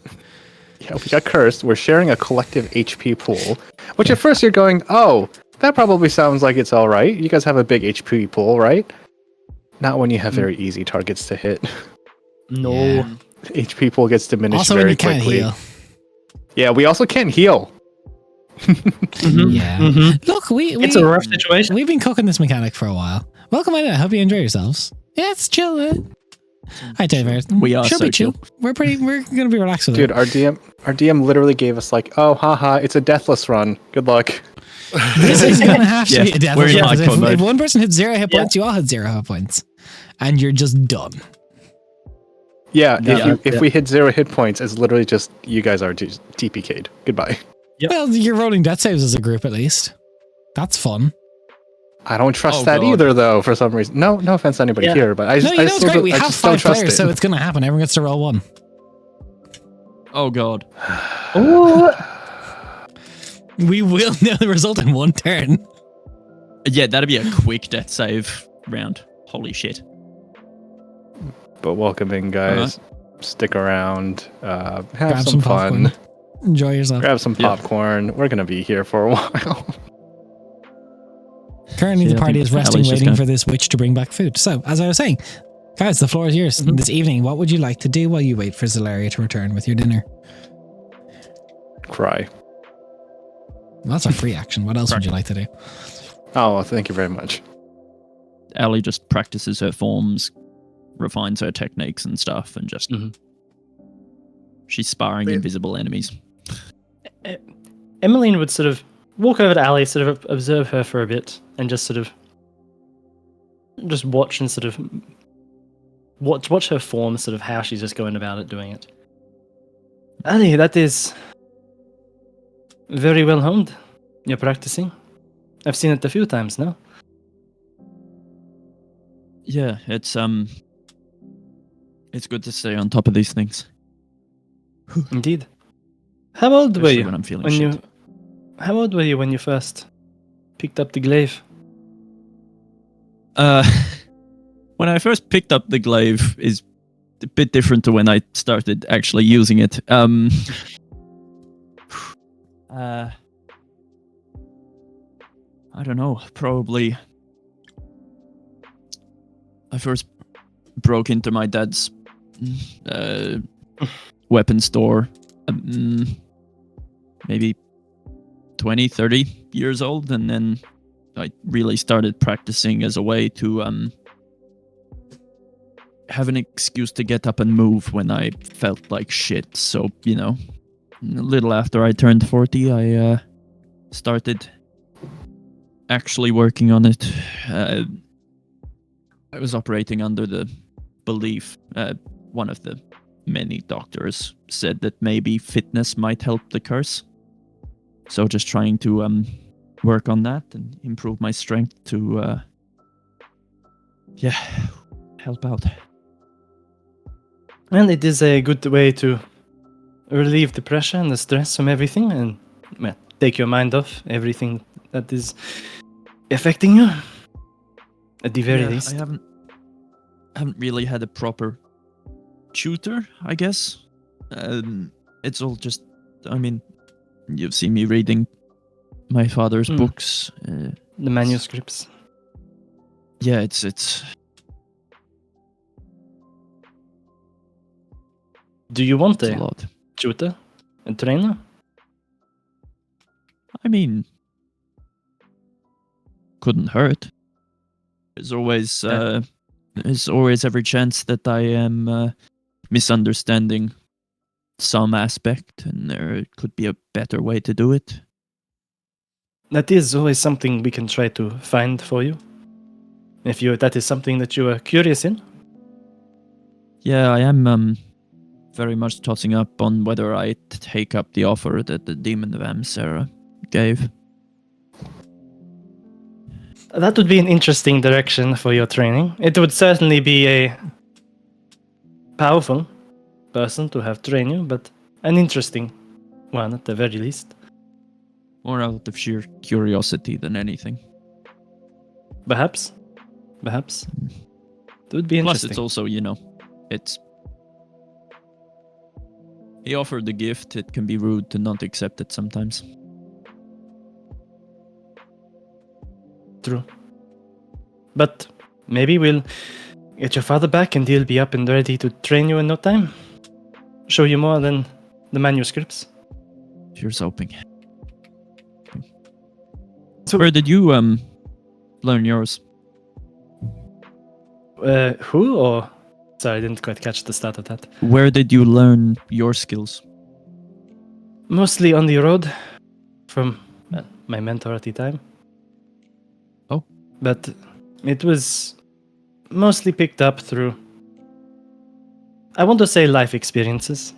Yeah, we got cursed. We're sharing a collective HP pool, which at first you're going, oh, that probably sounds like it's all right. You guys have a big HP pool, right? Not when you have very easy targets to hit. No. Yeah. HP pool gets diminished Also, when very you can't quickly. heal. Yeah, we also can't heal. Yeah. Mhm. Look, It's a rough situation. we've been cooking this mechanic for a while. Welcome in. I hope you enjoy yourselves. Yeah, it's chill. Hi, Dave. We are Should so be chill. We're gonna be relaxed with Dude, it. our DM literally gave us like, oh, haha, it's a deathless run. Good luck. This is gonna have to Yeah, be a death. we're in If, hardcore mode. if one person hits 0 hit points, you all hit 0 hit points, and you're just done. Yeah, Yeah. if we hit 0 hit points, it's literally just you guys are just TPK'd. Goodbye. Yep. Well, you're rolling death saves as a group at least. That's fun. I don't trust Oh, that God. either, though. For some reason, no offense to anybody Yeah. here, but I No, just, you I know it's still great. don't- We I have just don't 5 trust players, it. so it's gonna happen. Everyone gets to roll 1. Oh god. Ooh. We will know the result in 1 turn. Yeah, that'd be a quick death save round. Holy shit. But welcome in, guys. Stick around. Have Grab some fun. popcorn. Enjoy yourself. Grab some Yeah. popcorn. We're gonna be here for a while. Currently, Yeah, the I party think is resting, Allie's just waiting gonna- for this witch to bring back food. So, as I was saying, guys, the floor is yours. This evening, what would you like to do while you wait for Zelaria to return with your dinner? Cry. Well, that's a free action. What else would you like to do? Oh, well, thank you very much. Allie just practices her forms, refines her techniques and stuff, and just she's sparring Yeah. invisible enemies. Emmeline would sort of walk over to Ali, sort of observe her for a bit, and just sort of just watch and sort of watch her form, sort of how she's just going about it, doing it. Ali, that is very well honed. You're practicing. I've seen it a few times now. Yeah, it's good to stay on top of these things. Indeed. How old were Especially you when I'm feeling when shit. you? How old were you when you first picked up the glaive? When I first picked up the glaive is a bit different to when I started actually using it. I don't know. Probably I first broke into my dad's weapon store. Maybe 20, 30 years old, and then I really started practicing as a way to have an excuse to get up and move when I felt like shit. So, a little after I turned 40, I started actually working on it. I was operating under the belief, one of the many doctors said that maybe fitness might help the curse. So just trying to work on that and improve my strength to, help out. And it is a good way to relieve the pressure and the stress from everything and take your mind off everything that is affecting you. At the very least. I haven't really had a proper tutor, I guess. It's all just, you've seen me reading my father's books. The manuscripts. Yeah, it's. Do you want a lot. Tutor? A trainer? Couldn't hurt. There's always every chance that I am misunderstanding some aspect, and there could be a better way to do it. That is always something we can try to find for you. If that is something that you are curious in. Yeah, I am very much tossing up on whether I take up the offer that the Demon of Amsera gave. That would be an interesting direction for your training. It would certainly be a powerful person to have train you, but an interesting one at the very least. More out of sheer curiosity than anything. Perhaps. It would be interesting. Plus, it's also, it's... He offered the gift. It can be rude to not accept it sometimes. True. But maybe we'll get your father back and he'll be up and ready to train you in no time. Show you more than the manuscripts. Here's hoping. So where did you learn yours? Who or... Sorry, I didn't quite catch the start of that. Where did you learn your skills? Mostly on the road from my mentor at the time. Oh. But it was mostly picked up through, I want to say, life experiences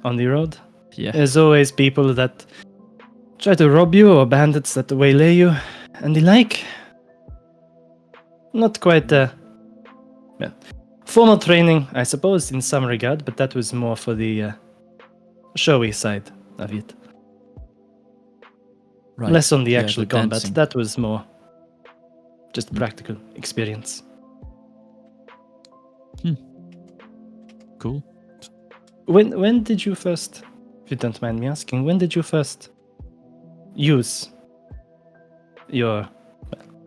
on the road. Yeah. There's always people that try to rob you or bandits that waylay you and the like. Not quite formal training, I suppose, in some regard, but that was more for the showy side of it. Right. Less on the actual the combat. dancing. That was more just practical experience. Cool. When did you first, if you don't mind me asking, when did you first use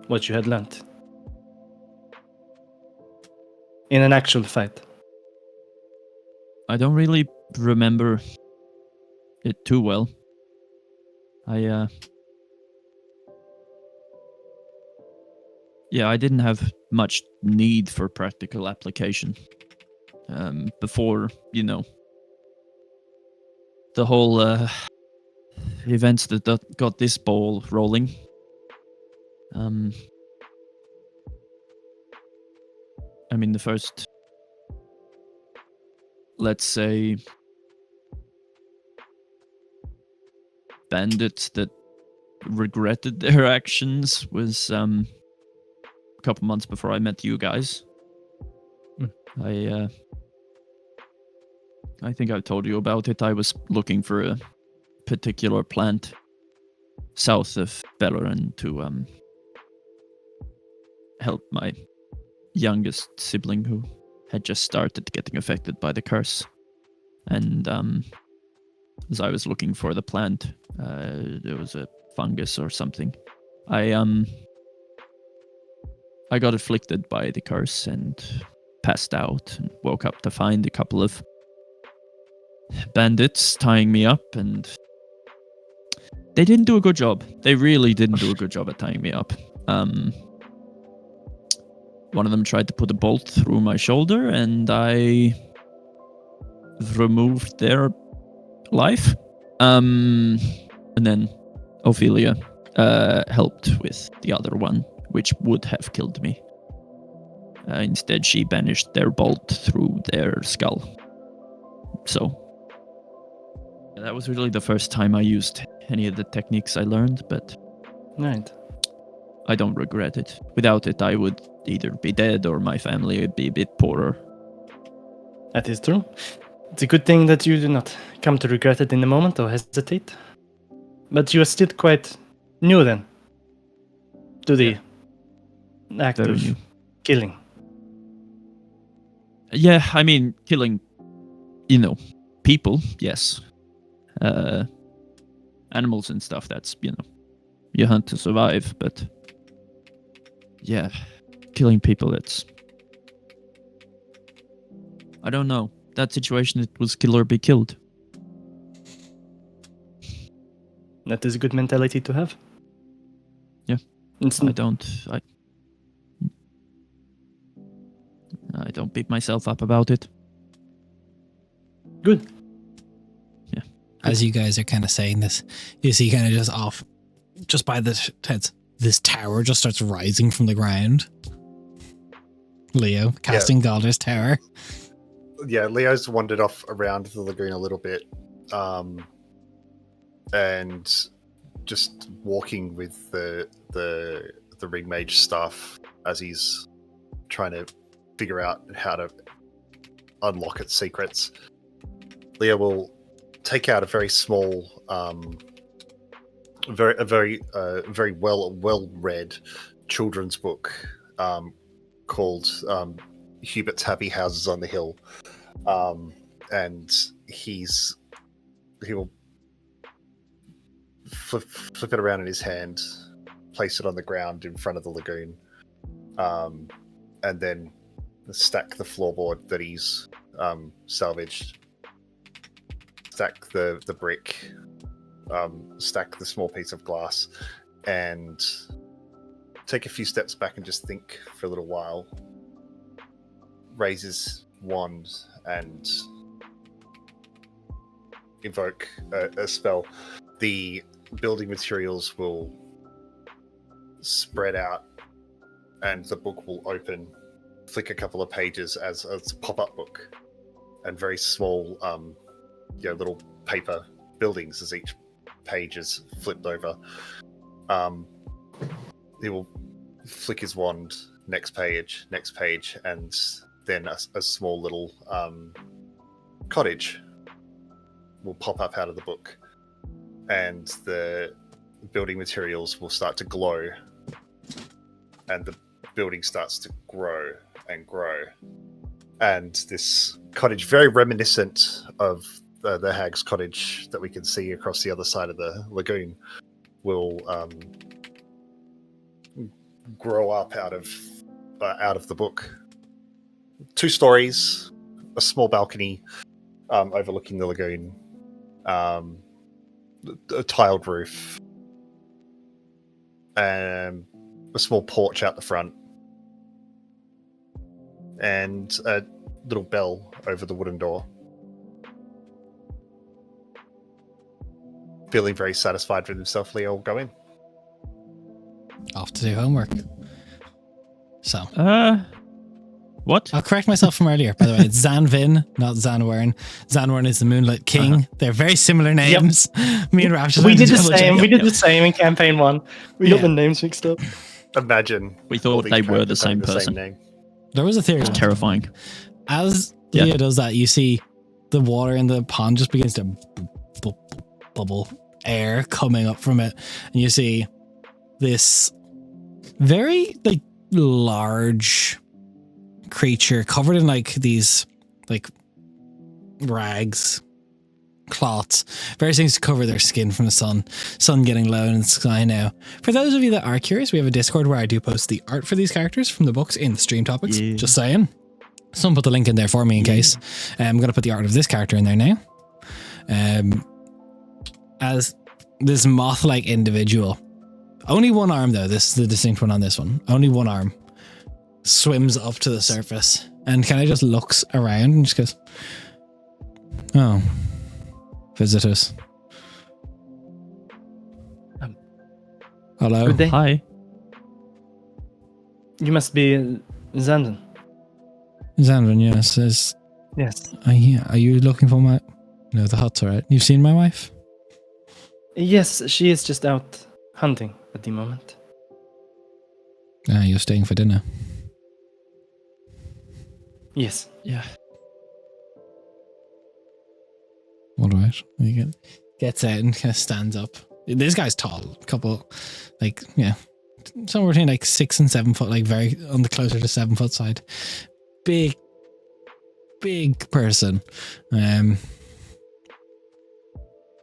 what you had learned in an actual fight? I don't really remember it too well. I didn't have much need for practical application before, the whole events that got this ball rolling. The first, let's say, bandits that regretted their actions was a couple months before I met you guys. I think I've told you about it. I was looking for a particular plant south of Bellerin to help my youngest sibling who had just started getting affected by the curse. And as I was looking for the plant, there was a fungus or something. I got afflicted by the curse and passed out and woke up to find a couple of bandits tying me up, and they didn't do a good job. They really didn't do a good job at tying me up. One of them tried to put a bolt through my shoulder, and I removed their life. And then Ophelia helped with the other one, which would have killed me. Instead, she banished their bolt through their skull. So that was really the first time I used any of the techniques I learned, but Right. I don't regret it. Without it, I would either be dead or my family would be a bit poorer. That is true. It's a good thing that you do not come to regret it in the moment or hesitate. But you are still quite new then to the act Very of new. killing. Yeah, I mean, killing, people, yes. Animals and stuff, that's, you hunt to survive, but yeah, killing people, it's... I don't know. That situation, it was kill or be killed. That is a good mentality to have. Yeah. It's I don't beat myself up about it. good. As you guys are kind of saying this, you see kind of just off, just by the heads, this tower just starts rising from the ground. Leo, casting Galder's tower. Yeah, Leo's wandered off around the lagoon a little bit, and just walking with the ring mage staff as he's trying to figure out how to unlock its secrets. Leo will take out a very small, very well read children's book called Hubert's Happy Houses on the Hill, and he will flip it around in his hand, place it on the ground in front of the lagoon, and then stack the floorboard that he's salvaged. Stack the brick, stack the small piece of glass, and take a few steps back and just think for a little while. Raise his wand and invoke a spell. The building materials will spread out and the book will open, flick a couple of pages as a pop-up book, and very small little paper buildings as each page is flipped over. He will flick his wand, next page, and then a small little cottage will pop up out of the book, and the building materials will start to glow, and the building starts to grow and grow, and this cottage, very reminiscent of the hag's cottage that we can see across the other side of the lagoon, will grow up out of the book. 2 stories, a small balcony overlooking the lagoon, a tiled roof, and a small porch out the front, and a little bell over the wooden door. Feeling very satisfied with himself, Leo will go in. Off to do homework. So, what? I'll correct myself from earlier, by the way. It's Zanvin, not Zanwern. Zanwern is the Moonlit King. They're very similar names. Me and Rapture. We did the same. We did the same in campaign 1. We got the names mixed up. Imagine. We thought they were the same person. name. There was a theory. It's terrifying. As Leo does that, you see the water in the pond just begins to bubble air coming up from it, and you see this very like large creature covered in like these like rags, cloths, various things to cover their skin from the sun getting low in the sky now. For those of you that are curious, we have a Discord where I do post the art for these characters from the books in the stream topics. Just saying. Someone put the link in there for me in case. I'm going to put the art of this character in there now. As this moth-like individual, only one arm though, this is the distinct one on this one, only one arm, swims up to the surface and kind of just looks around and just goes, oh, visitors. Hello. Good day. Hi. You must be Zandon. Zanvin, yes. Yes. Are you looking for my... No, the hut's alright. You've seen my wife? Yes, she is just out hunting at the moment. Ah, you're staying for dinner. Yes. Yeah. Alright. He gets out and kind of stands up. This guy's tall. Couple, like, yeah. Somewhere between like 6 and 7 foot, like very on the closer to 7 foot side. Big person.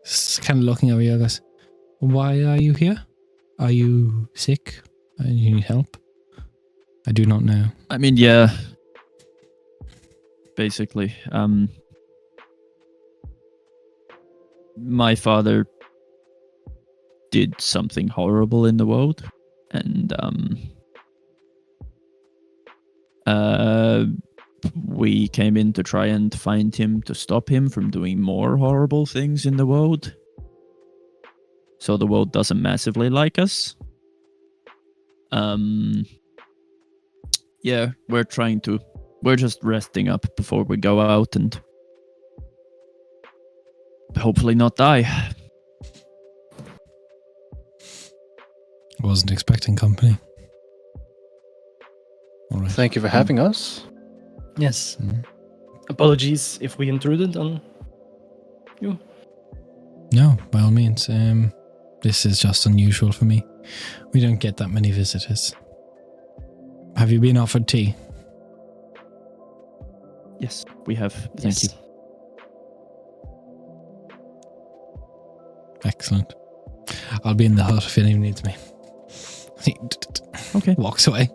Just kind of looking over you, I guess. Why are you here? Are you sick? You need help? I do not know. I mean, yeah. Basically, my father did something horrible in the world, and we came in to try and find him to stop him from doing more horrible things in the world. So the world doesn't massively like us. Yeah, we're just resting up before we go out and hopefully not die. I wasn't expecting company. All right. Thank you for having us. Yes. Mhm. Apologies if we intruded on you. No, by all means. This is just unusual for me. We don't get that many visitors. Have you been offered tea? Yes, we have. Thank you. Excellent. I'll be in the hut if anyone needs me. He Okay. walks away.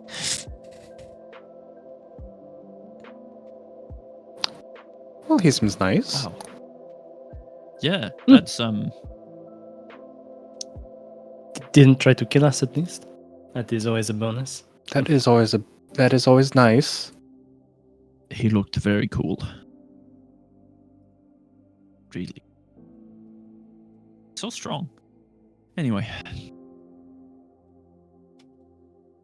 Well, he seems nice. Wow. Yeah, that's Didn't try to kill us at least. That is always a bonus. That is always nice. he looked very cool. Really. So strong. Anyway.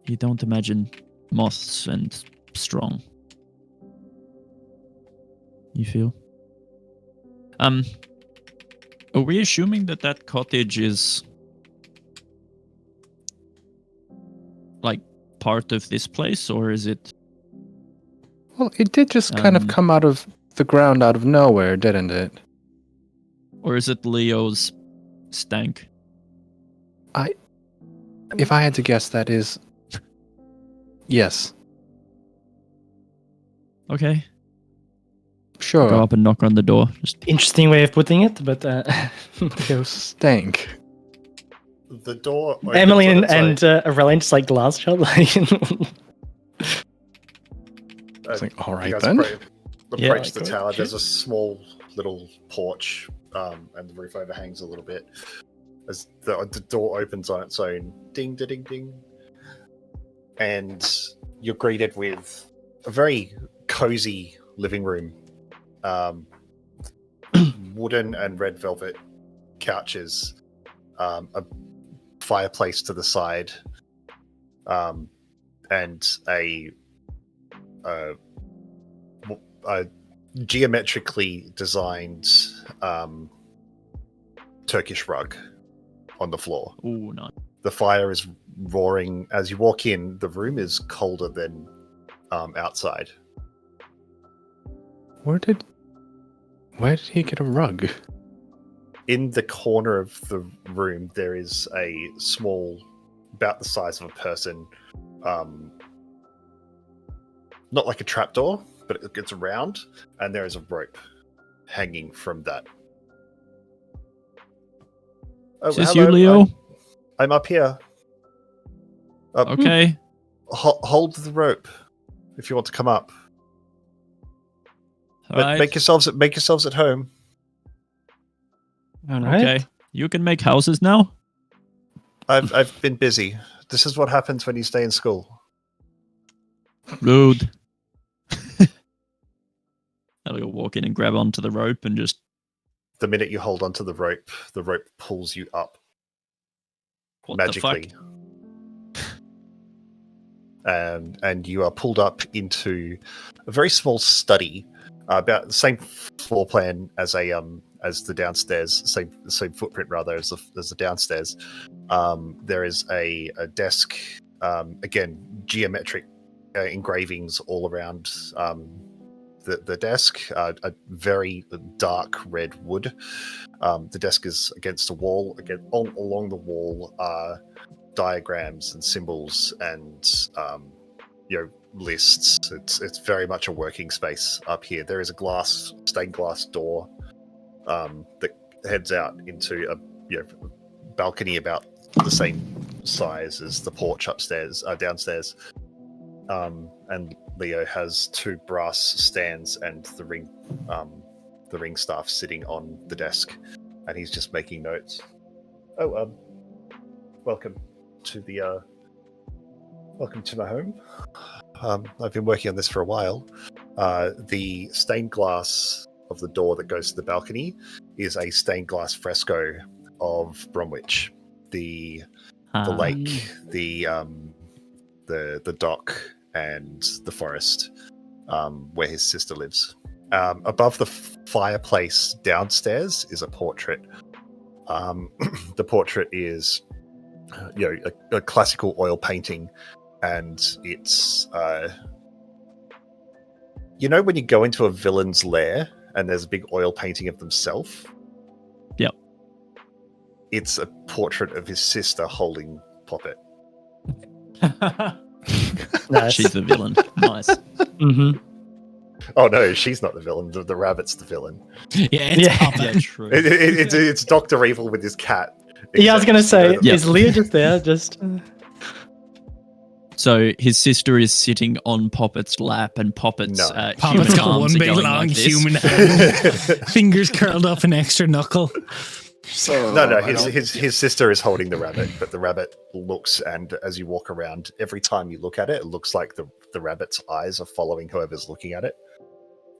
You don't imagine moths and strong. You feel? Are we assuming that cottage is like part of this place, or is it? Well, it did just kind of come out of the ground out of nowhere, didn't it? Or is it Leo's stank? If I had to guess, that is... Yes. Okay. Sure. Go up and knock on the door. Just Interesting way of putting it, but Leo stank. The door. opens Emily on and, its own. and Aurelian just like glass shot. Like, It's like, all right You guys then. Yeah, approach the like, tower. okay. There's a small little porch, and the roof overhangs a little bit. As the door opens on its own, ding, ding, ding, ding, and you're greeted with a very cozy living room, wooden and red velvet couches, a fireplace to the side, and a geometrically designed Turkish rug on the floor. oh no. The fire is roaring. As you walk in, the room is colder than outside. Where did he get a rug? in the corner of the room, there is a small, about the size of a person, not like a trapdoor, but it's round, and there is a rope hanging from that. Oh, Is this hello, you, Leo? I'm up here. Okay. Hold the rope if you want to come up. All But right. make yourselves at home. All right. Okay. You can make houses now? I've been busy. This is what happens when you stay in school. Rude. I'll walk in and grab onto the rope and just... The minute you hold onto the rope pulls you up What magically. the fuck? And you are pulled up into a very small study, about the same floor plan as as the downstairs, same footprint rather as the downstairs. There is a desk, again geometric engravings all around the desk. A very dark red wood. The desk is against a wall. Again, along the wall are diagrams and symbols and lists. It's very much a working space up here. There is a stained glass door that heads out into a balcony about the same size as the porch downstairs. And Leo has 2 brass stands and the ring staff sitting on the desk, and he's just making notes. Oh, welcome to my home. I've been working on this for a while. The stained glass of the door that goes to the balcony is a stained glass fresco of Bromwich, the lake, the dock, and the forest where his sister lives. Above the fireplace downstairs is a portrait. The portrait is a classical oil painting, and it's when you go into a villain's lair and there's a big oil painting of themselves. Yep. It's a portrait of his sister holding Poppet. Nice. She's the villain. Nice. Mm-hmm. Oh no, she's not the villain. The rabbit's the villain. Yeah, it's Papa. Yeah, true. It's Dr. Evil with his cat. Yeah, I was gonna say, Yeah. is Leah just there? Just So his sister is sitting on Poppet's lap, and Poppet's No. Papa's human got arms one are big going long like this. human hand, fingers curled up, an extra knuckle. No, his sister is holding the rabbit, but the rabbit looks, and as you walk around, every time you look at it, it looks like the rabbit's eyes are following whoever's looking at it.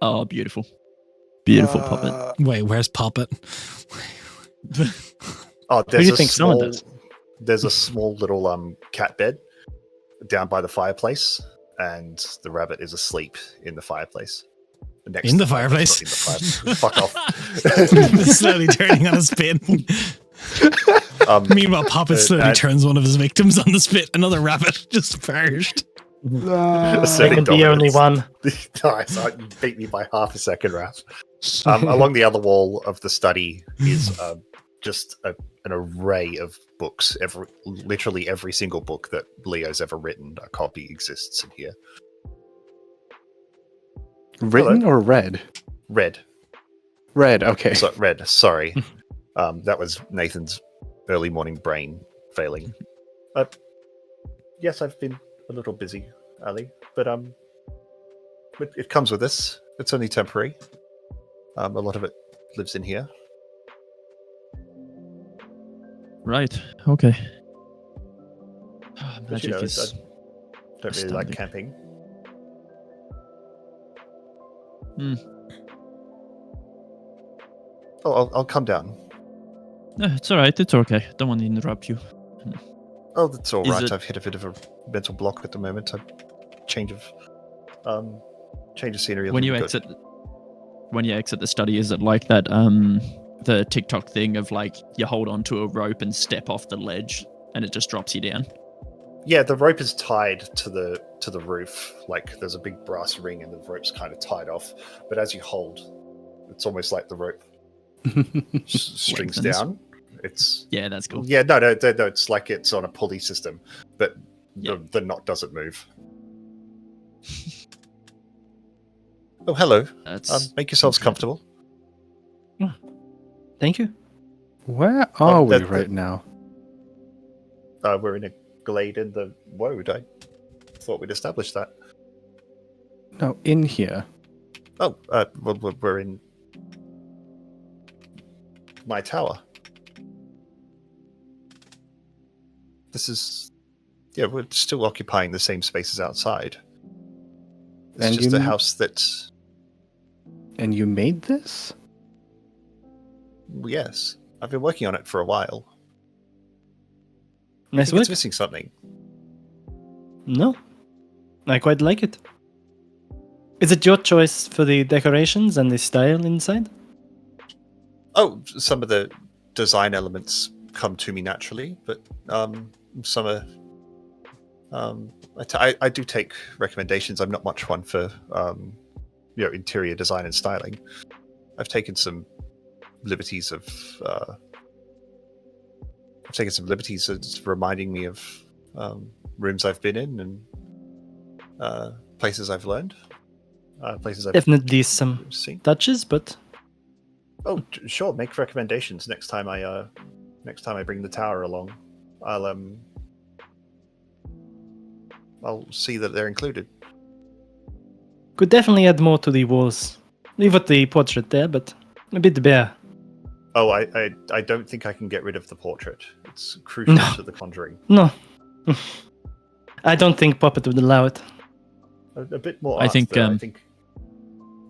Oh, beautiful. Beautiful Poppet. Wait, where's Poppet? Oh, do you think someone does? There's a small little cat bed down by the fireplace, and the rabbit is asleep in the fireplace. In the fireplace? Not in the Fuck off. Slowly turning on a spit. Meanwhile, Poppet slowly turns one of his victims on the spit. Another rabbit just perished. There can be only one. Nice. You beat me by half a second, Raph. Along the other wall of the study is just an array of books. Literally every single book that Leo's ever written, a copy exists in here. Written or read? Red. Red, okay. So, red, sorry. That was Nathan's early morning brain failing. Yes, I've been a little busy, Ali, but it comes with this. It's only temporary. A lot of it lives in here. Right. Okay. But, Magic is I don't really like astounding. camping. Oh, I'll come down. No, it's all right. It's okay. Don't want to interrupt you. Oh, that's all Is right. it- I've hit a bit of a mental block at the moment. A change of scenery. When you good. exit the study, is it like that the TikTok thing of like you hold onto a rope and step off the ledge and it just drops you down? Yeah, the rope is tied to the roof. Like there's a big brass ring and the rope's kind of tied off. But as you hold, it's almost like the rope strings Lengthens. down. It's Yeah, that's cool. yeah, no. It's like it's on a pulley system, but Yeah. the knot doesn't move. Oh, hello. That's Make yourselves comfortable. Thank you. Where are we that- right now? We're in a glade in the Wode. I thought we'd established that. No, in here. Oh, well, we're in my tower. This is, yeah, we're still occupying the same spaces outside. It's And just you- a house that, And you made this? yes, I've been working on it for a while. I Nice think work. it's missing something. No, I quite like it. Is it your choice for the decorations and the style inside? Oh, some of the design elements come to me naturally, but some are. I do take recommendations. I'm not much one for interior design and styling. I've taken some liberties of it's reminding me of rooms I've been in and places I've learned, places I've Definitely some seen. touches, but Oh, sure. Make recommendations next time I bring the tower along. I'll see that they're included. could definitely add more to the walls. Leave with the portrait there, but a bit bare. Oh, I don't think I can get rid of the portrait. It's crucial No. to the conjuring. No. I don't think Puppet would allow it. A bit more. I art, think, though, I think.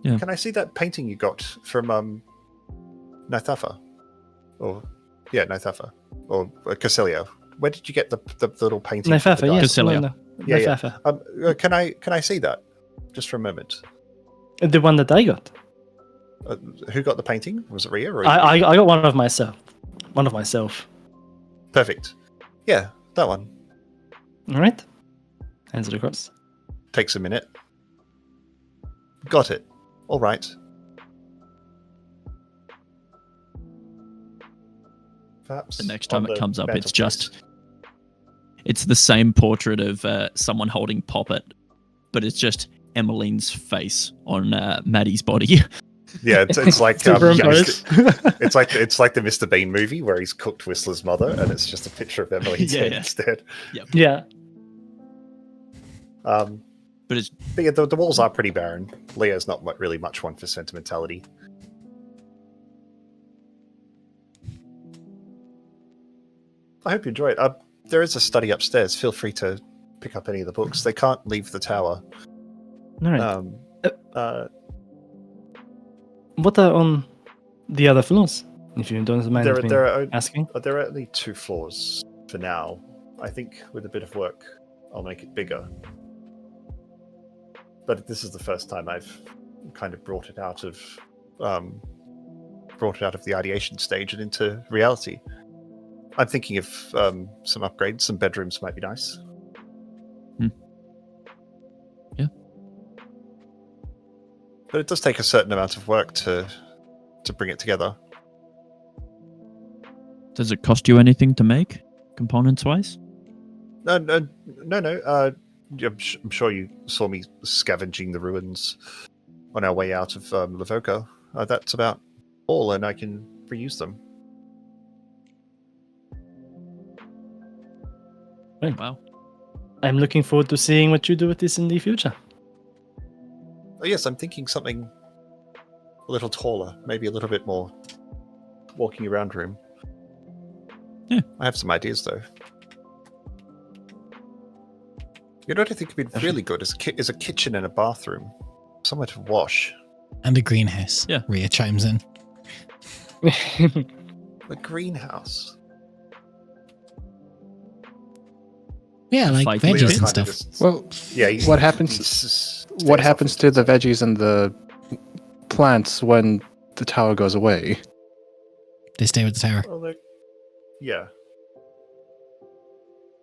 yeah. Can I see that painting you got from Nathafa? Or Nathafa or Casilio? Where did you get the little painting? for the Naifafa, yes. Casilio. No. Yeah, yeah. Naifafa. Can I see that? Just for a moment. The one that I got. Who got the painting? Was it Ria? Or I got one of myself. One of myself. Perfect. Yeah, that one. All right. Hands it across. Takes a minute. Got it. All right. Perhaps The next time on it the comes up, it's mantelpiece. it's the same portrait of someone holding Poppet, but it's just Emmeline's face on Maddie's body. Yeah, it's like Superimposed. it's like the Mr. Bean movie where he's cooked Whistler's mother, and it's just a picture of Emily's Yeah, head yeah. instead. Yeah. But But yeah, the walls are pretty barren. Leo's not really much one for sentimentality. I hope you enjoy it. There is a study upstairs. Feel free to pick up any of the books. They can't leave the tower. All right. What are on the other floors? If you don't mind me there are asking. there are only 2 floors for now. I think with a bit of work, I'll make it bigger. But this is the first time I've kind of brought it out of the ideation stage and into reality. I'm thinking of some upgrades. Some bedrooms might be nice. Yeah. But it does take a certain amount of work to bring it together. does it cost you anything to make, components-wise? No. I'm sure you saw me scavenging the ruins on our way out of Lavoka. That's about all, and I can reuse them. Wow. I'm looking forward to seeing what you do with this in the future. Oh yes, I'm thinking something a little taller, maybe a little bit more walking around room. Yeah. I have some ideas though. You know what I think would be really good is a kitchen and a bathroom, somewhere to wash. And a greenhouse. Yeah. Rhea chimes in. A greenhouse. Yeah, like Fighting veggies Leo's and kind of stuff. just- Well, yeah. what happens? What happens to the veggies and the plants when the tower goes away? They stay with the tower. Well, yeah.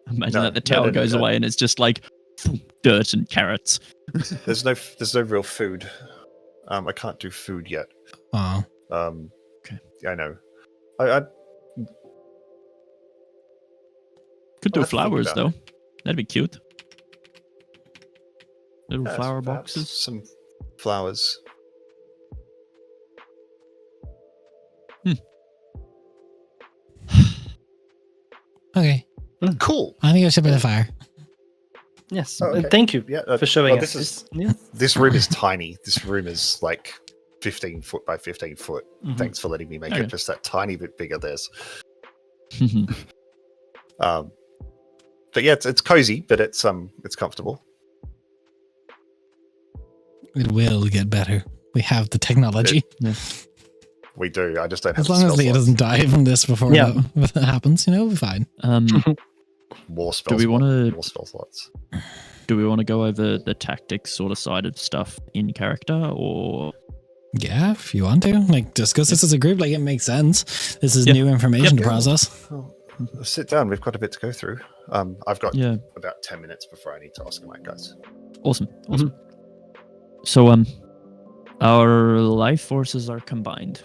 Imagine No, that the no, tower no, goes no. away and it's just like dirt and carrots. There's no real food. I can't do food yet. Oh, Um, Okay. I know. I Could do I'll have to think flowers about though. it. That'd be cute. Little Yes, flower perhaps boxes. some flowers. Okay. Cool. I'm gonna go sit by the fire. Yes. Oh, okay. Thank you Yeah, for showing well, us. this this room is tiny. This room is like 15 foot by 15 foot. Mhm. Thanks for letting me make Okay. it just that tiny bit bigger. There's, Mhm. but yeah, it's cozy, but it's comfortable. It will get better. We have the technology. We do. I just don't have As long as Leah doesn't die from this before Yeah. that happens, we'll be fine. More spells. we wanna- more spell slots? Do we want to go over the tactics sort of side of stuff in character, or Yeah, if you want to. Discuss this as a group, it makes sense. This is Yeah. new information to Yeah. process. Oh, sit down. We've got a bit to go through. I've got yeah? about 10 minutes before I need to ask my guys. Awesome. So our life forces are combined.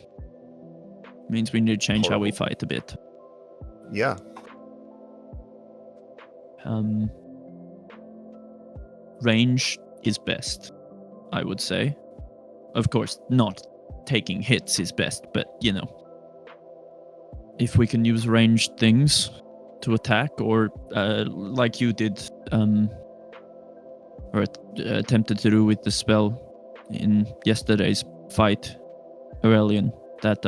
Means we need to change how we Horrible. fight a bit. Yeah. Range is best, I would say. Of course, not taking hits is best, but if we can use ranged things to attack, or like you did, or attempted to do with the spell in yesterday's fight, Aurelian, that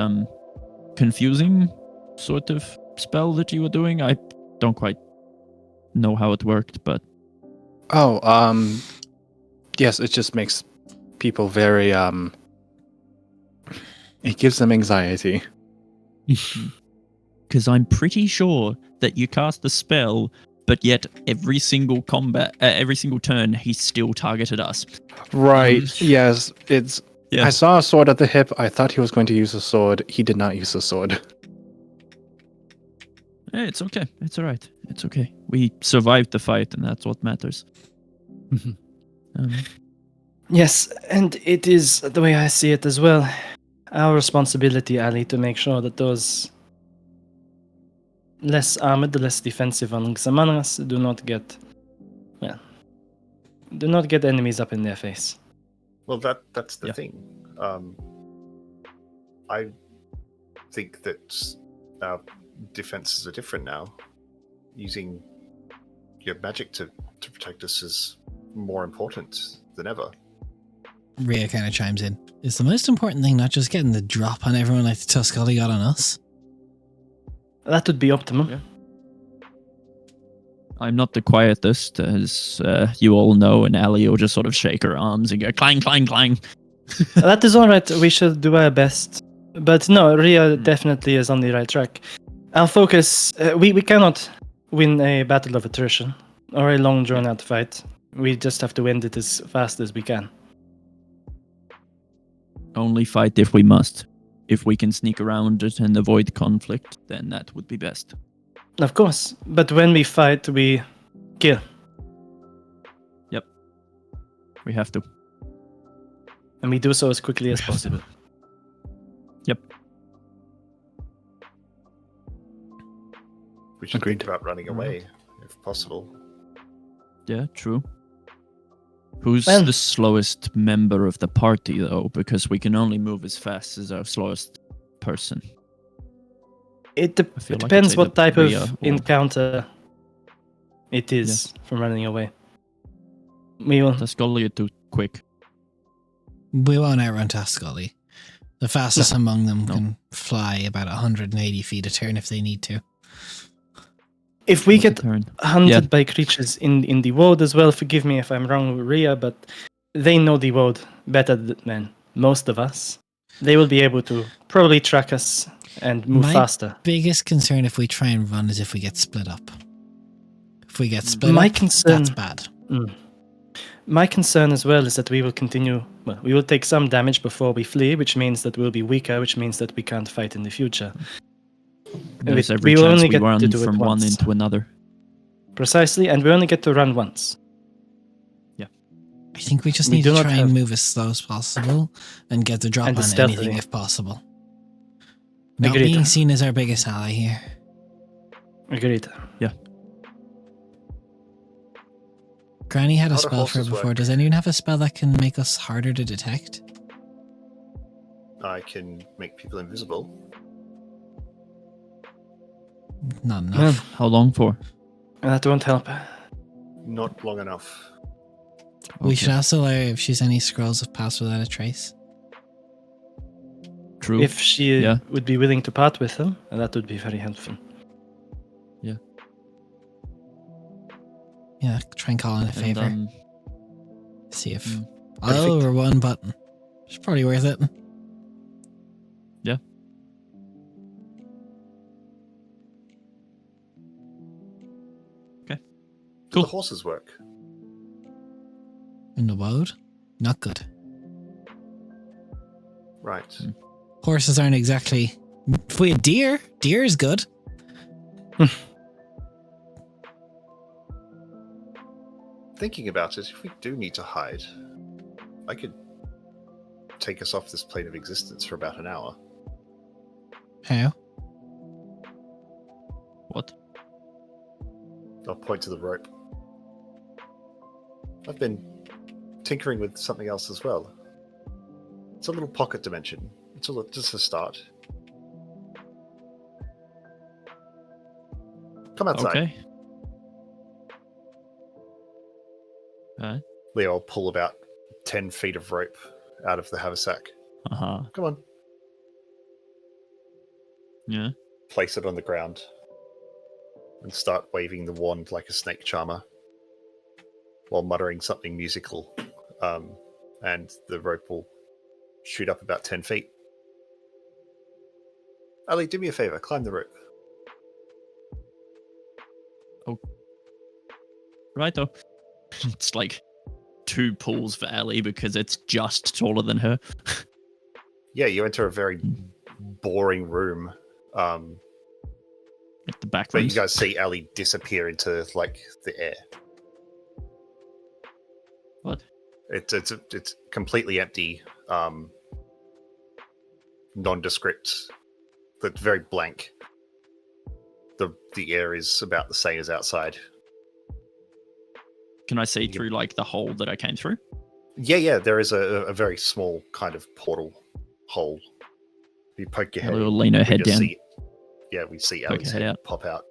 confusing sort of spell that you were doing. I don't quite know how it worked, but yes, it just makes people very it gives them anxiety. because I'm pretty sure that you cast the spell, but yet every single turn, he still targeted us. Right. Yes, it's Yeah. I saw a sword at the hip. I thought he was going to use a sword. He did not use a sword. It's okay. It's all right. It's okay. We survived the fight, and that's what matters. Yes, and it is the way I see it as well. Our responsibility, Ali, to make sure that those less armored, less defensive ones among us do not get enemies up in their face. Well, that's the Yeah. thing. I think that our defenses are different now. Using your magic to protect us is more important than ever. Rhea kind of chimes in. Is the most important thing not just getting the drop on everyone like the Tuscalli got on us? That would be optimum. Yeah. I'm not the quietest, as you all know, and Ali will just sort of shake her arms and go clang, clang, clang. That is all right. We should do our best. But no, Rhea definitely is on the right track. Our focus, we cannot win a battle of attrition or a long drawn out fight. We just have to end it as fast as we can. Only fight if we must. If we can sneak around it and avoid conflict, then that would be best. Of course, but when we fight, we kill. We have to. And we do so as quickly as possible. Yep. We should Agreed. think about running away, if possible. Yeah, true. Who's Well- the slowest member of the party, though? Because we can only move as fast as our slowest person. It feel like depends it's what either type of Rhea or- encounter it is from running away. We will. Tuscalli are too quick. We won't outrun Tuscalli. The fastest among them No. can fly about 180 feet a turn if they need to. If we What's get the turn? hunted Yeah. by creatures in the Wode as well, forgive me if I'm wrong, Rhea, but they know the Wode better than most of us. They will be able to probably track us and move My faster. biggest concern if we try and run is if we get split up. If we get split My up, concern- that's bad. My concern as well is that we will continue. Well, we will take some damage before we flee, which means that we'll be weaker, which means that we can't fight in the future. There's we every will chance only we get to run do it from one once. into another. Precisely, and we only get to run once. I think we just We need do to not try have- and move as slow as possible and get the drop And on stealthily. anything if possible. Not Agreed. being seen as our biggest ally here. Agreed. Granny had a How do spell for it horses before. work? Does anyone have a spell that can make us harder to detect? I can make people invisible. Not enough. How long for? That won't help. Not long enough. We should also allow if she's any scrolls of pass without a trace. True. If she Yeah. would be willing to part with them, that would be very helpful. Yeah, try and call in a And, favor. See if Hmm. I'll over one button. It's probably worth it. Yeah. Okay. Do Cool. the horses work? In the Wode, not good. Right. Horses aren't exactly. If we had deer is good. Thinking about it, if we do need to hide, I could take us off this plane of existence for about an hour. How? What? I'll point to the rope. I've been tinkering with something else as well. It's a little pocket dimension. It's just a start. Come outside. Okay. Leo will pull about 10 feet of rope out of the haversack. Come on. Yeah. Place it on the ground. And start waving the wand like a snake charmer. While muttering something musical. And the rope will shoot up about 10 feet. Ali, do me a favor. Climb the rope. Righto. It's like 2 pulls for Ali because it's just taller than her. Yeah, you enter a very boring room. At the back But you rooms. guys see Ali disappear into like the air. What? It's completely empty, nondescript, but very blank. The air is about the same as outside. Can I see through like the hole that I came through? Yeah, there is a very small kind of portal hole. If you poke your head, We'll lean her we head just down. see, we see Poke Ali's her head head out. pop out.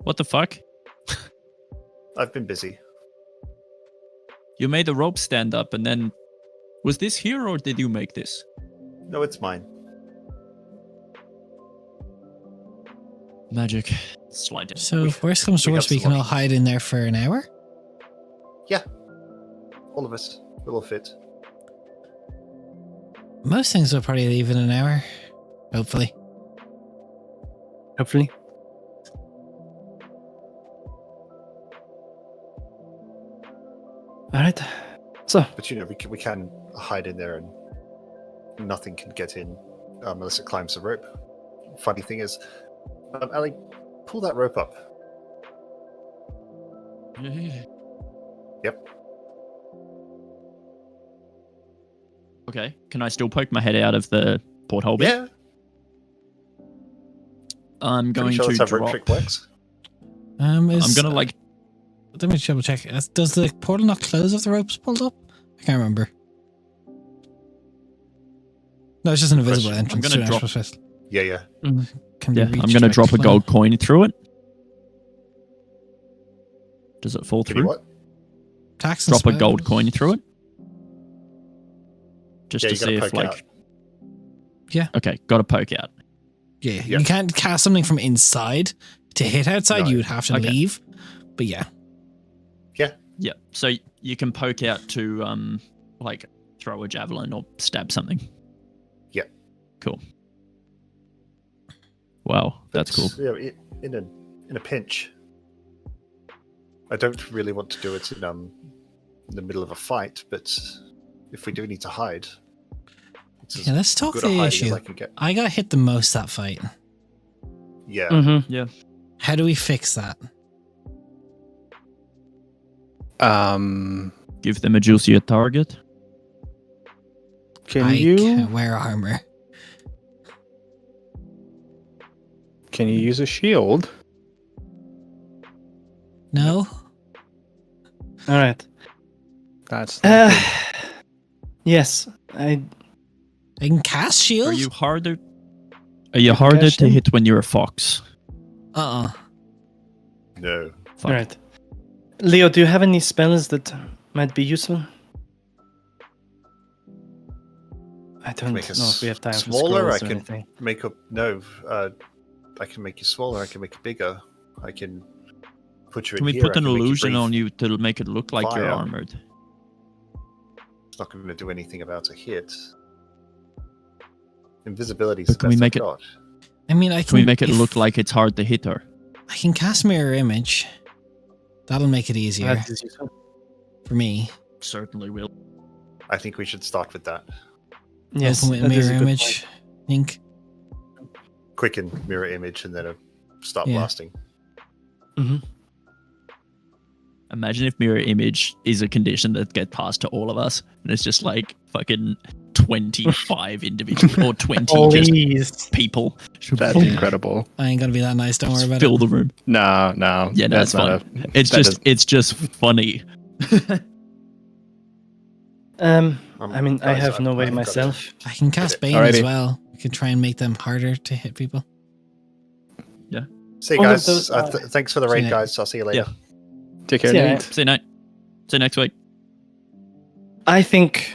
What the fuck? I've been busy. You made the rope stand up and then... Was this here or did you make this? No, it's mine. Magic. Slide down. So if worst comes to we worst, have we can all some hide in there for an hour. Yeah, all of us will fit. Most things will probably leave in an hour. Hopefully. Hopefully. Alright. So, But we can hide in there and nothing can get in unless it climbs the rope. Funny thing is, Ali, pull that rope up. Yep. Okay. Can I still poke my head out of the porthole bit? Yeah. I'm going Pretty sure to that's how rope drop. trick works. I'm gonna like. Let me double check. Does the portal not close if the rope's pulled up? I can't remember. No, it's just an invisible Question. entrance. I'm to gonna an drop- actual space. Yeah. Can be Yeah, I'm reached gonna drop a directly. gold coin through it. Does it fall Can you through? what? Tax and Drop a gold spells. coin through it. Just Yeah, to you gotta see if poke like. out. Yeah. Okay, got to poke out. Yeah, Yeah. you can't cast something from inside to hit outside. No. You would have to Okay. leave. But yeah, Yeah, so you can poke out to like throw a javelin or stab something. Yeah. Cool. Wow, that's cool. Yeah, in a pinch. I don't really want to do it in the middle of a fight, but if we do need to hide, it's as yeah. Let's talk good the a hiding issue. as I can get. I got hit the most that fight. Yeah. mm-hmm. How do we fix that? Give them a juicier target. Can I you can't wear armor. use a shield? No? All right. That's not good. Yes, I I can cast shield? Are you harder? Are You you can harder cast to him? hit when you're a fox? No. Fuck. All right. Leo, do you have any spells that might be useful? I don't know Make us if we have time smaller. for I scrolls or can anything. make up. I can make you smaller. I can make you bigger. I can put you Can in we here. put I an can make illusion breathe. on you to make it look like you're fire. armored? It's not going to do anything about a hit. Invisibility is But the can we best make I've it- got. I mean, I can. Can we make it if- look like it's hard to hit her? I can cast mirror image. That'll make it easier That is useful. for me. Certainly will. I think we should start with that. Yes, Open with a that is mirror good image. I think. Quicken mirror image and then start Yeah. blasting. point. Mhm. Imagine if mirror image is a condition that gets passed to all of us, and it's just like fucking 25 individuals or 20 just Please. people. That'd be incredible. I ain't gonna be that nice. Don't worry Just about fill it. the room. No, Yeah, no, that's it's not fine. It's that just doesn't- it's just funny. I mean, I Guys, have no way I've got myself. I can cast Bane as Alrighty. well. I can try and make them harder to hit people. See you All of guys. those Thanks for the See raid, you guys. I'll see you later. Take care, Yeah. Nate. See you next week. I think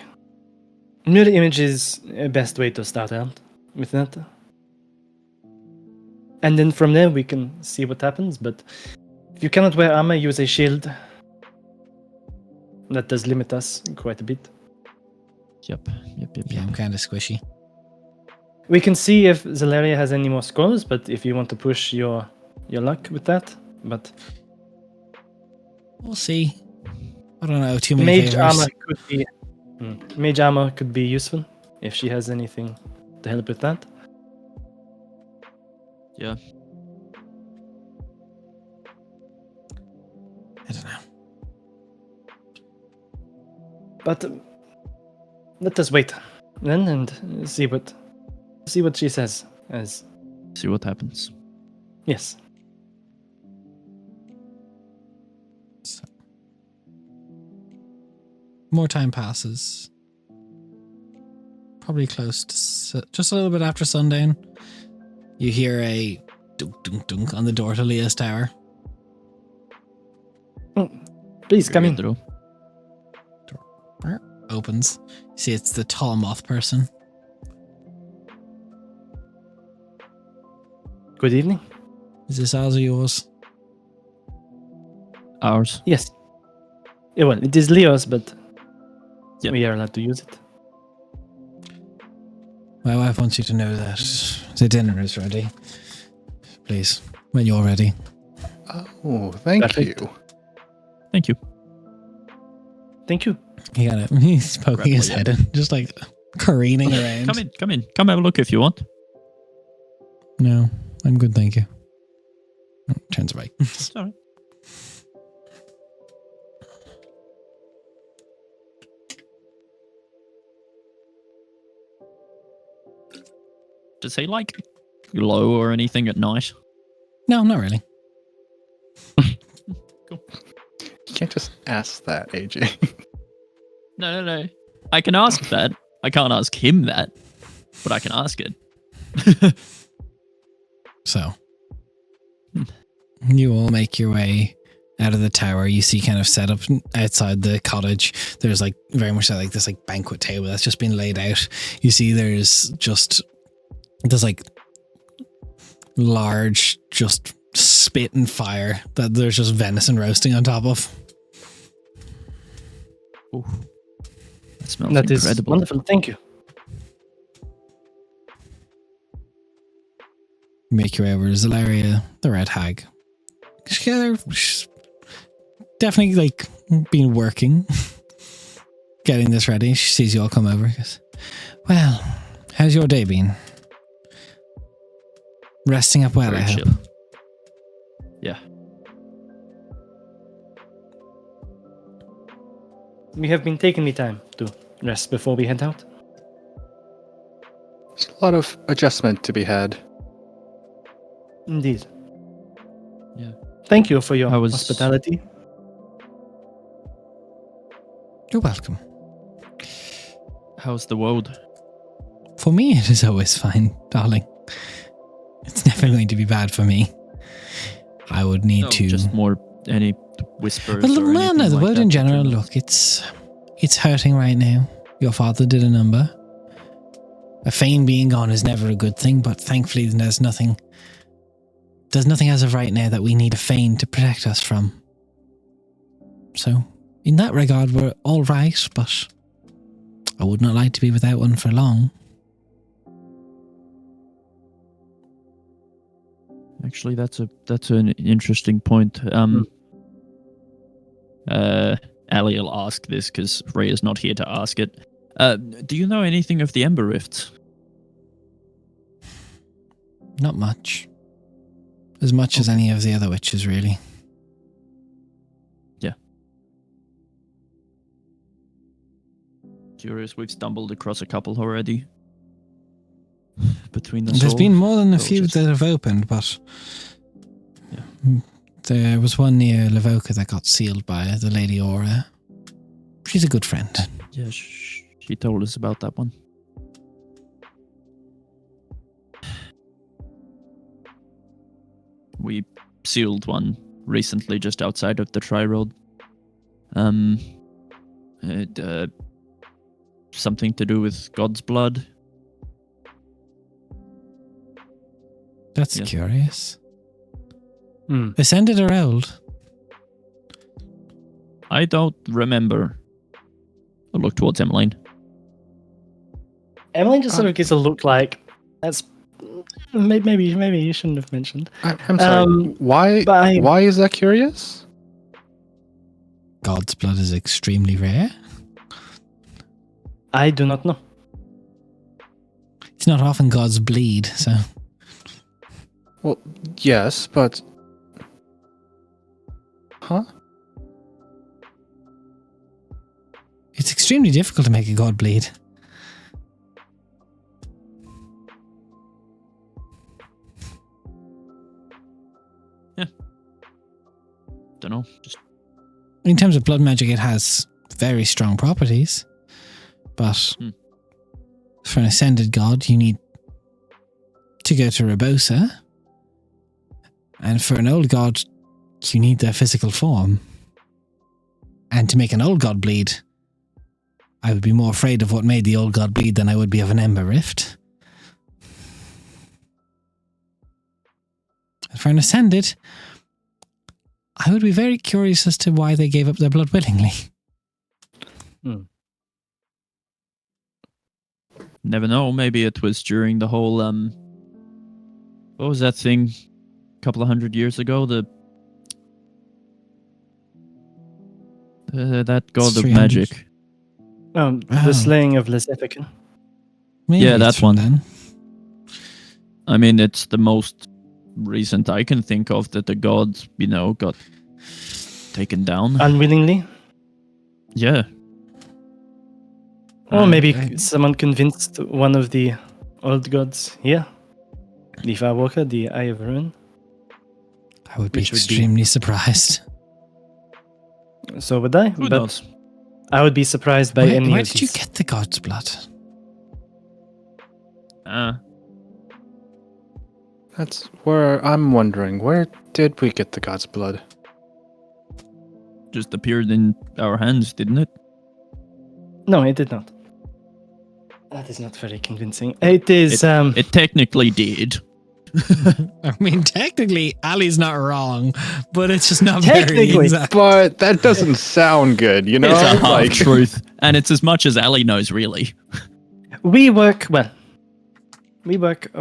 mirror image is a best way to start out with that. And then from there we can see what happens. But if you cannot wear armor, use a shield. That does limit us quite a bit. Yep. Yeah, I'm kind of squishy. We can see if Zelaria has any more scrolls, but if you want to push your luck with that. But We'll see. I don't know too many mage favors. armor could be mage armor could be useful if she has anything to help with that. Yeah. I don't know. But let us wait then and see what she says. As See what happens. yes, So. More time passes. Probably close to just a little bit after sundown. You hear a dunk dunk dunk on the door to Leah's tower. please come in. Through. Opens. You see, it's the tall moth person. Good evening. Is this ours or yours? Ours. Yes. Yeah, well, it is Leo's, but Yep. we are allowed to use it. My wife wants you to know that the dinner is ready. Please, when you're ready. Oh, thank Perfect. you. Thank you. Thank you. He's poking his Grapple, head in, just like careening around. Come in. Come have a look if you want. No, I'm good, thank you. Oh, turns away. Sorry. Does he like glow or anything at night? No, not really. Cool. You can't just ask that, AJ. No. I can ask that. I can't ask him that, but I can ask it. So, you all make your way out of the tower. You see kind of set up outside the cottage. There's like very much like this like banquet table that's just been laid out. You see there's like large just spit and fire that there's just venison roasting on top of. Ooh, that smells That is incredible. wonderful. Thank you. You make your way over to Zelaria, the red hag. She's definitely like been working, getting this ready. She sees you all come over. Goes, well, how's your day been? Resting up well, Very I hope. chill. Yeah. We have been taking the time to rest before we head out. a lot of adjustment to be had. Indeed. Yeah. Thank you for your I was- hospitality. You're welcome. How's the Wode? For me, it is always fine, darling. It's never going to be bad for me. I would need No, to... just more any whispers. Well, or no, anything no, the like world that in that you're general, not- look, it's hurting right now. Your father did a number. A Fane being gone is never a good thing, but thankfully there's nothing as of right now that we need a Fane to protect us from. So, in that regard, we're all right, but I would not like to be without one for long. Actually, that's an interesting point. Ali will ask this because Rhea's not here to ask it. Do you know anything of the Ember Rifts? Not much. As much as any of the other witches, really. Yeah. Curious, we've stumbled across a couple already. Between the There's been more than a few just- that have opened, but Yeah. there was one near Lavoca that got sealed by the Lady Aura. She's a good friend. Yeah, she told us about that one. We sealed one recently just outside of the Tri-Road. Something to do with God's blood. That's Yeah. curious. Hmm. Ascended or old? I don't remember. I'll look towards Emmeline. Emily just sort of gives a look like that's maybe you shouldn't have mentioned. I'm sorry. Why? but I- Why is that curious? God's blood is extremely rare. I do not know. It's not often gods bleed, so... Well, yes, but... Huh? It's extremely difficult to make a god bleed. Don't know. Just In terms of blood magic, it has very strong properties. But for an ascended god, you need to go to Rebosa. And for an old god, you need their physical form. And to make an old god bleed, I would be more afraid of what made the old god bleed than I would be of an Ember Rift. For an ascended, I would be very curious as to why they gave up their blood willingly. never know. Maybe it was during the whole what was that thing a couple of 100 years ago? That god of 300. magic. The Oh. slaying of Lezefican. Maybe Yeah, it's that from one. then. I mean, it's the most recent I can think of that the god, got taken down. Unwillingly. Yeah. Or maybe Right. someone convinced one of the old gods here, the Firewalker, the Eye of Ruin. I would be Which would be- extremely surprised. So would I. Who but knows? I would be surprised by any Where of did you these. get the god's blood? That's where I'm wondering. Where did we get the god's blood? Just appeared in our hands, didn't it? No, it did not. That is not very convincing. It is. It technically did. I mean, technically, Ali's not wrong, but it's just not very Technically. exact. But that doesn't sound good, you know? It's a half Like, truth, and it's as much as Ali knows, really. We work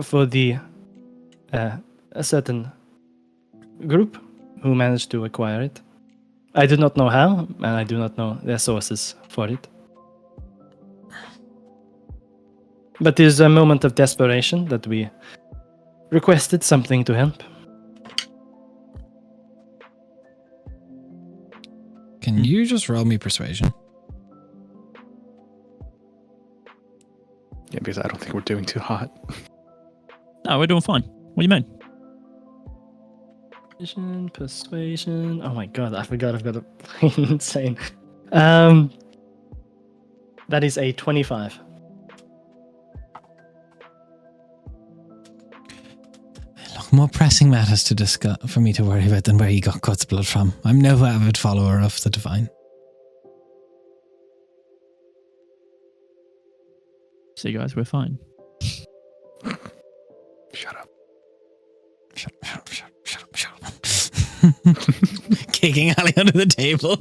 for the a certain group who managed to acquire it. I do not know how, and I do not know their sources for it. But there's a moment of desperation that we requested something to help. Can you just roll me persuasion? yeah, because I don't think we're doing too hot. No, we're doing fine. What do you mean? Persuasion. Oh my god, I forgot. I've got a insane. That is a 25. Look, more pressing matters to discuss for me to worry about than where he got God's blood from. I'm no avid follower of the divine. See, guys, we're fine. Shut up. Shut up. Kicking Ali under the table.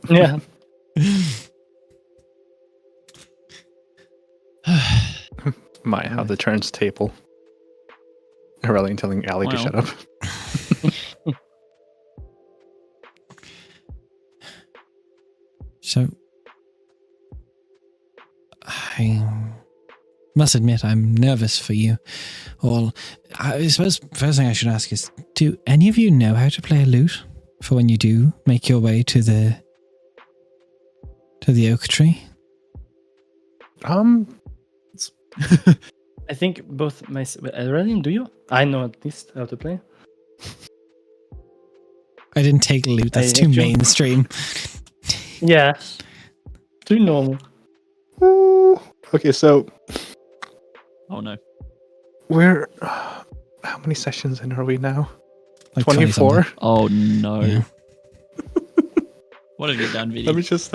Yeah. How the turns table. Aurelian telling Ali to Wow. shut up. So, I must admit I'm nervous for you all. I suppose first thing I should ask is, do any of you know how to play a lute for when you do make your way to the oak tree? I think both Aurelian, do you? I know at least how to play. I didn't take lute, that's too actually- mainstream. Yeah. Too normal. Ooh. Okay, so Oh no. we're how many sessions in are we now? Like 24. 20-something. Oh no. Yeah. What have you done, Vidi? Let me just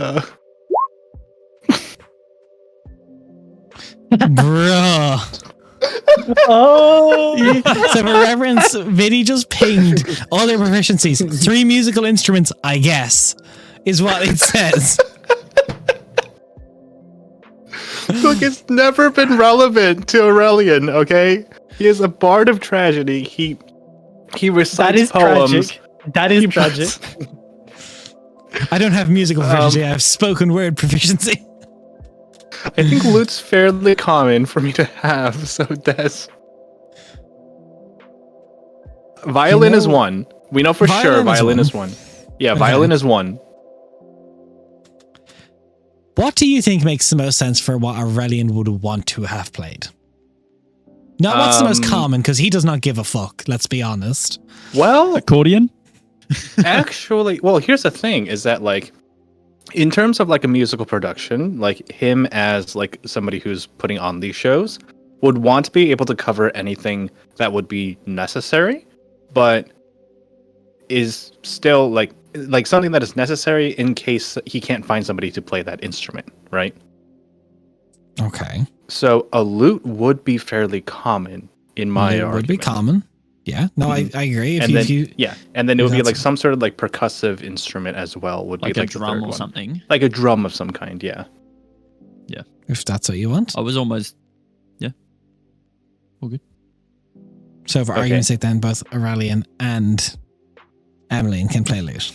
Bruh. Oh! So for reference, Vinny just pinged all their proficiencies. 3 musical instruments, I guess, is what it says. Look, it's never been relevant to Aurelian, okay? He is a bard of tragedy. He recites That is poems. tragic. That is tragic. I don't have musical proficiency, I have spoken word proficiency. I think lute's fairly common for me to have, so that's... Violin is 1. We know for sure violin is 1. Yeah, Okay. violin is 1. What do you think makes the most sense for what Aurelian would want to have played? Not what's the most common, because he does not give a fuck, let's be honest. Well, Accordion? actually, well, here's the thing, is that, like, in terms of, like, a musical production, like, him as, like, somebody who's putting on these shows would want to be able to cover anything that would be necessary, but is still, like something that is necessary in case he can't find somebody to play that instrument, right? Okay. So a lute would be fairly common in my It argument. would be common. Yeah, no, I agree. And then, and then it would be that's- like some sort of like percussive instrument as well. Would Like be a like the drum third or one. something. Like a drum of some kind, yeah. If that's what you want. I was almost... Yeah. All good. So for Okay. argument's sake then, both Aurelian and Emmeline can play lute.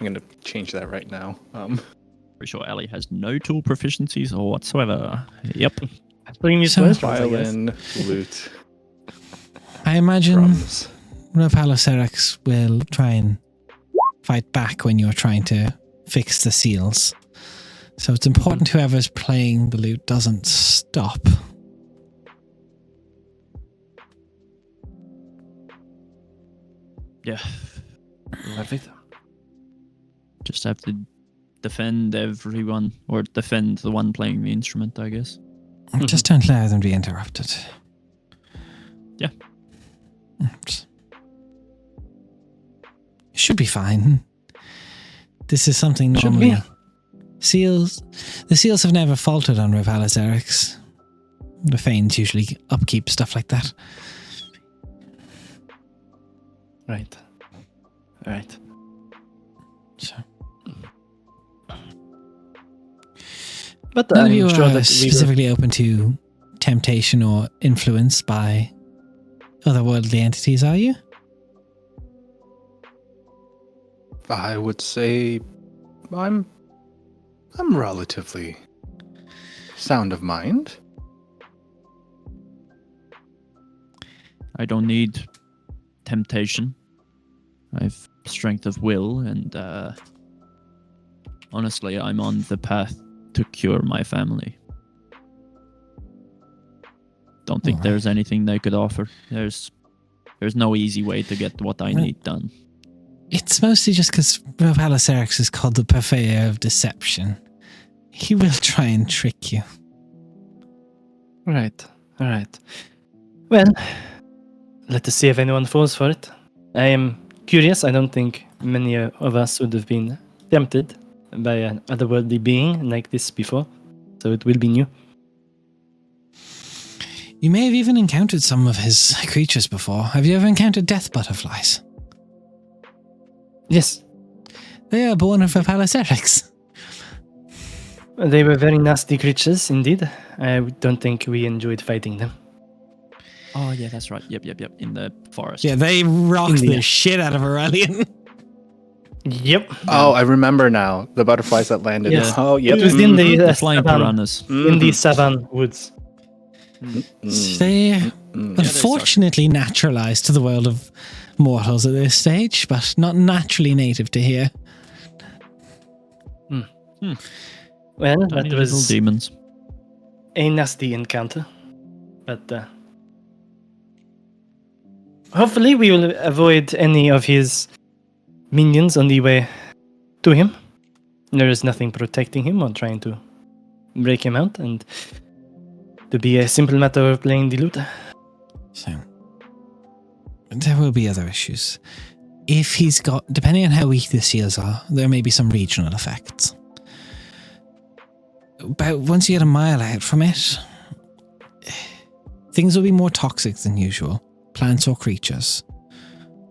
I'm gonna change that right now. Pretty sure Ali has no tool proficiencies or whatsoever. Yep. Putting these So- first ones, I guess. Violin, lute, I imagine drums. Rapalocerex will try and fight back when you're trying to fix the seals. So it's important whoever's playing the lute doesn't stop. Yeah. Just have to defend everyone, or defend the one playing the instrument, I guess. Just don't allow them to be interrupted. Yeah. Oops. Should be fine. This is something Should normally. be. The seals have never faltered on Rapalocerex. The Fanes usually upkeep stuff like that. Right. Right. So. But None of I'm you sure are that we specifically open to temptation or influence by otherworldly entities, are you? I would say I'm relatively sound of mind. I don't need temptation. I have strength of will, and honestly, I'm on the path to cure my family. don't think there's anything they could offer. There's no easy way to get what I need done. It's mostly just because Rapalacerix is called the purveyor of deception. He will try and trick you. Right. All right. Well, let us see if anyone falls for it. I am curious. I don't think many of us would have been tempted by an otherworldly being like this before, so it will be new. You may have even encountered some of his creatures before. Have you ever encountered death butterflies? Yes, They are born of Rapalacerix. they were very nasty creatures indeed. I don't think we enjoyed fighting them. Oh yeah, that's right. Yep. In the forest. Yeah, they rocked Indeed. the shit out of Aurelian. Yep. Oh, I remember now. The butterflies that landed. Yes. Oh, yep. It was in the, The flying savannah, piranhas. in the Savannah woods. They unfortunately naturalized to the world of mortals at this stage, but not naturally native to here. Well, Tiny that little was demons. a nasty encounter, but hopefully we will avoid any of his minions on the way to him. There is nothing protecting him or trying to break him out, and to be a simple matter of playing the lute. So there will be other issues. If he's got, depending on how weak the seals are, there may be some regional effects. But once you get a mile out from it, things will be more toxic than usual, plants or creatures.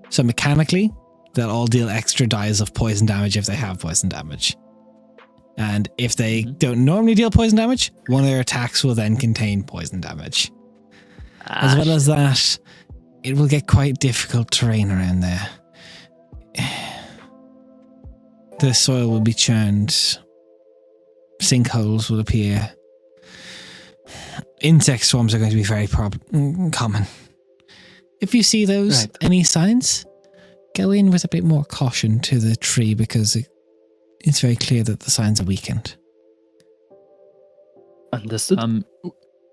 So mechanically, they'll all deal extra dies of poison damage if they have poison damage. And if they don't normally deal poison damage, one of their attacks will then contain poison damage. As well as that, it will get quite difficult terrain around there. The soil will be churned. Sinkholes will appear. Insect swarms are going to be very common. If you see those, any signs, go in with a bit more caution to the tree because it's very clear that the signs are weakened. Understood.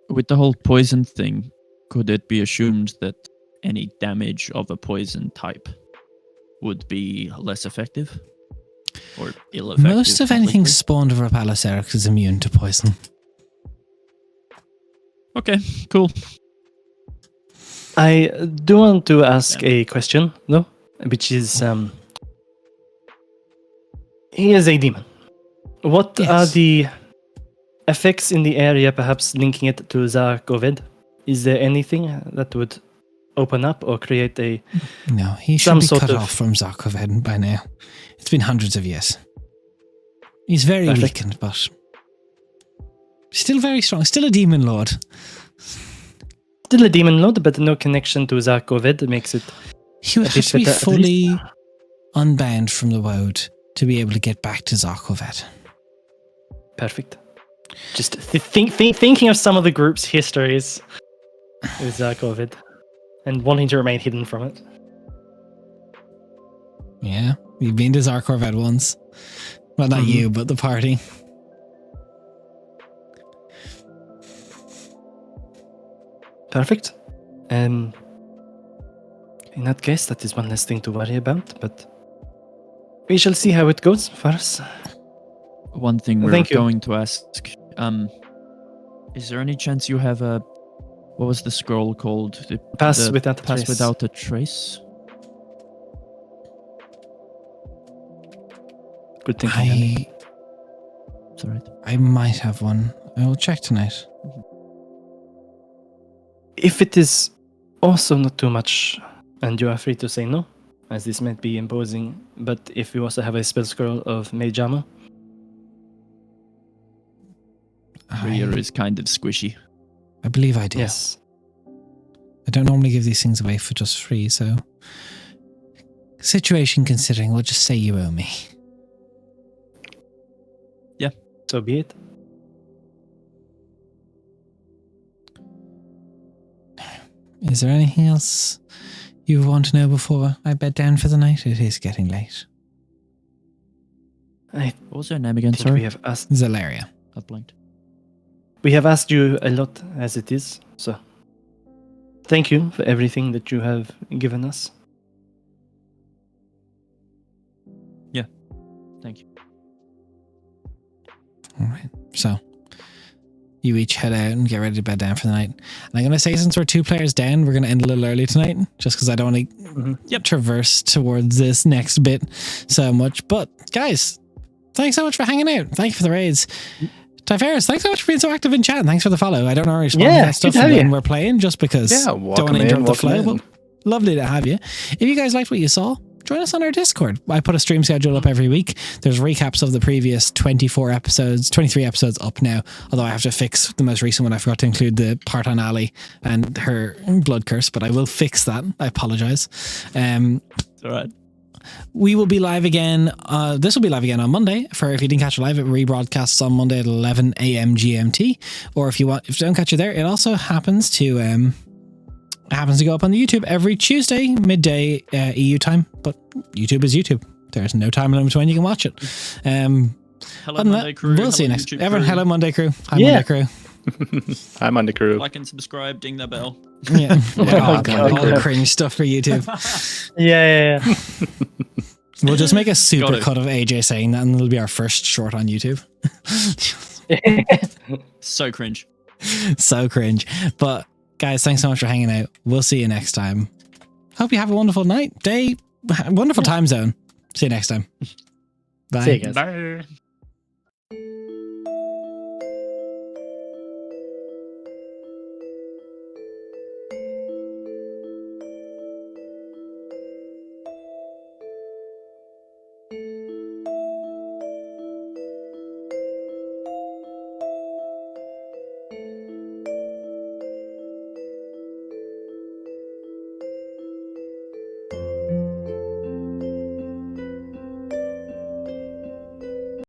With the whole poison thing, could it be assumed that any damage of a poison type would be less effective? Or ill effective? Most of anything completely? spawned of Rapalacerix is immune to poison. Okay, cool. I do want to ask a question, though, which is, he is a demon. What Yes. are the effects in the area, perhaps linking it to Zarkoved? Is there anything that would open up or create a... No, he should Some be sort cut of- off from Zarkoved by now. It's been hundreds of years. He's very Perfect. weakened, but still very strong. Still a demon lord. Still a demon lord, but no connection to Zarkoved makes it... He would A have bit to be better, at fully unbound from the Wode to be able to get back to Zarkoved. Perfect. Just thinking of some of the group's histories with Zarkoved and wanting to remain hidden from it. Yeah, you've been to Zarkoved once. Well, not you, but the party. Perfect. In that case, that is one less thing to worry about, but we shall see how it goes for us. One thing we're Thank you. going to ask, is there any chance you have a, what was the scroll called? Pass The without a Pass trace. without a trace? Good thinking. Andy. It's alright. I might have one. I will check tonight. If it is also not too much, and you are free to say no, as this might be imposing, but if you also have a spell scroll of Mage Armor, Rear is kind of squishy. I believe I do. yes. I don't normally give these things away for just free, so... Situation considering, we'll just say you owe me. So be it. Is there anything else you want to know before I bed down for the night? It is getting late. I What was her name again? think we Sorry, have asked Zalaria. I blinked. you a lot as it is, so thank you for everything that you have given us. Thank you. All right. So you each head out and get ready to bed down for the night. And I'm going to say, since we're 2 players down, we're going to end a little early tonight, just because I don't want to traverse towards this next bit so much. But guys, thanks so much for hanging out. Thank you for the raids. Typharis, thanks so much for being so active in chat. Thanks for the follow. I don't normally respond to that stuff when we're playing, just because don't want to interrupt the flow. But lovely to have you. If you guys liked what you saw, join us on our Discord. I put a stream schedule up every week. There's recaps of the previous 23 episodes up now, although I have to fix the most recent one. I forgot to include the part on Ali and her blood curse, but I will fix that. I apologize. It's all right. We will be live again. This will be live again on Monday. For if you didn't catch it live, it rebroadcasts on Monday at 11 a.m. GMT. Or if you don't catch it there, it also happens to go up on the YouTube every Tuesday midday EU time. But YouTube is YouTube. There's no time limit when you can watch it. Hello, Monday crew. We'll see you next. Everyone, hello, Monday crew. Hi, Monday crew. Hi, Monday crew. Like and subscribe, ding the bell. Yeah. Oh, God, all the cringe stuff for YouTube. Yeah. We'll just make a super cut of AJ saying that, and it'll be our first short on YouTube. So cringe. So cringe. But guys, thanks so much for hanging out. We'll see you next time. Hope you have a wonderful night, day, wonderful time zone. See you next time. Bye. See you guys. Bye.